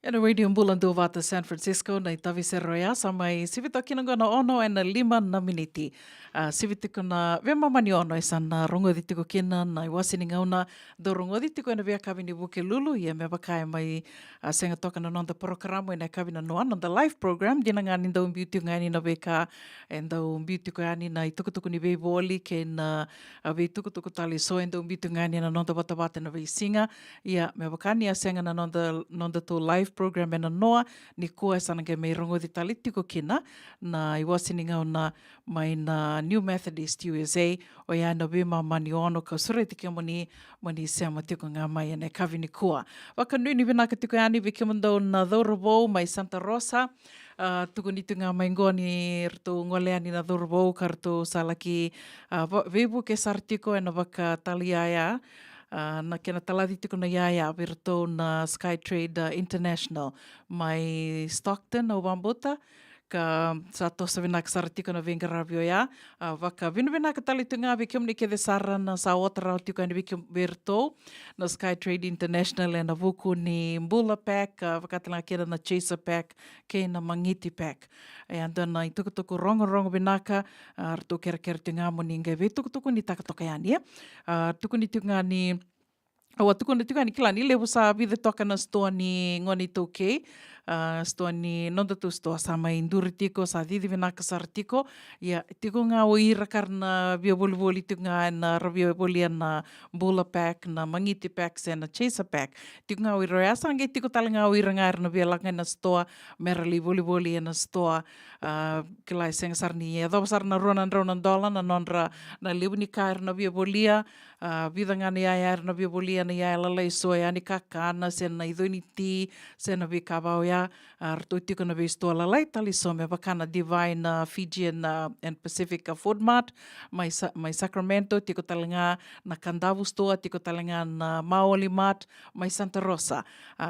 Ena radio Bula Duavata, San Francisco, na itavi se roiasa mai sivita kinangona ono e na 5 na miniti. Sivitiko na vema mani ono e sana rongo ditiko kina na iwasini ngauna do rongo ditiko e na vea kawini wuke lulu ia me wakai mai senga toka na nonda programo e na kawina noa nonda live program dina ngani ndau mbiuti ngani na veka e ndau mbiuti ko ani na itukutuku ni vei voli ke na vei tukutuku tali so e ndau mbiuti ngani na nonda watawata na vei singa ia me wakani a senga na nonda to live program e na noa ni kua e sana ke mei rongo di tali tiko kina na iwasini ngauna mai na New Methodist USA o ia na vima mani ono ka sure tiki mani sema tiko ngā mai ane kawini kua. Waka nui ni vinaka tiko ani viki mandau na Dhorobou mai Santa Rosa. Tuku ni tu ngā mai ngoa ni rito ngoleani na Dhorobou ka rito salaki vebu ke sartiko e na waka tali aia. Na kena taladi tiko na iaia virto na Skytrade International mai Stockton o Wambota. Ka sa tosa vinaka saratiko na vengaravio ia. Waka vinaka tali tu ngā vikiam ni kede sara na sa otara o tiko ni vikiam virto na Skytrade International e na vuku ni Bula Pack, wakatala keda na Chaser Pack, ke na Mangiti Pack. E anda na i tukutuku rongo vinaka, rito kera tu ngā moni ngai ve tukutuku ni takatoka iani. Tuku ni tu ngā ni Awa tuku ni tuka ni kila ni lewu sa vida toka na stoa ni ngoni toke. Stoa ni nonda tu stoa sama induri tiko sa didi vinaka saratiko. Ia tiko ngā o ira karna via voli tiko ngā na ravio voli na Bula Pack, na Mangiti Pack, se na Chaser Pack. Tiko ngā o ira asa ngai tiko tala ngā o ira ngā na via langa na stoa merali voli na stoa. Kila i senga sarni e adho sar na ronan dola na nonra na lewu ni kair na via volia. Vida ngā ni aia na via volia na ia lalai soa ani kakana se na idoni ti se na vi kawao ia rto tiko na vi stoa lalai tali so me wakana Divine Fijian and Pacific Food Mart mai Sacramento tiko talinga na Kandavu stoa tiko talinga na Maoli Mart mai Santa Rosa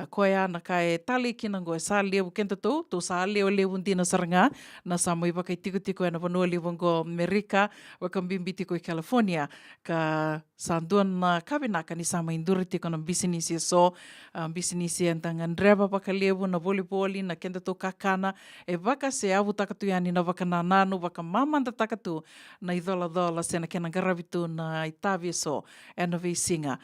koia na kai tali kinango e sa lewu kenta to sa lewu ndina saranga na sa moi wakai tiko e na vanua lewango Amerika wakambimbi tiko i California ka sanduan na kawinaka ni sama induri tiko na bisinisi so bisinisi entang andreva wakalewu na volleyball na kenda to kakana e waka se avu takatu yani na waka nananu waka mamanda takatu na idola se na kena garavitu na itavi so e na veisinga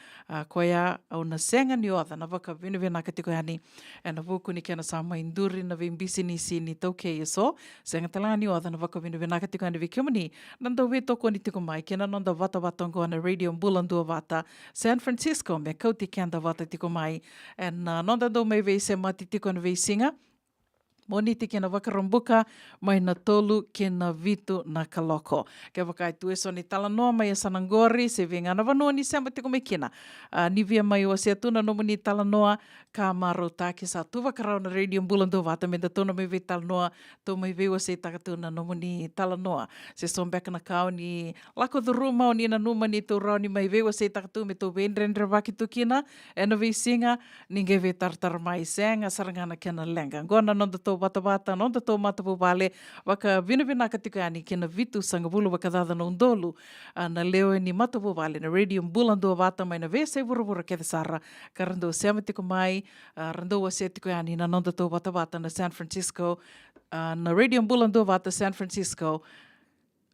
koia au na senga ni oda na waka vinaka tiko yani e na vuku ni kena sama induri na vei bisinisi ni tauke so senga talanga ni oda na waka vinaka tiko yani vikimani nando we toko ni tiko mai kena nonda Vata na radio Bula Duavata, San Francisco, me Kauti Keda Vata tiko mai. And nonda do me vei se mati tiko na vei singa. Moni te kena wakarambuka mai na tolu kena vitu na kaloko. Ke wakai tu eso ni talanoa mai a Sanangori, se venga na vanua ni sema tiko me kina. Ni via mai o se atuna no moni talanoa ka maro take sa tu wakarau na radio Bula Duavata me da tona me vei talanoa, to me vei o se takatuna no moni talanoa. Se sombeka na kao ni lako the room o ni na numa ni tu rau ni mai vei o se takatu me to vendrendre waki tu kina, e na vei singa, ninge vei tartar mai senga sarangana kena lenga. Ngona nonda to Vata nonda tō matapu wale waka vinaka tiko ani kena vitu sangavulu waka dada no ndolu na leo ni matapu wale na radio Bula Duavata mai na vese vura keda sara ka rando sema tiko mai rando wa se tiko ani na nonda tō Vata na San Francisco na radio Bula Duavata San Francisco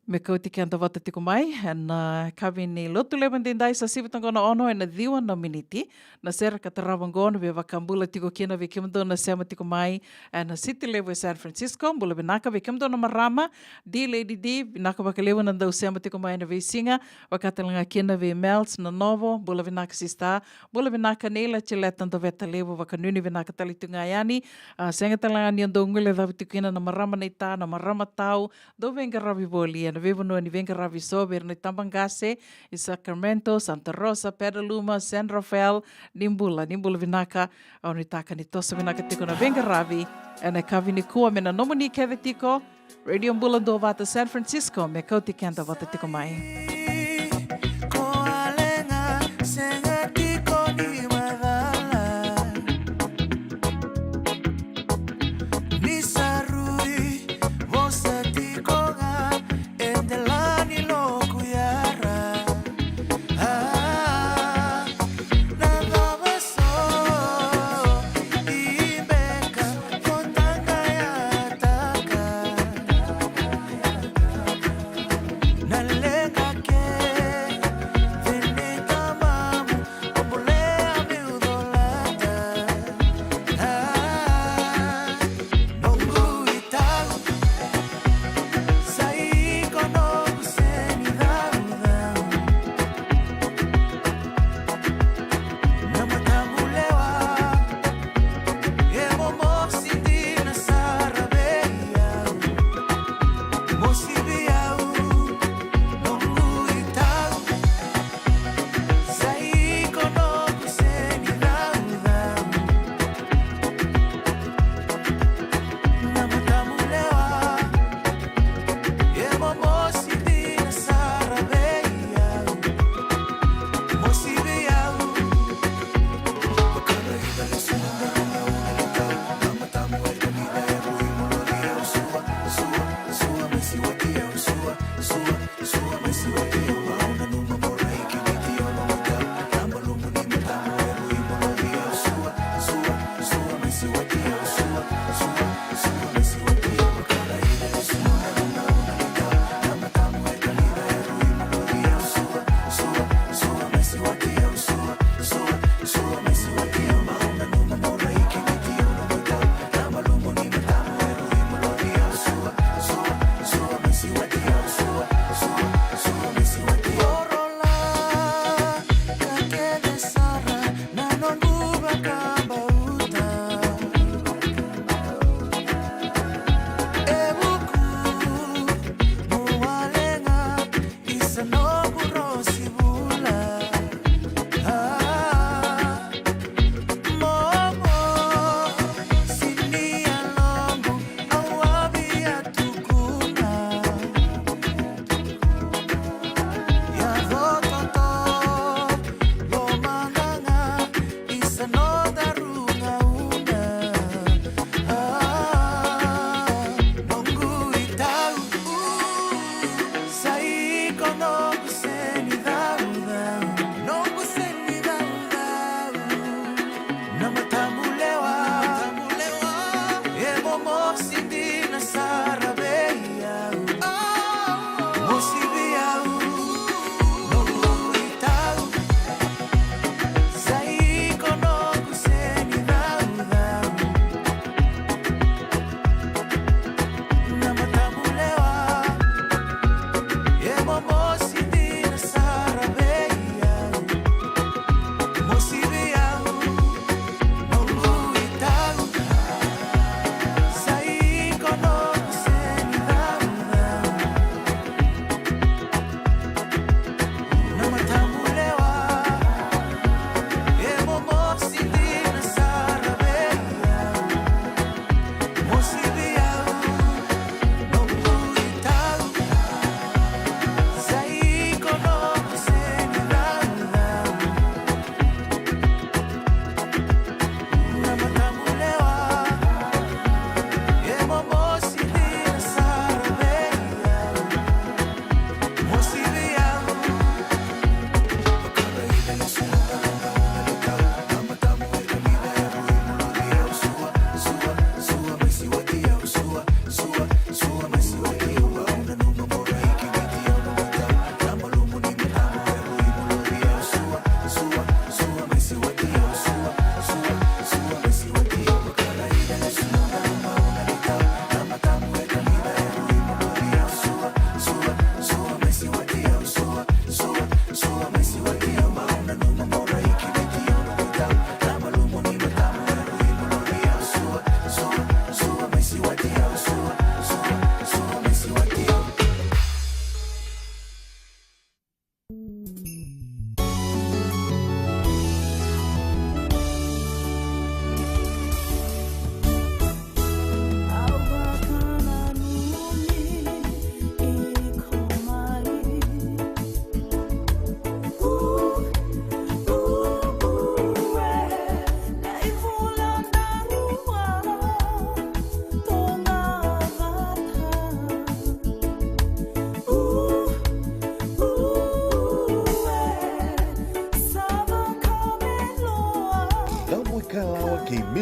me Kauti Keda Vata tiko mai na kawini lotu lewan dendai sa sivitangona ono e na diwa na miniti na sera ka tarawangona ve wakambula tiko kina ve kimdo na sema tiko mai na city level San Francisco bula vinaka ve kimdo na marama di lady di vinaka wakalewa na dau sema tiko mai na ve singa wakatalanga kina ve Melts na Novo bula vinaka sista bula vinaka nela chiletan do veta lewa wakanuni vinaka talitunga yani senga talanga ni ando ngule da tiko kina na marama na ita na marama tau do venga ravi boli na vevano ni venga ravi so ver na Tambangase i Sacramento, Santa Rosa, Petaluma, San Rafael, Nimbula vinaka au ni taka ni tosa vinaka tiko na venga ravi e na kawini kua me na nomoni keve tiko Radio Bula Duavata San Francisco me Kauti Keda Vata tiko mai. Baby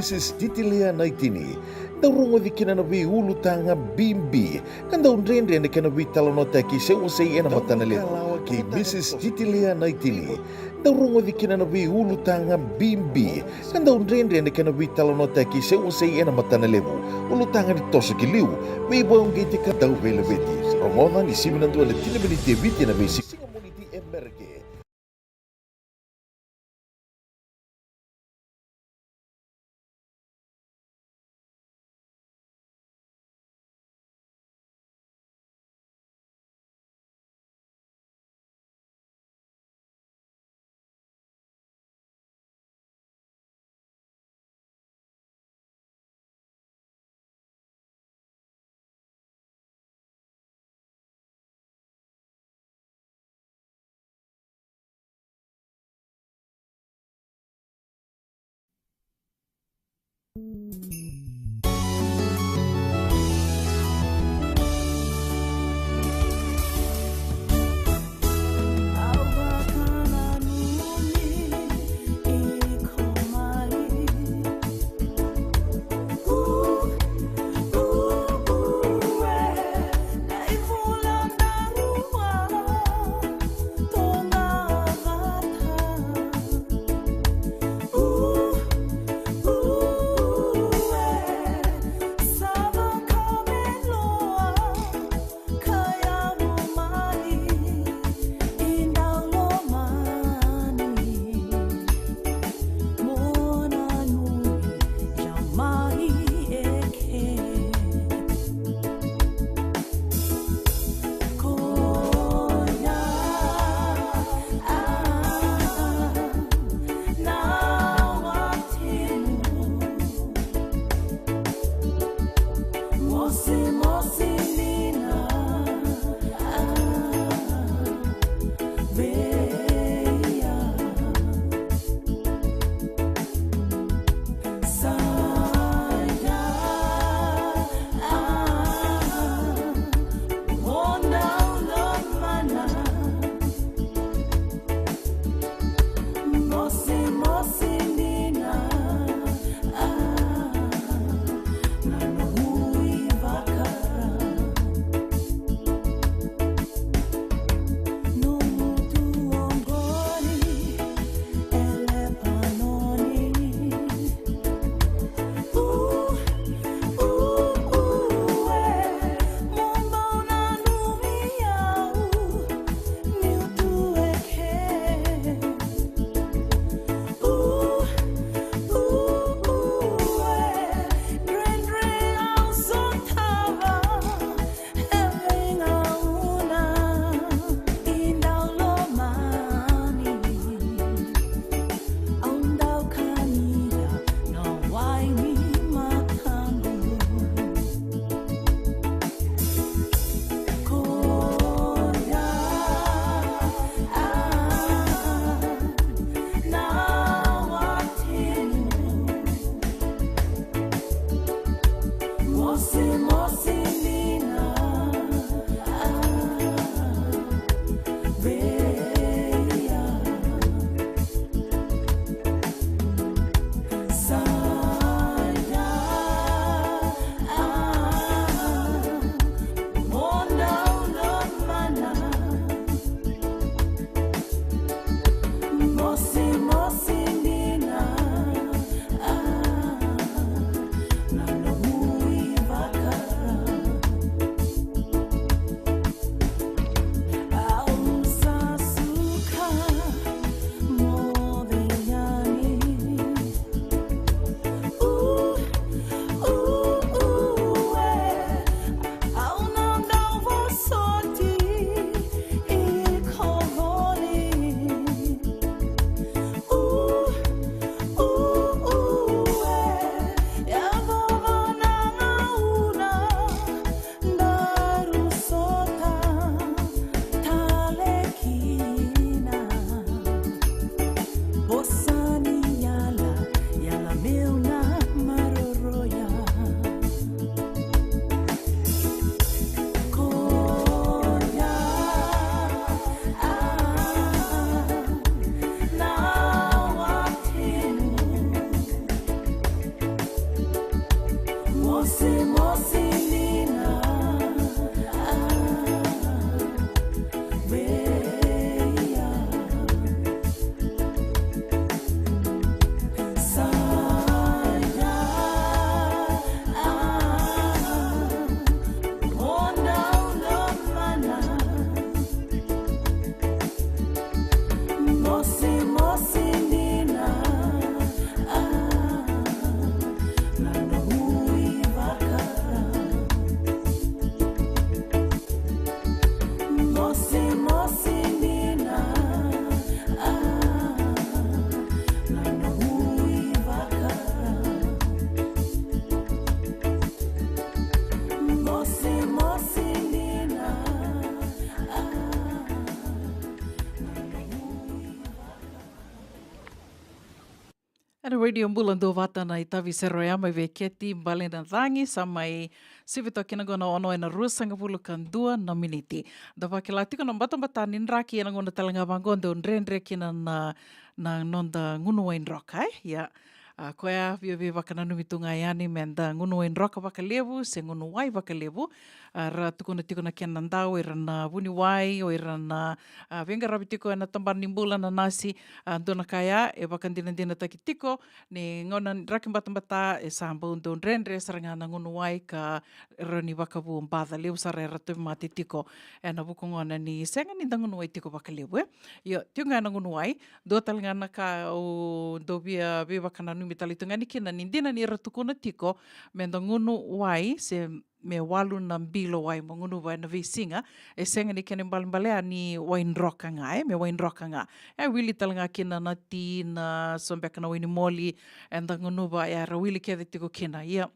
Mrs. Titilia Naitini. Daurungo di kinanabi ulu tanga bimbi. Kan daun rendre ne kanabi talonota ki se wasei ena matanale. Ki Mrs. Titilia Naitini. Daurungo di kinanabi ulu tanga bimbi. Kan daun rendre ne kanabi talonota ki se wasei ena matanale. Ulu tanga di toso ki liu. Wei boong gete ka dau vele beti. Rongoda ni siminandu ala tinabini tebiti na besi. Singamoniti emerge. Ana radio Bula Duavata na itavi seroia mai ve keti mbale na rangi sa mai sivito kina gona ono ena rusanga pulu kandua na miniti. Da vakilatiko na mbata raki ena gona talanga vangonde unrendre kina na nonda ngunu wain roka ya. Koea via wakana numitunga yani menda ngunu wain roka wakalevu se ngunu wai wakalevu ra tukuna tikuna kena ndau ira na vuni wai o ira na venga rabitiko ena tambar nimbula na nasi dona kaya e wakandina takitiko ni ngona raki mbata e samba undo rendre saranga na ngunu wai ka rani wakavu mbada levu sara era tu matitiko e na vuku ngona ni senga ni ngunu wai tiko wakalevu yo tiunga na ngunu wai do talanga na ka o do via wakana numi talitunga ni kina ni dina ni ratukuna tiko menda ngunu wai se me walu na mbilo wai mo ngunu wai na visinga e senga ni kene mbalea ni wain roka nga me wain roka nga e wili talanga kina na ti na sombeka na wini moli and the ngunu wai ara wili kede tiko kina ia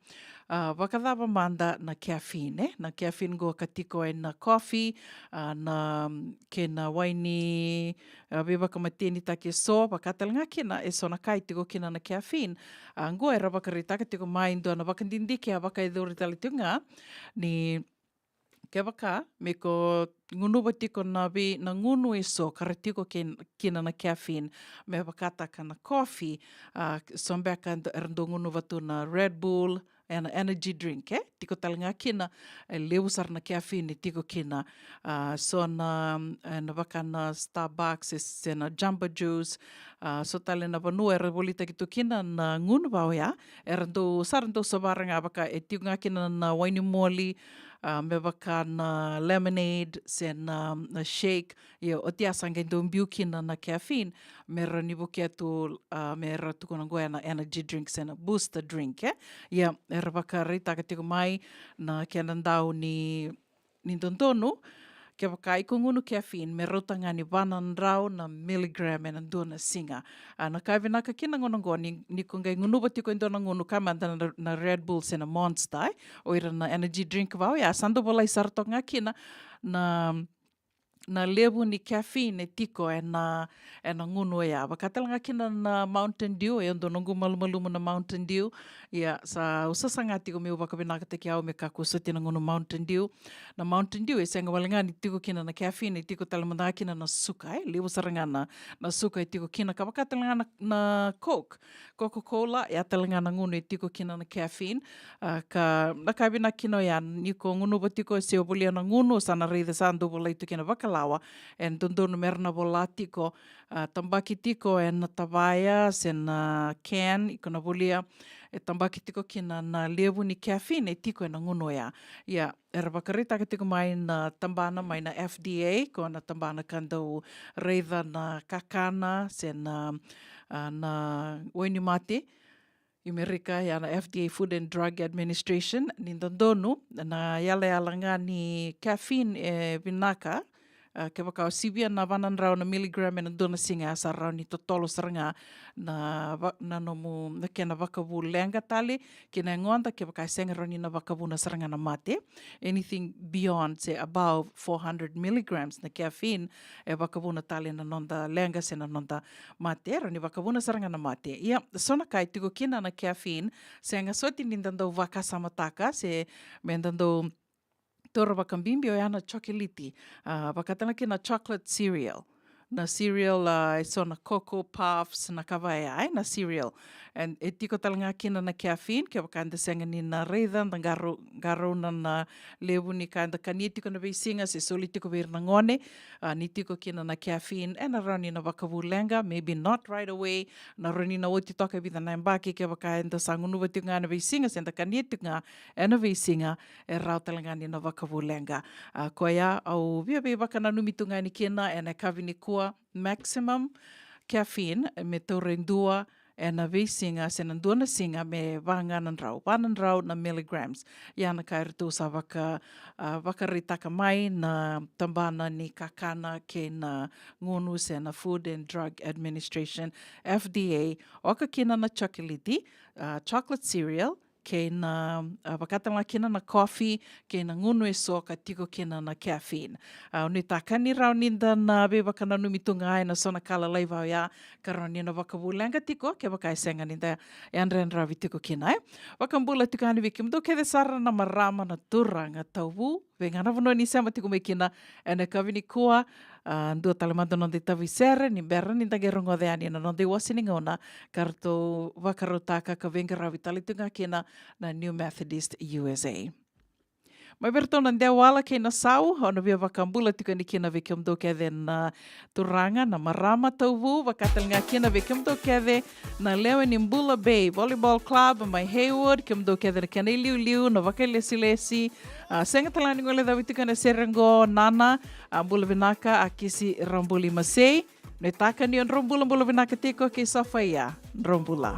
wakadhava manda na caffeine na caffeine go katiko e na coffee na kena waini beba mateni take so wakatalanga kina e sona kai tiko kina na caffeine ngo era wakaritaka tiko maindo na wakandindike a wakaidori talitunga ni ke waka me ko ngunu watiko na ngunu e so karatiko kina na caffeine me wakataka na coffee sombeka erndo ngunu watu na Red Bull and energy drink tiko talanga kina leu sar na caffeine tiko kina so na waka na Starbucks se na Jamba Juice so tale na vanua era bolita kitu kina na ngunu wao ya erndo sarndo sabaranga waka e tiko nga kina na waini moli me waka na lemonade se na shake o tia sanga ndo mbiu kina na caffeine me rani bukia tu me ratu kona goya na energy drink se na booster drink era waka rita katiko mai na kena ndau ni tontonu ke waka iko ngunu caffeine me rotanga ni 100 na milligram ena dona singa na kaiwe naka kina ngonongo ni kungai ngunu batiko indona ngunu kamanda na Red Bull se na Monster o ira na energy drink wao ya sando bolai sartonga kina na levu ni caffeine e tiko e na ngunu ya wakatalanga kina na Mountain Dew e ondo nongu malumalumu na Mountain Dew ia sa usasanga tiko me wakabinaka teki au me kakusati na ngunu Mountain Dew na Mountain Dew e senga walinga ni tiko kina na caffeine e tiko talamanda kina na suka levu saranga na suka e tiko kina ka wakatalanga na Coca-Cola e atalanga na ngunu e tiko kina na caffeine ka nakabina kino ya niko ngunu batiko e se obulia na ngunu sana reida sando bolai tu kina wakala en tondonu merna volatiko tambaki tiko e na tavaya se na can iko na volia e tambaki tiko kina na levu ni caffeine e tiko e na ngunu ya era wakarita ka tiko mai na tambana mai na FDA ko na tambana kandau reida na kakana se na oini mate Amerika ya na FDA Food and Drug Administration ni tondonu na yale alanga ni caffeine e vinaka ke waka sibia na 100 na milligram na dona singa sa rau ni totolo saranga na nomu na kena wakavu lenga tali kena ngonda ke waka senga rani na wakavu na saranga na mate anything beyond say above 400 milligrams na caffeine e wakavu na tali na nonda lenga se na nonda mate rani wakavu na saranga na mate ia sona kai tiko kina na caffeine senga soti nindando waka samataka se mendando Tora wakambimbi o yana chocolate. Wakatana kina chocolate cereal. Na cereal so na Cocoa Puffs na kawai na cereal. And e tiko talanga kina na caffeine ke wakanda senga ni na reida na garo na lewu ni kanda kani tiko na beisinga se soli tiko ver na ngone ni tiko kina na caffeine e na rani na wakavu lenga maybe not right away na rani na oti toka vida na mbaki ke wakanda sangunu tiko na beisinga se na kani tiko e na beisinga e rau talanga ni na wakavu lenga koia au via wakana numitunga ni kina e na kavini maximum caffeine me torendua e na visinga se na dona singa me vanganan rau na milligrams ya na kairtu sa wakaritaka mai na tambana ni kakana ke na ngunu se na Food and Drug Administration FDA o ka kina na chocolate cereal kei na wakatanga kina na coffee, kei na ngunu e soka tiko kina na caffeine. Uni takani rau ninda na be wakana numitunga ai na sona kala laivau ya karoni na wakawulanga tiko, ke wakai senga ninda e andren ravi tiko kina ai. Wakambula tiko ani wiki mdo kede sara na marama na turanga tauwu, vengana vano ni sema tiko mekina ene kavini kua, ndua talemando non de tavisere, ni berra ni tagerongo de ani na non de wasining ona, karto wakarotaka ka venga ravi talitunga kina na New Methodist USA. Mai bertona ndea wala kei na sau, ona via wakambula tika ni kina ve kiamdo kede na turanga, na marama tauwu, wakatalinga kina ve kiamdo kede na leo ni Bula Bay Volleyball Club, mai Haywood, kiamdo kede na kena liu na wakalesi-lesi, senga talani ngole dawi tika na serengo nana, Bula Vinaka a kisi Rambuli Masei, ne taka ni on Bula Vinaka tiko ke Safaya, Rambula.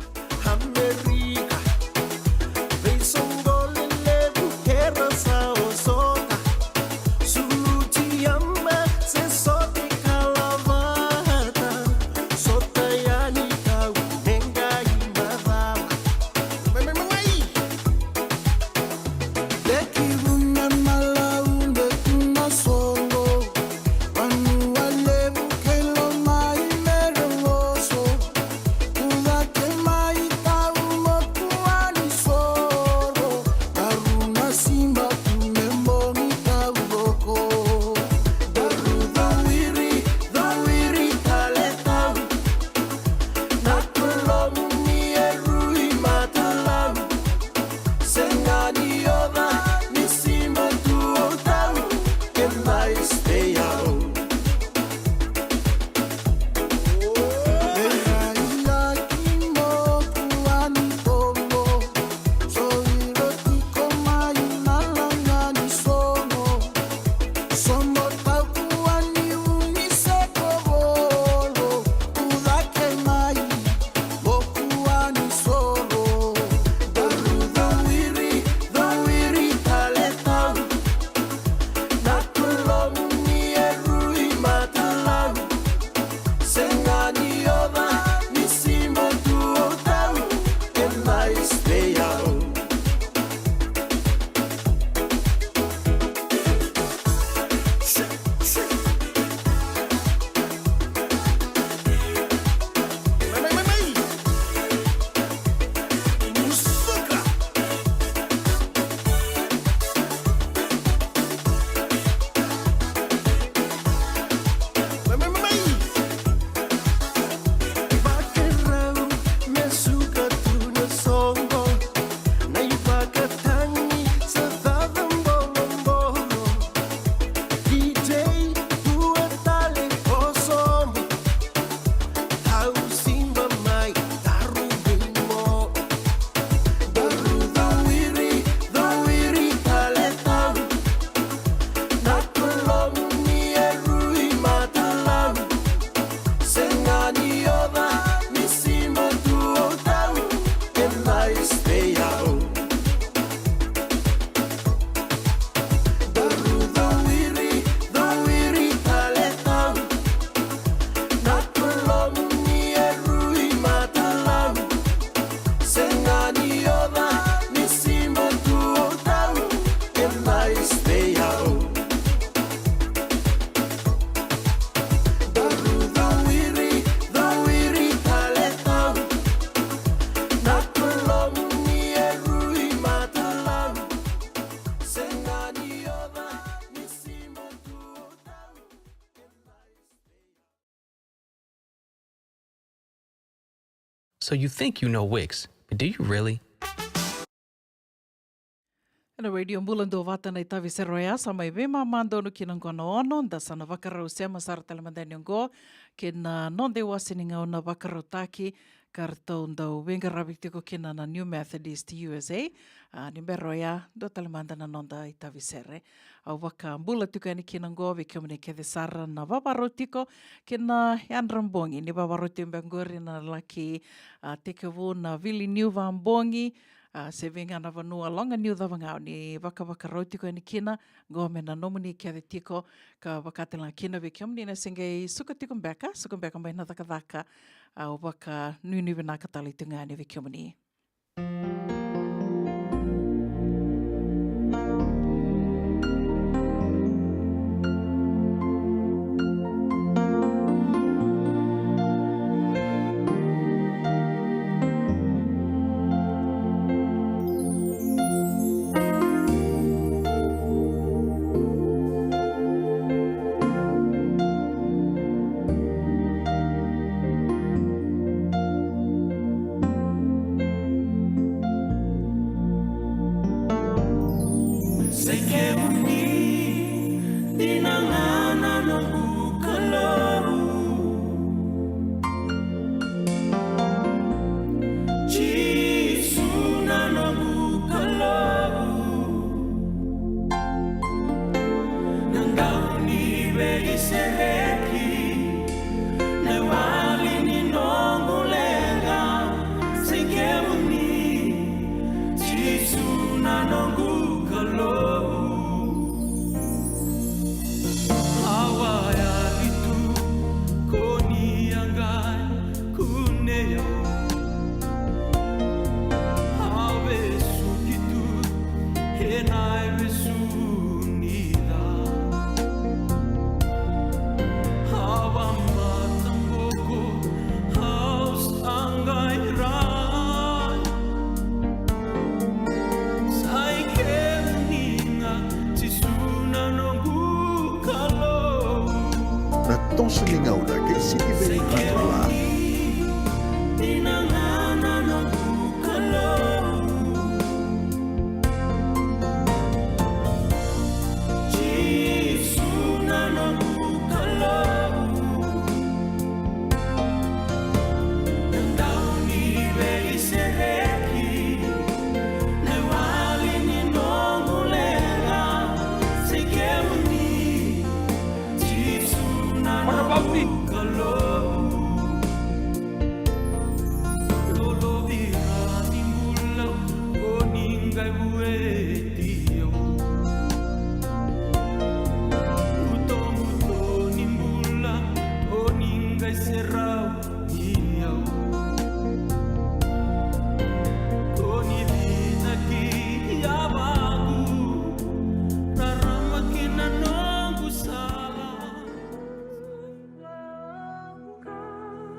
So you think you know Wix, but do you really? Na radio Bula Duavata na itavi seroia sa mai ve mamando no kina ngona ono da sana vakarau se masara telemandani ngo kina non de wasininga ona vakarau taki kartau ndau venga rabitiko kina na New Methodist USA ni beroia do telemandana nonda itavi sere au vaka Bula tuka ni kina ngo ve kemne kede sara na vavarotiko kina yanrambongi ni vavaroti mbangori na laki tekevu na vili New Vambongi se venga na vanua longa niu davangau ni waka roti ko ni kina go me na nomuni kia de tiko ka wakatela kina ve kiam ni na singei suka mbeka mai na taka o waka nuni vena katali tunga ni ve kiam ni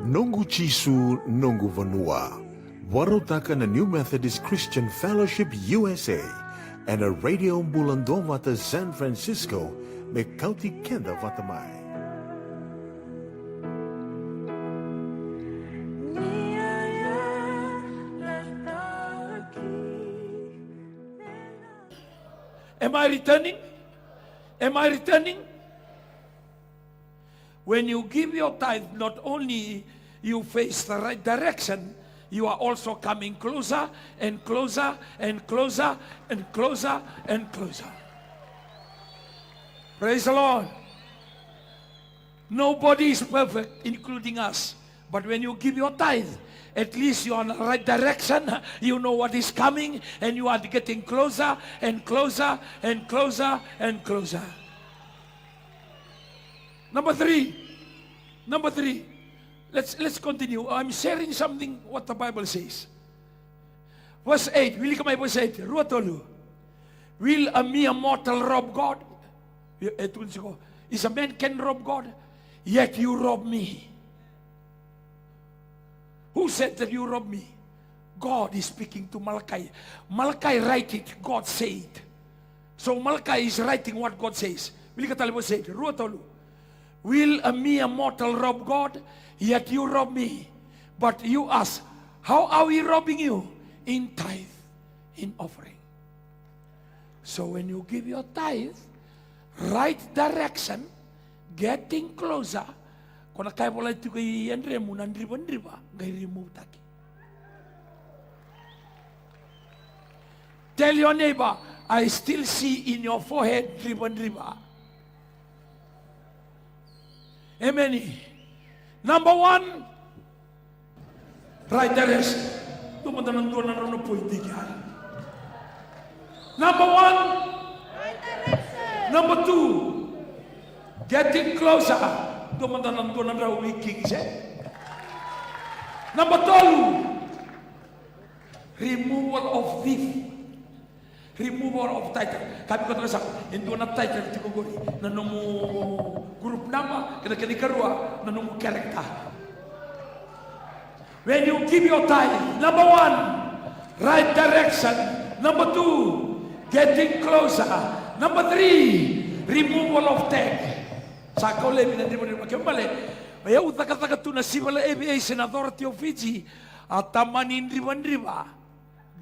Nongu Chisu Nongu Vanua. Warotaka na New Methodist Christian Fellowship USA and a Radio Bula Duavata San Francisco me Kauti Keda Vatamai. Am I returning? Am I returning? When you give your tithe, not only you face the right direction, you are also coming closer and closer and closer and closer and closer. Praise the Lord. Nobody is perfect, including us. But when you give your tithe, at least you are in the right direction. You know what is coming, and you are getting closer and closer and closer and closer. Number three. Let's continue. I'm sharing something what the Bible says. Verse 8. Will you come by verse 8? Ruatolu. Will a mere mortal rob God? Is a man can rob God? Yet you rob me. Who said that you rob me? God is speaking to Malachi. Malachi write it, God said. So Malachi is writing what God says. Will you tell verse 8? Ruatolu. Will a mere mortal rob God? Yet you rob me. But you ask, how are we robbing you? In tithe, in offering. So when you give your tithe, right direction, getting closer, kona kaya pala itu kay Andremu nandriba gay remove taki. Tell your neighbor, I still see in your forehead driba. Amen. Number one, right direction. Number one, right direction. Number two, getting closer. Number two, removal of thief. Removal of title. Kami kata rasa, itu na title di kogori. Nanomu grup nama, kena karua, nanomu karakter. When you give your tithe, number one, right direction. Number two, getting closer. Number three, removal of tag. Sakau lebi na driba kembali. Maya utaka tu na sibala ABA senador Tio Fiji atamanin driba.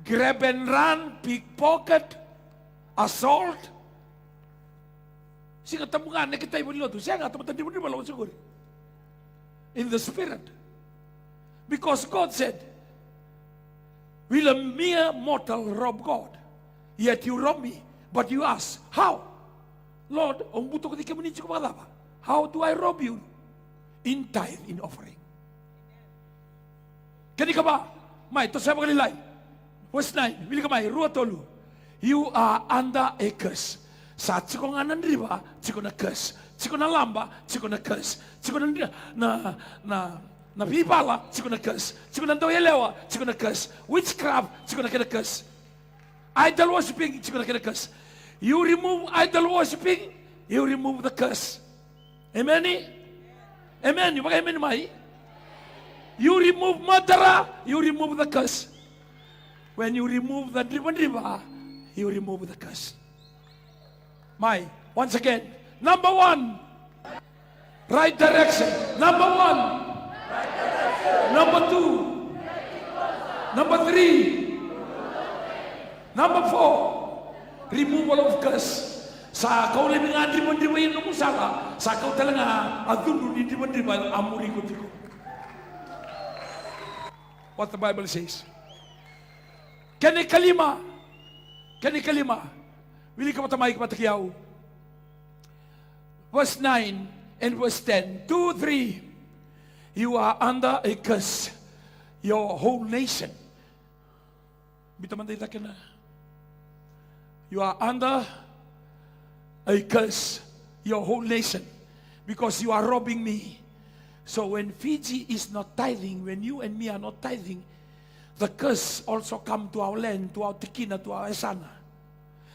Grab and run, pickpocket, assault. Siya tamungan na kita ibon loto. Siya nga tamatan di mo siguro. In the spirit. Because God said, will a mere mortal rob God? Yet you rob me. But you ask, how? Lord, ang buto ko di ka maninsi ko makadapa. How do I rob you? In tithe, in offering. Kani ka ba? May, to sa mga nilay. Verse 9, Willi kamay, ruatolu. You are under a curse. Sa chiko nga nandriba, chiko na curse. Chiko na lamba, chiko na curse. Chiko na bibala, chiko na curse. Chiko na doyelewa, chiko na curse. Witchcraft, chiko na curse. Idol worshiping, chiko na curse. You remove idol worshiping, you remove the curse. Amen? Amen. You baka amen mai? You remove murderer, you remove the curse. When you remove the driba, you remove the curse. Once again, number one, right direction. Number one, right direction. Number two, number three, number four, removal of curse. Sa kau lebih ngandri mandriba yang nunggu salah, sa kau telenga adundu di mandriba amuri kutiku. What the Bible says. Kani kalima, Willi ka matamay ka matakiyaw. Verse 9 and verse 10, 2, 3, you are under a curse, your whole nation. You are under a curse, your whole nation, because you are robbing me. So when Fiji is not tithing, when you and me are not tithing, the curse also come to our land, to our tikina, to our esana.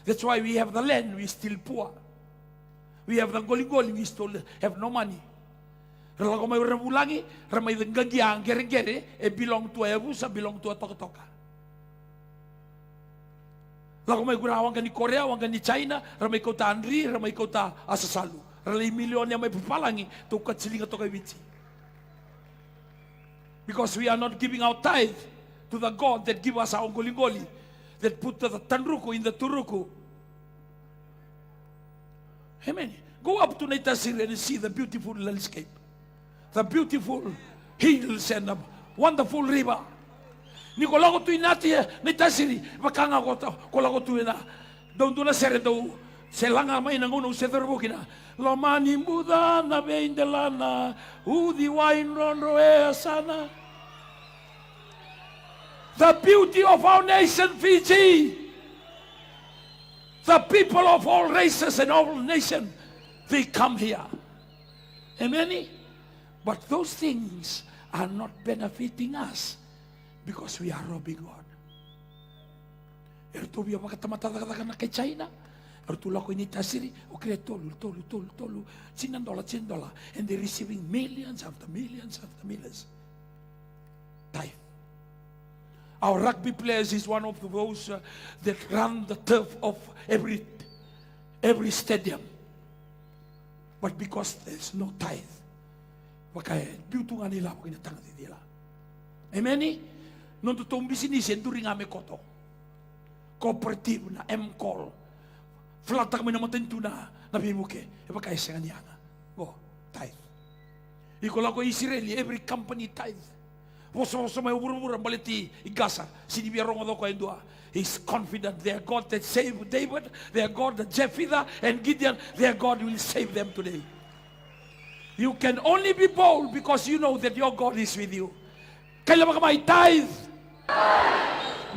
That's why we have the land, we still poor. We have the goli, we still have no money. Rala ko may ramulangi, ramay ganggiang gere-gere, belong to Ebusa, belong to Toka-Toka. Lago may gurawang ni Korea, wang ni China, ramay ko ta Andri, ramay ko ta Asasalu. Ralay milyon niya may papalangi, tukat silinga to kay Wichi. Because we are not giving out tithe to the God that give us our goli-goli, that put the tanruku in the turuku. Amen. Go up to Naitasiri and see the beautiful landscape, the beautiful hills and the wonderful river. Ni ko lago tu inati Naitasiri, bakanga ko lago tu ina. Doon na sere do selanga mai nangono sederbukina. Lomani muda na beindelana, udi wine rondo sana. The beauty of our nation, Fiji. The people of all races and all nations, they come here. Amen? But those things are not benefiting us because we are robbing God. Erto biya makatamata na kay China. Erto lako ini tasiri. Okay, tolu. $10, and they're receiving millions after millions after millions. Tithe. Our rugby players is one of those that run the turf of every stadium. But because there's no tithe, wakay biutungan nila pag inatang nila. Amen? Nung totoong bisinisin, during ame koto. Cooperative na M-Call. Flat kami naman tinto na nabibuke. Wakay sa kanya na. Go, tithe. Ikola ko Israeli, every company tithe. Poso may ubur-ubur ang baliti igasa. Sinibiyarong ako kayo doa. He's confident their God that saved David, their God that Jephthah and Gideon, their God will save them today. You can only be bold because you know that your God is with you. Kailan ba kamay tithe?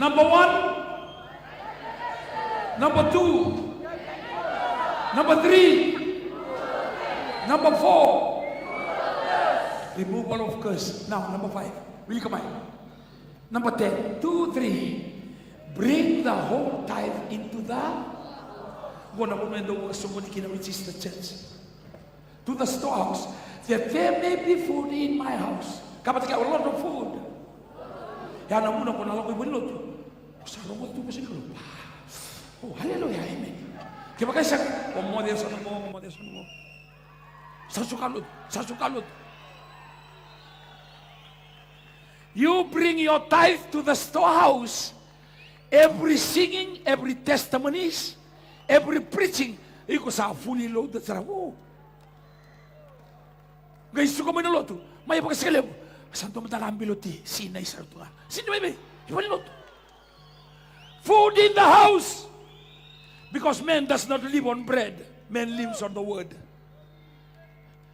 Number 1. Number 2. Number 3. Number 4. Removal of curse. Now, number 5. Will you come on? Number 10. 2, 3. Bring the whole tithe into the which is the church. To the storehouse. That there may be food in my house. Kapag a lot of food. Yan ang muna ko nalang ko'y bunilot. Sarong ko ito po siya. Oh, hallelujah, amen. Kaya kayo siya, umodesan mo. Sasukalot. You bring your tithe to the storehouse. Every singing, every testimonies, every preaching, iko sa fully loaded sa ramo. Guys, suka mo na loto. May pagkasikalaw. Santo matalang biloti. Sinay sa rito nga. Sino may? Ibalik loto. Food in the house. Because man does not live on bread. Man lives on the word.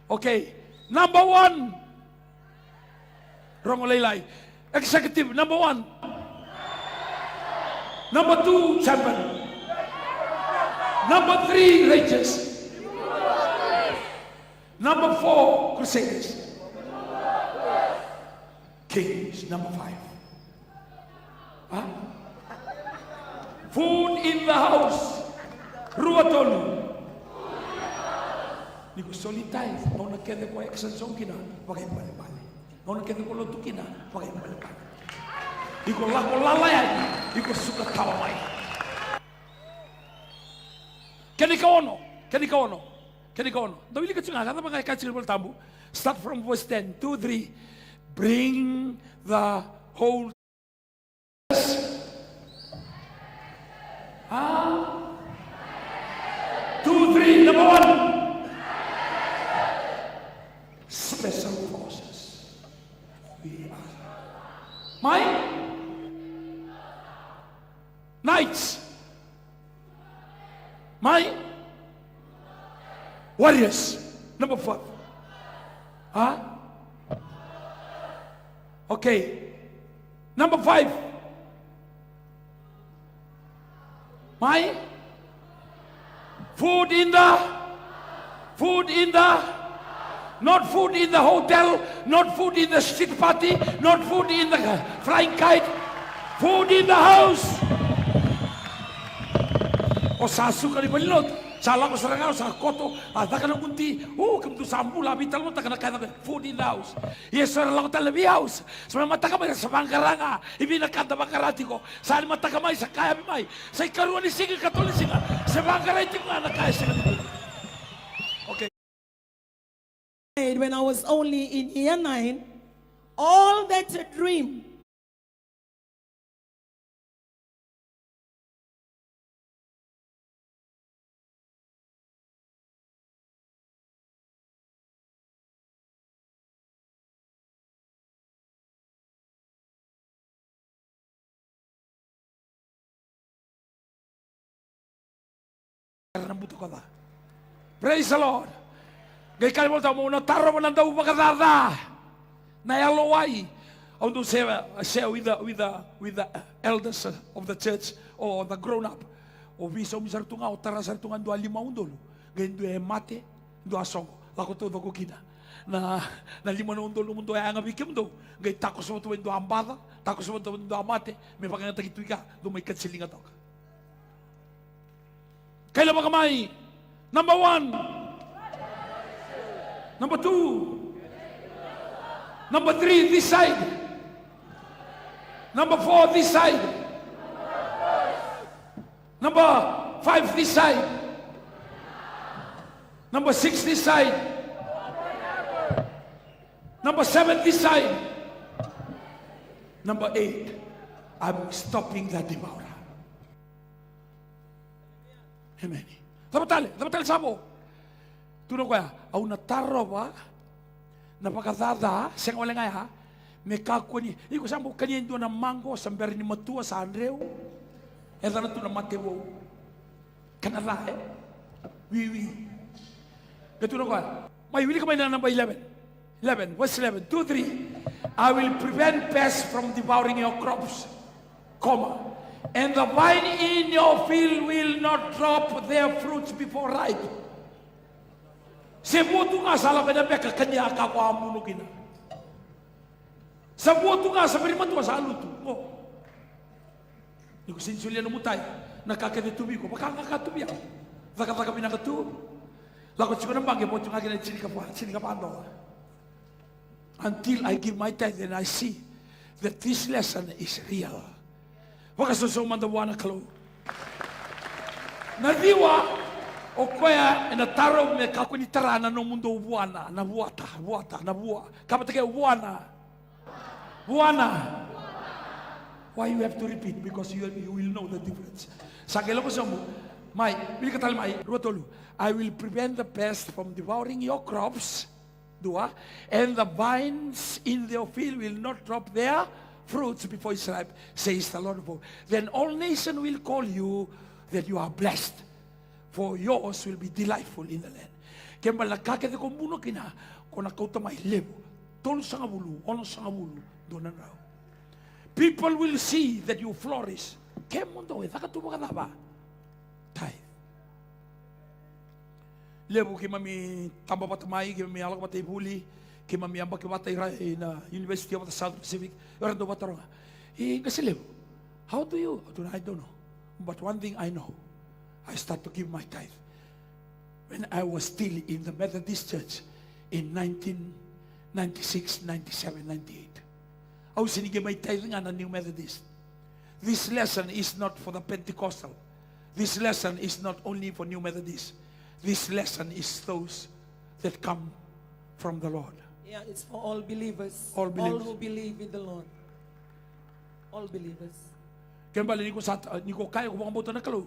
Okay. Number 1. Wrong laylay. Executive, number 1. Number 2, champion. Number 3, Rangers. Number 4, Crusaders. Kings, number 5. Huh? Food in the house. Ruatolu. Ni ko solitay, no nakede ko exercise kina, pakai balik-balik. No nakede ko lotu kina, pakai balik-balik. Iko lako lalayan, iko suka tawamay. Kani kaono. Dawili ka tsunga, kata mga kachil tambu. Start from verse 10, 2, 3. Bring the whole 2, 3, number 1. Special forces. We are. Knights. Warriors. Number 4. Okay. Number 5. Food in the, not food in the hotel, not food in the street party, not food in the flying kite, food in the house. O sasuka ni balilot, Salah ko sarangao sa koto, taka na kunti, kam tu sambula bital mo taka na kaya food in the house. Yes, sir, lang ko talabi house. Sa mga mata kamay sa bangkaranga, ibinakanta bangkarati ko. Sa mata kamay sa kaya bimay, sa ikaruan ni sige katolik singa, sa bangkarati ko na kaya singa. Okay. When I was only in year 9, all that's a dream. Praise the Lord. Gay kali mo tayo na taro mo nang daw makadada na yaloway. I want to share with the elders of the church or the grown up. O bisa umisar tunga o tara sar tunga 25 undolo. Gay do mate do asong lako to ko kina. Na 5 undolo mundo ay nga bikim do. Gay takos mo to do ambada, takos mo to do amate, may pakanga tagituika do may katsilinga to. Kailan ba kamay? Number 1. Number 2. Number 3, this side. Number 4, this side. Number 5, this side. Number 6, this side. Number 7, this side. Number 8, I'm stopping the devourer. Amen. Dapat tali sabo. Tuno ko ya, au na taro ba? Napakadada, siyang wala nga ya, may kakuni. Iko sambo kanyan doon na mango, samber ni matua sa Andreu. Eda na to na matewo. Kanala eh. Oui. Gatuno ko ya, may wili ka may na number 11. 11, what's 11? 2, 3. I will prevent pests from devouring your crops, comma. And the vine in your field will not drop their fruits before ripe. Sebutu nga sa laban na beka kanya ka ko amuno kina. Sebutu nga sa beriman sa alutu. Ni ko sinsulia no mutay nakakade tubi ko baka nakatubi ako. Baka pinakatu. Lako chiko nang bagay mo tunga kina chini ka pando. Until I give my tithe and I see that this lesson is real. Waka susuman da wana kalo. Nadiwa o kwaya na taro me kakuni tarana no mundo buana na buata. Kapatake buana. Why you have to repeat? Because you will know the difference. Sagelo ko sa mo, may bili ka tal may rotolu. I will prevent the pest from devouring your crops. Dua, and the vines in their field will not drop their fruits before it's ripe, says the Lord of hosts. Then all nations will call you that you are blessed, for yours will be delightful in the land. Kaya malakakete kong buno kina, kung nakauta may lebo, tol sa ngabulu, ono sa ngabulu, doon na raw. People will see that you flourish. Kaya mundo, nakatubo ka na ba? Tithe. Lebo kaya mami tamba patamay, kaya mami alak patay huli, kaya mami ambak batay na University of the South Pacific, orang do bataro nga. Kasi lebo, how do you? I don't know. But one thing I know, I start to give my tithe. When I was still in the Methodist Church in 1996, 97, 98. I was sinigay my tithe nga na New Methodist. This lesson is not for the Pentecostal. This lesson is not only for New Methodist. This lesson is those that come from the Lord. Yeah, it's for all believers. All believers. All who believe in the Lord. All believers. Kaya bali ni ko kaya ko mga buto na kalo.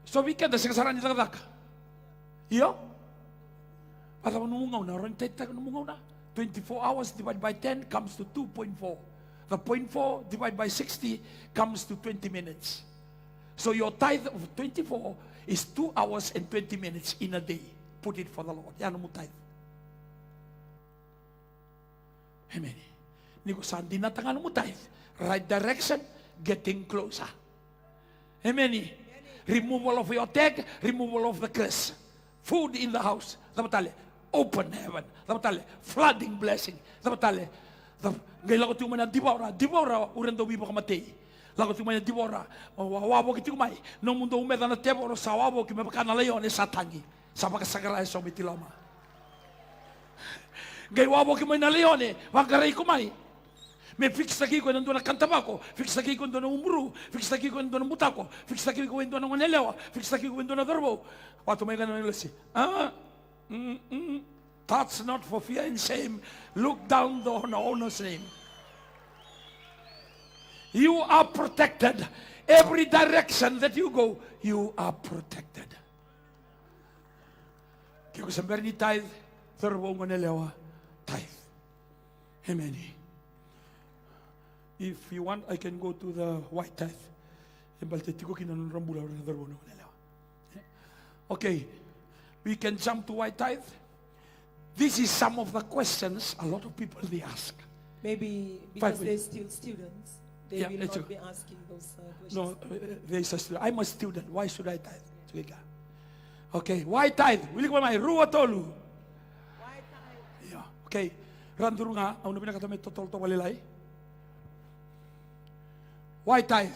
So weekend, sa kasaran ni Tagadak. Iyo? Para manungaw na, rin tayo manungaw na. 24 hours divided by 10 comes to 2.4. The 0.4 divided by 60 comes to 20 minutes. So your tithe of 24 is 2 hours and 20 minutes in a day. Put it for the Lord. Yan mo tithe. Amen. Ni ko saan dinatangan mo tithe. Right direction, getting closer. Amen. Removal of your tag, removal of the curse. Food in the house. Dapat open heaven. Dapat flooding blessing. Dapat ngayon ko tuman na dibaura uran daw bibo kamatay. Lago tu mai divora. Wabo ki tu mai. No mundo umeda na teboro sa wabo ki me bakana leone satangi. Sa pakasagara so mitiloma. Gai wabo ki mai na leone, wakarai ko mai. Me fix aqui quando ando na cantabaco, fix aqui quando ando na umbru, fix aqui quando ando na butaco, fix aqui quando ando na manelewa, fix aqui quando ando na dorbo. Pato mai ganando ele assim. That's not for fear and shame. Look down on the owner's name. You are protected. Every direction that you go, you are protected. Kiko sembari ni tithe, thorbo ngonelewa, tithe. Amen. If you want, I can go to the white tithe. Okay, we can jump to white tithe. This is some of the questions a lot of people they ask. Maybe because they're still students, they will not be asking those questions. No, there's a student. I'm a student. Why should I tithe? Okay, white tithe. Will you go my ruatolu? White tithe. Yeah. Okay. Randurunga, ang nabi nakatame totol to walilay. White tithe.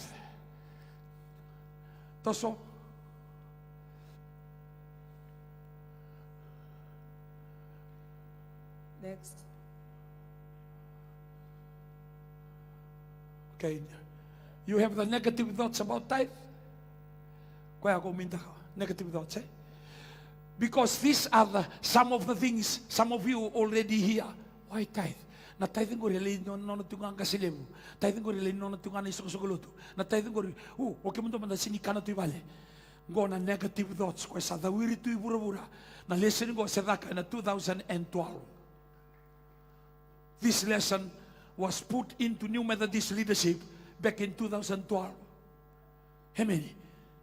Toso. Next. Okay. You have the negative thoughts about tithe? Kaya ako minta ka. Negative thoughts, eh? Because these are some of the things, some of you already here. Why tithe? Na tithing ko rin no tungang kasilevo. Tithing ko rin no tungang isukuluto. Na tithing ko rin, okay mo naman na sinikana to ibale. Go na negative thoughts ko sa dawiri to ibura-bura. Na lesson ko sa daka na 2012. This lesson was put into New Methodist leadership back in 2012. Amen.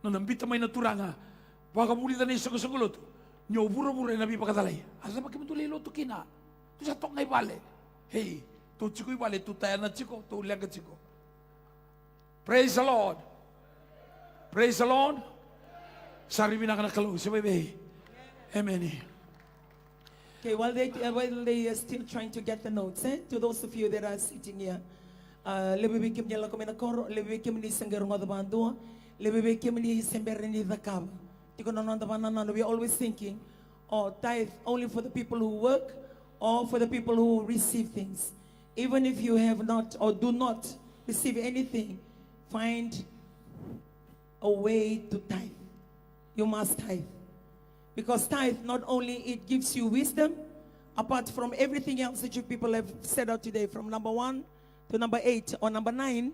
No nambita may naturanga. Baka muli na isukuluto. Nyo bura-bura na bipakatalay. Asa ba kimo tulay loto kina? Tu sa tok ngay bale. Hey, tu chiko ibale, tu tayo na chiko, tu uliang ka chiko. Praise the Lord. Praise the Lord. Sarili na ka nakalo. Si bebe. Amen. Okay, while they are still trying to get the notes, to those of you that are sitting here, lebih kim nyala kami nakoro, lebih kim ni senggerong ada bandua, lebih kim ni sember ni dakab. Tiko nonanda banana, we are always thinking, tithe only for the people who work, or for the people who receive things. Even if you have not or do not receive anything, find a way to tithe. You must tithe. Because tithe, not only it gives you wisdom, apart from everything else that you people have said out today, from number 1 to number 8 or number 9,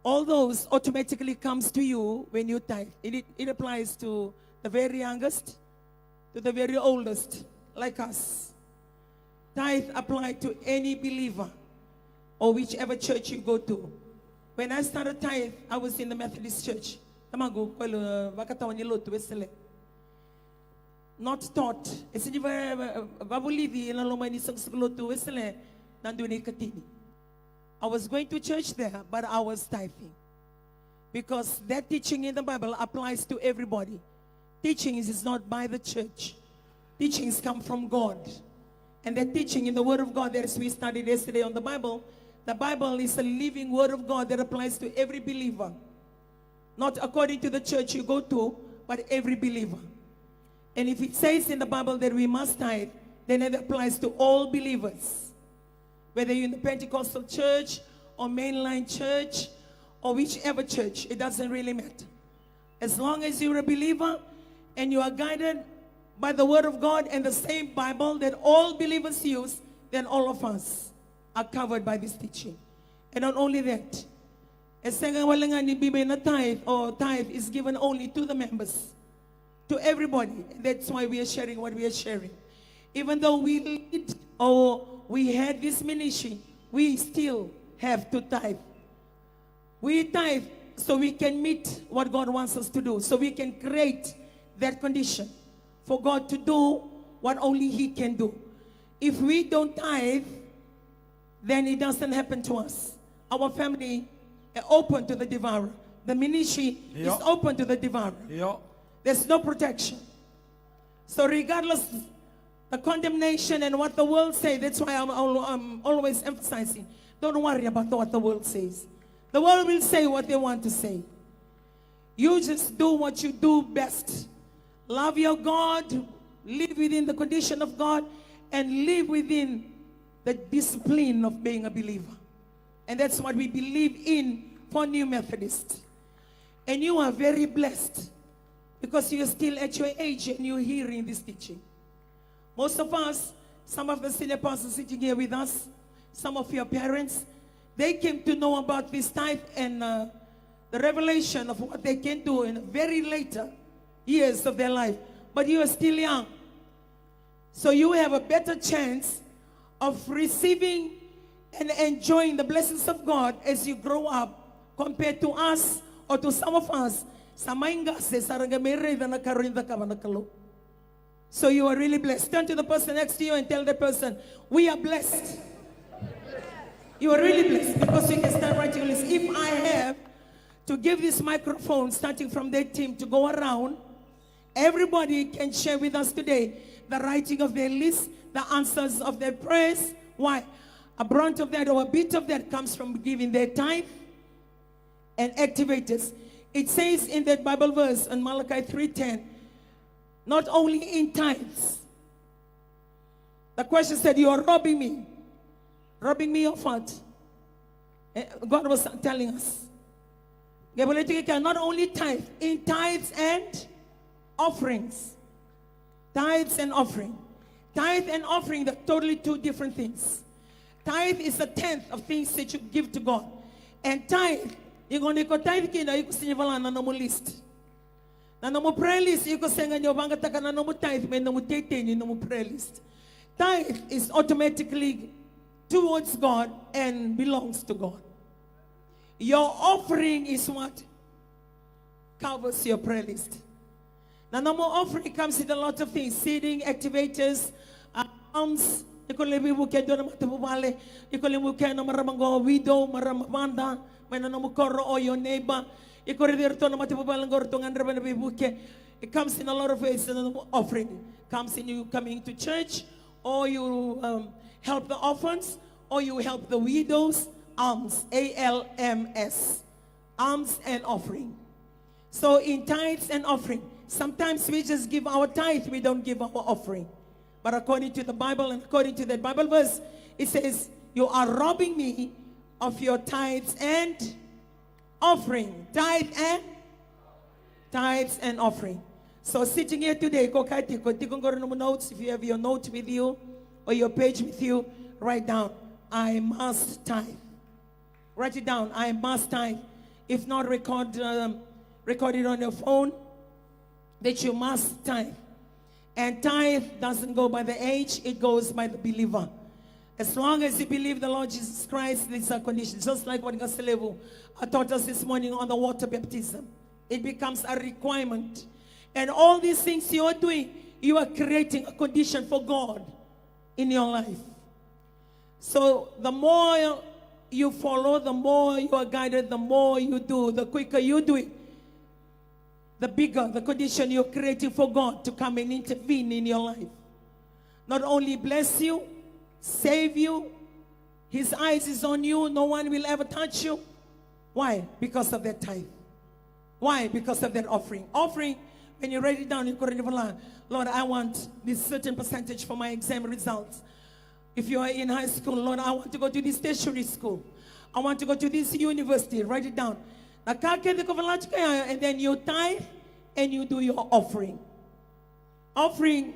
all those automatically comes to you when you tithe. It applies to the very youngest, to the very oldest, like us. Tithe applied to any believer or whichever church you go to. When I started tithe, I was in the Methodist church. Not taught. I was going to church there, but I was tithing. Because that teaching in the Bible applies to everybody. Teachings is not by the church. Teachings come from God. And the teaching in the Word of God that we studied yesterday on the Bible is a living Word of God that applies to every believer. Not according to the church you go to, but every believer. And if it says in the Bible that we must tithe, then it applies to all believers. Whether you're in the Pentecostal church or mainline church or whichever church, it doesn't really matter. As long as you're a believer and you are guided by the Word of God and the same Bible that all believers use, then all of us are covered by this teaching. And not only that, tithe is given only to the members, to everybody. That's why we are sharing what we are sharing. Even though we lead or we had this ministry, we still have to tithe. We tithe so we can meet what God wants us to do, so we can create that condition for God to do what only He can do. If we don't tithe, then it doesn't happen to us. Our family are open to the devourer. The ministry is open to the devourer. There's no protection. So regardless the condemnation and what the world says, that's why I'm always emphasizing, don't worry about what the world says. The world will say what they want to say. You just do what you do best. Love your God, live within the condition of God, and live within the discipline of being a believer. And that's what we believe in for New Methodist. And you are very blessed because you're still at your age and you're hearing this teaching. Most of us, some of the senior pastors sitting here with us, some of your parents, they came to know about this tithe and the revelation of what they can do in very later years of their life. But you are still young. So you have a better chance of receiving and enjoying the blessings of God as you grow up compared to us or to some of us. So you are really blessed. Turn to the person next to you and tell the person, we are blessed. You are really blessed because you can stand right here. If I have to give this microphone, starting from their team, to go around, everybody can share with us today the writing of their list, the answers of their prayers. Why? A brunt of that or a bit of that comes from giving their tithe and activators. It says in that Bible verse in Malachi 3:10, not only in tithes. The question said, you are robbing me. Robbing me of what? God was telling us. Not only tithe, in tithes and offerings. Tithes and offering. Tithe and offering are totally two different things. Tithe is a tenth of things that you give to God. And tithe, you're going to go tithe kina, you can see na mo list. Na no mo prayer list, you can say nyo banga taka na no mo tithe, may no mo tete no mo prayer list. Tithe is automatically towards God and belongs to God. Your offering is what covers your prayer list. Now, no more offering comes with a lot of things: seeding, activators, alms. You can live with matapubale. You can live with maramango widow, maramabanda, mananamukoro or your neighbor. You can read to matapubale gortongan. It comes in a lot of ways. Offering it comes in you coming to church, or you help the orphans, or you help the widows. Alms, ALMS, alms and offering. So in tithes and offering, sometimes we just give our tithe, we don't give our offering. But according to the Bible and according to that Bible verse, it says, you are robbing me of your tithes and offering. Tithes and offering. So sitting here today, notes, if you have your note with you or your page with you, write down, I must tithe. Write it down, I must tithe. If not, record it on your phone that you must tithe. And tithe doesn't go by the age, it goes by the believer. As long as you believe the Lord Jesus Christ, these are conditions. Just like what Gaselevu taught us this morning on the water baptism. It becomes a requirement. And all these things you are doing, you are creating a condition for God in your life. So the more you follow, the more you are guided, the more you do, the quicker you do it, the bigger the condition you're creating for God to come and intervene in your life. Not only bless you, save you, His eyes is on you, no one will ever touch you. Why? Because of that tithe. Why? Because of that offering. Offering, when you write it down, you could Lord, I want this certain percentage for my exam results. If you are in high school, Lord, I want to go to this tertiary school. I want to go to this university. Write it down. And then you tithe and you do your offering. Offering,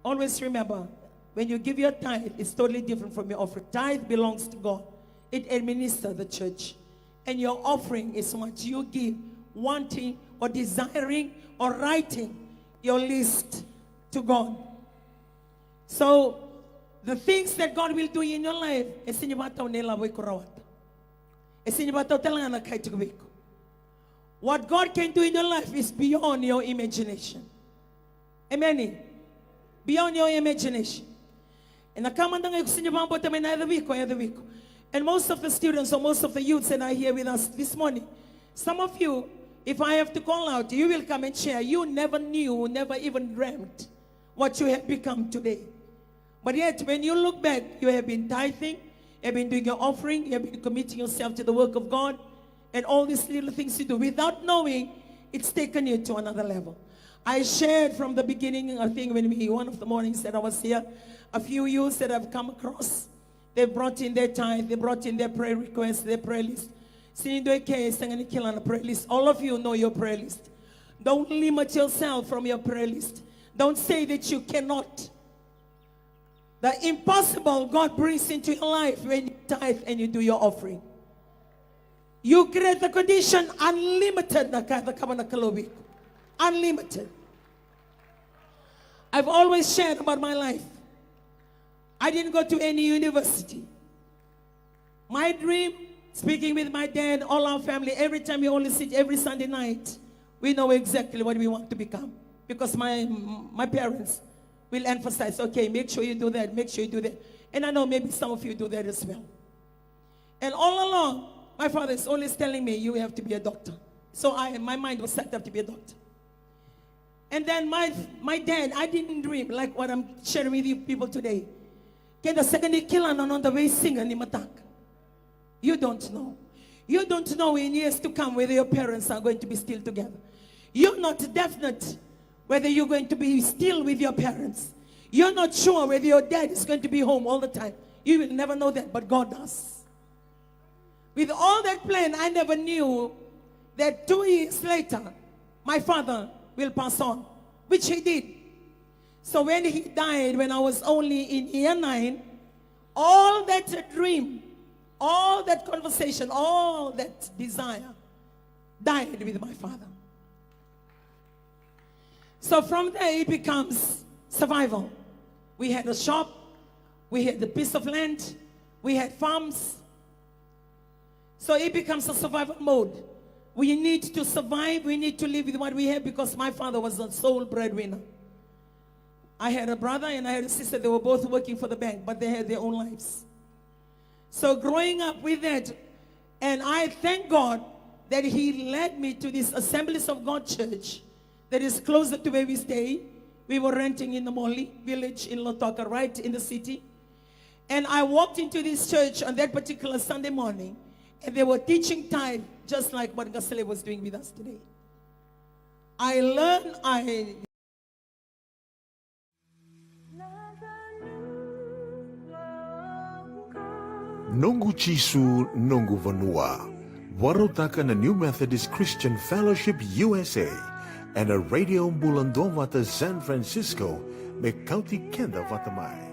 always remember, when you give your tithe, it's totally different from your offering. Tithe belongs to God. It administers the church. And your offering is what you give, wanting or desiring or writing your list to God. So, the things that God will do in your life, what God can do in your life is beyond your imagination. Amen. Beyond your imagination. And most of the students or most of the youths that are here with us this morning, some of you, if I have to call out, you will come and share. You never knew, never even dreamt what you have become today. But yet, when you look back, you have been tithing, you have been doing your offering, you have been committing yourself to the work of God, and all these little things you do. Without knowing, it's taken you to another level. I shared from the beginning, I think one of the mornings that I was here, a few youths that I've come across, they brought in their tithe, they brought in their prayer requests, their prayer list. All of you know your prayer list. Don't limit yourself from your prayer list. Don't say that you cannot. The impossible God brings into your life when you tithe and you do your offering. You create the condition unlimited. Unlimited. I've always shared about my life. I didn't go to any university. My dream, speaking with my dad, all our family, every time we only sit every Sunday night, we know exactly what we want to become. Because my parents will emphasize, okay, make sure you do that, make sure you do that. And I know maybe some of you do that as well. And all along, my father is always telling me, you have to be a doctor. So my mind was set up to be a doctor. And then my dad, I didn't dream like what I'm sharing with you people today. Keda second killer on the way singer ni matak. You don't know. You don't know in years to come whether your parents are going to be still together. You're not definite whether you're going to be still with your parents. You're not sure whether your dad is going to be home all the time. You will never know that, but God does. With all that plan, I never knew that 2 years later, my father will pass on, which he did. So when he died, when I was only in year 9, all that dream, all that conversation, all that desire died with my father. So from there it becomes survival. We had a shop, we had a piece of land, we had farms. So it becomes a survival mode. We need to survive, we need to live with what we have because my father was a sole breadwinner. I had a brother and I had a sister, they were both working for the bank, but they had their own lives. So growing up with that, and I thank God that he led me to this Assemblies of God church that is closer to where we stay. We were renting in the Moli village in Lotoka, right in the city. And I walked into this church on that particular Sunday morning, and they were teaching tithe just like what Gasele was doing with us today. I learned, Nongu Chisu, Nongu Vanua. Warotaka na New Methodist Christian Fellowship USA and a Radio Bula Duavata San Francisco, me Kauti Keda Vatamai.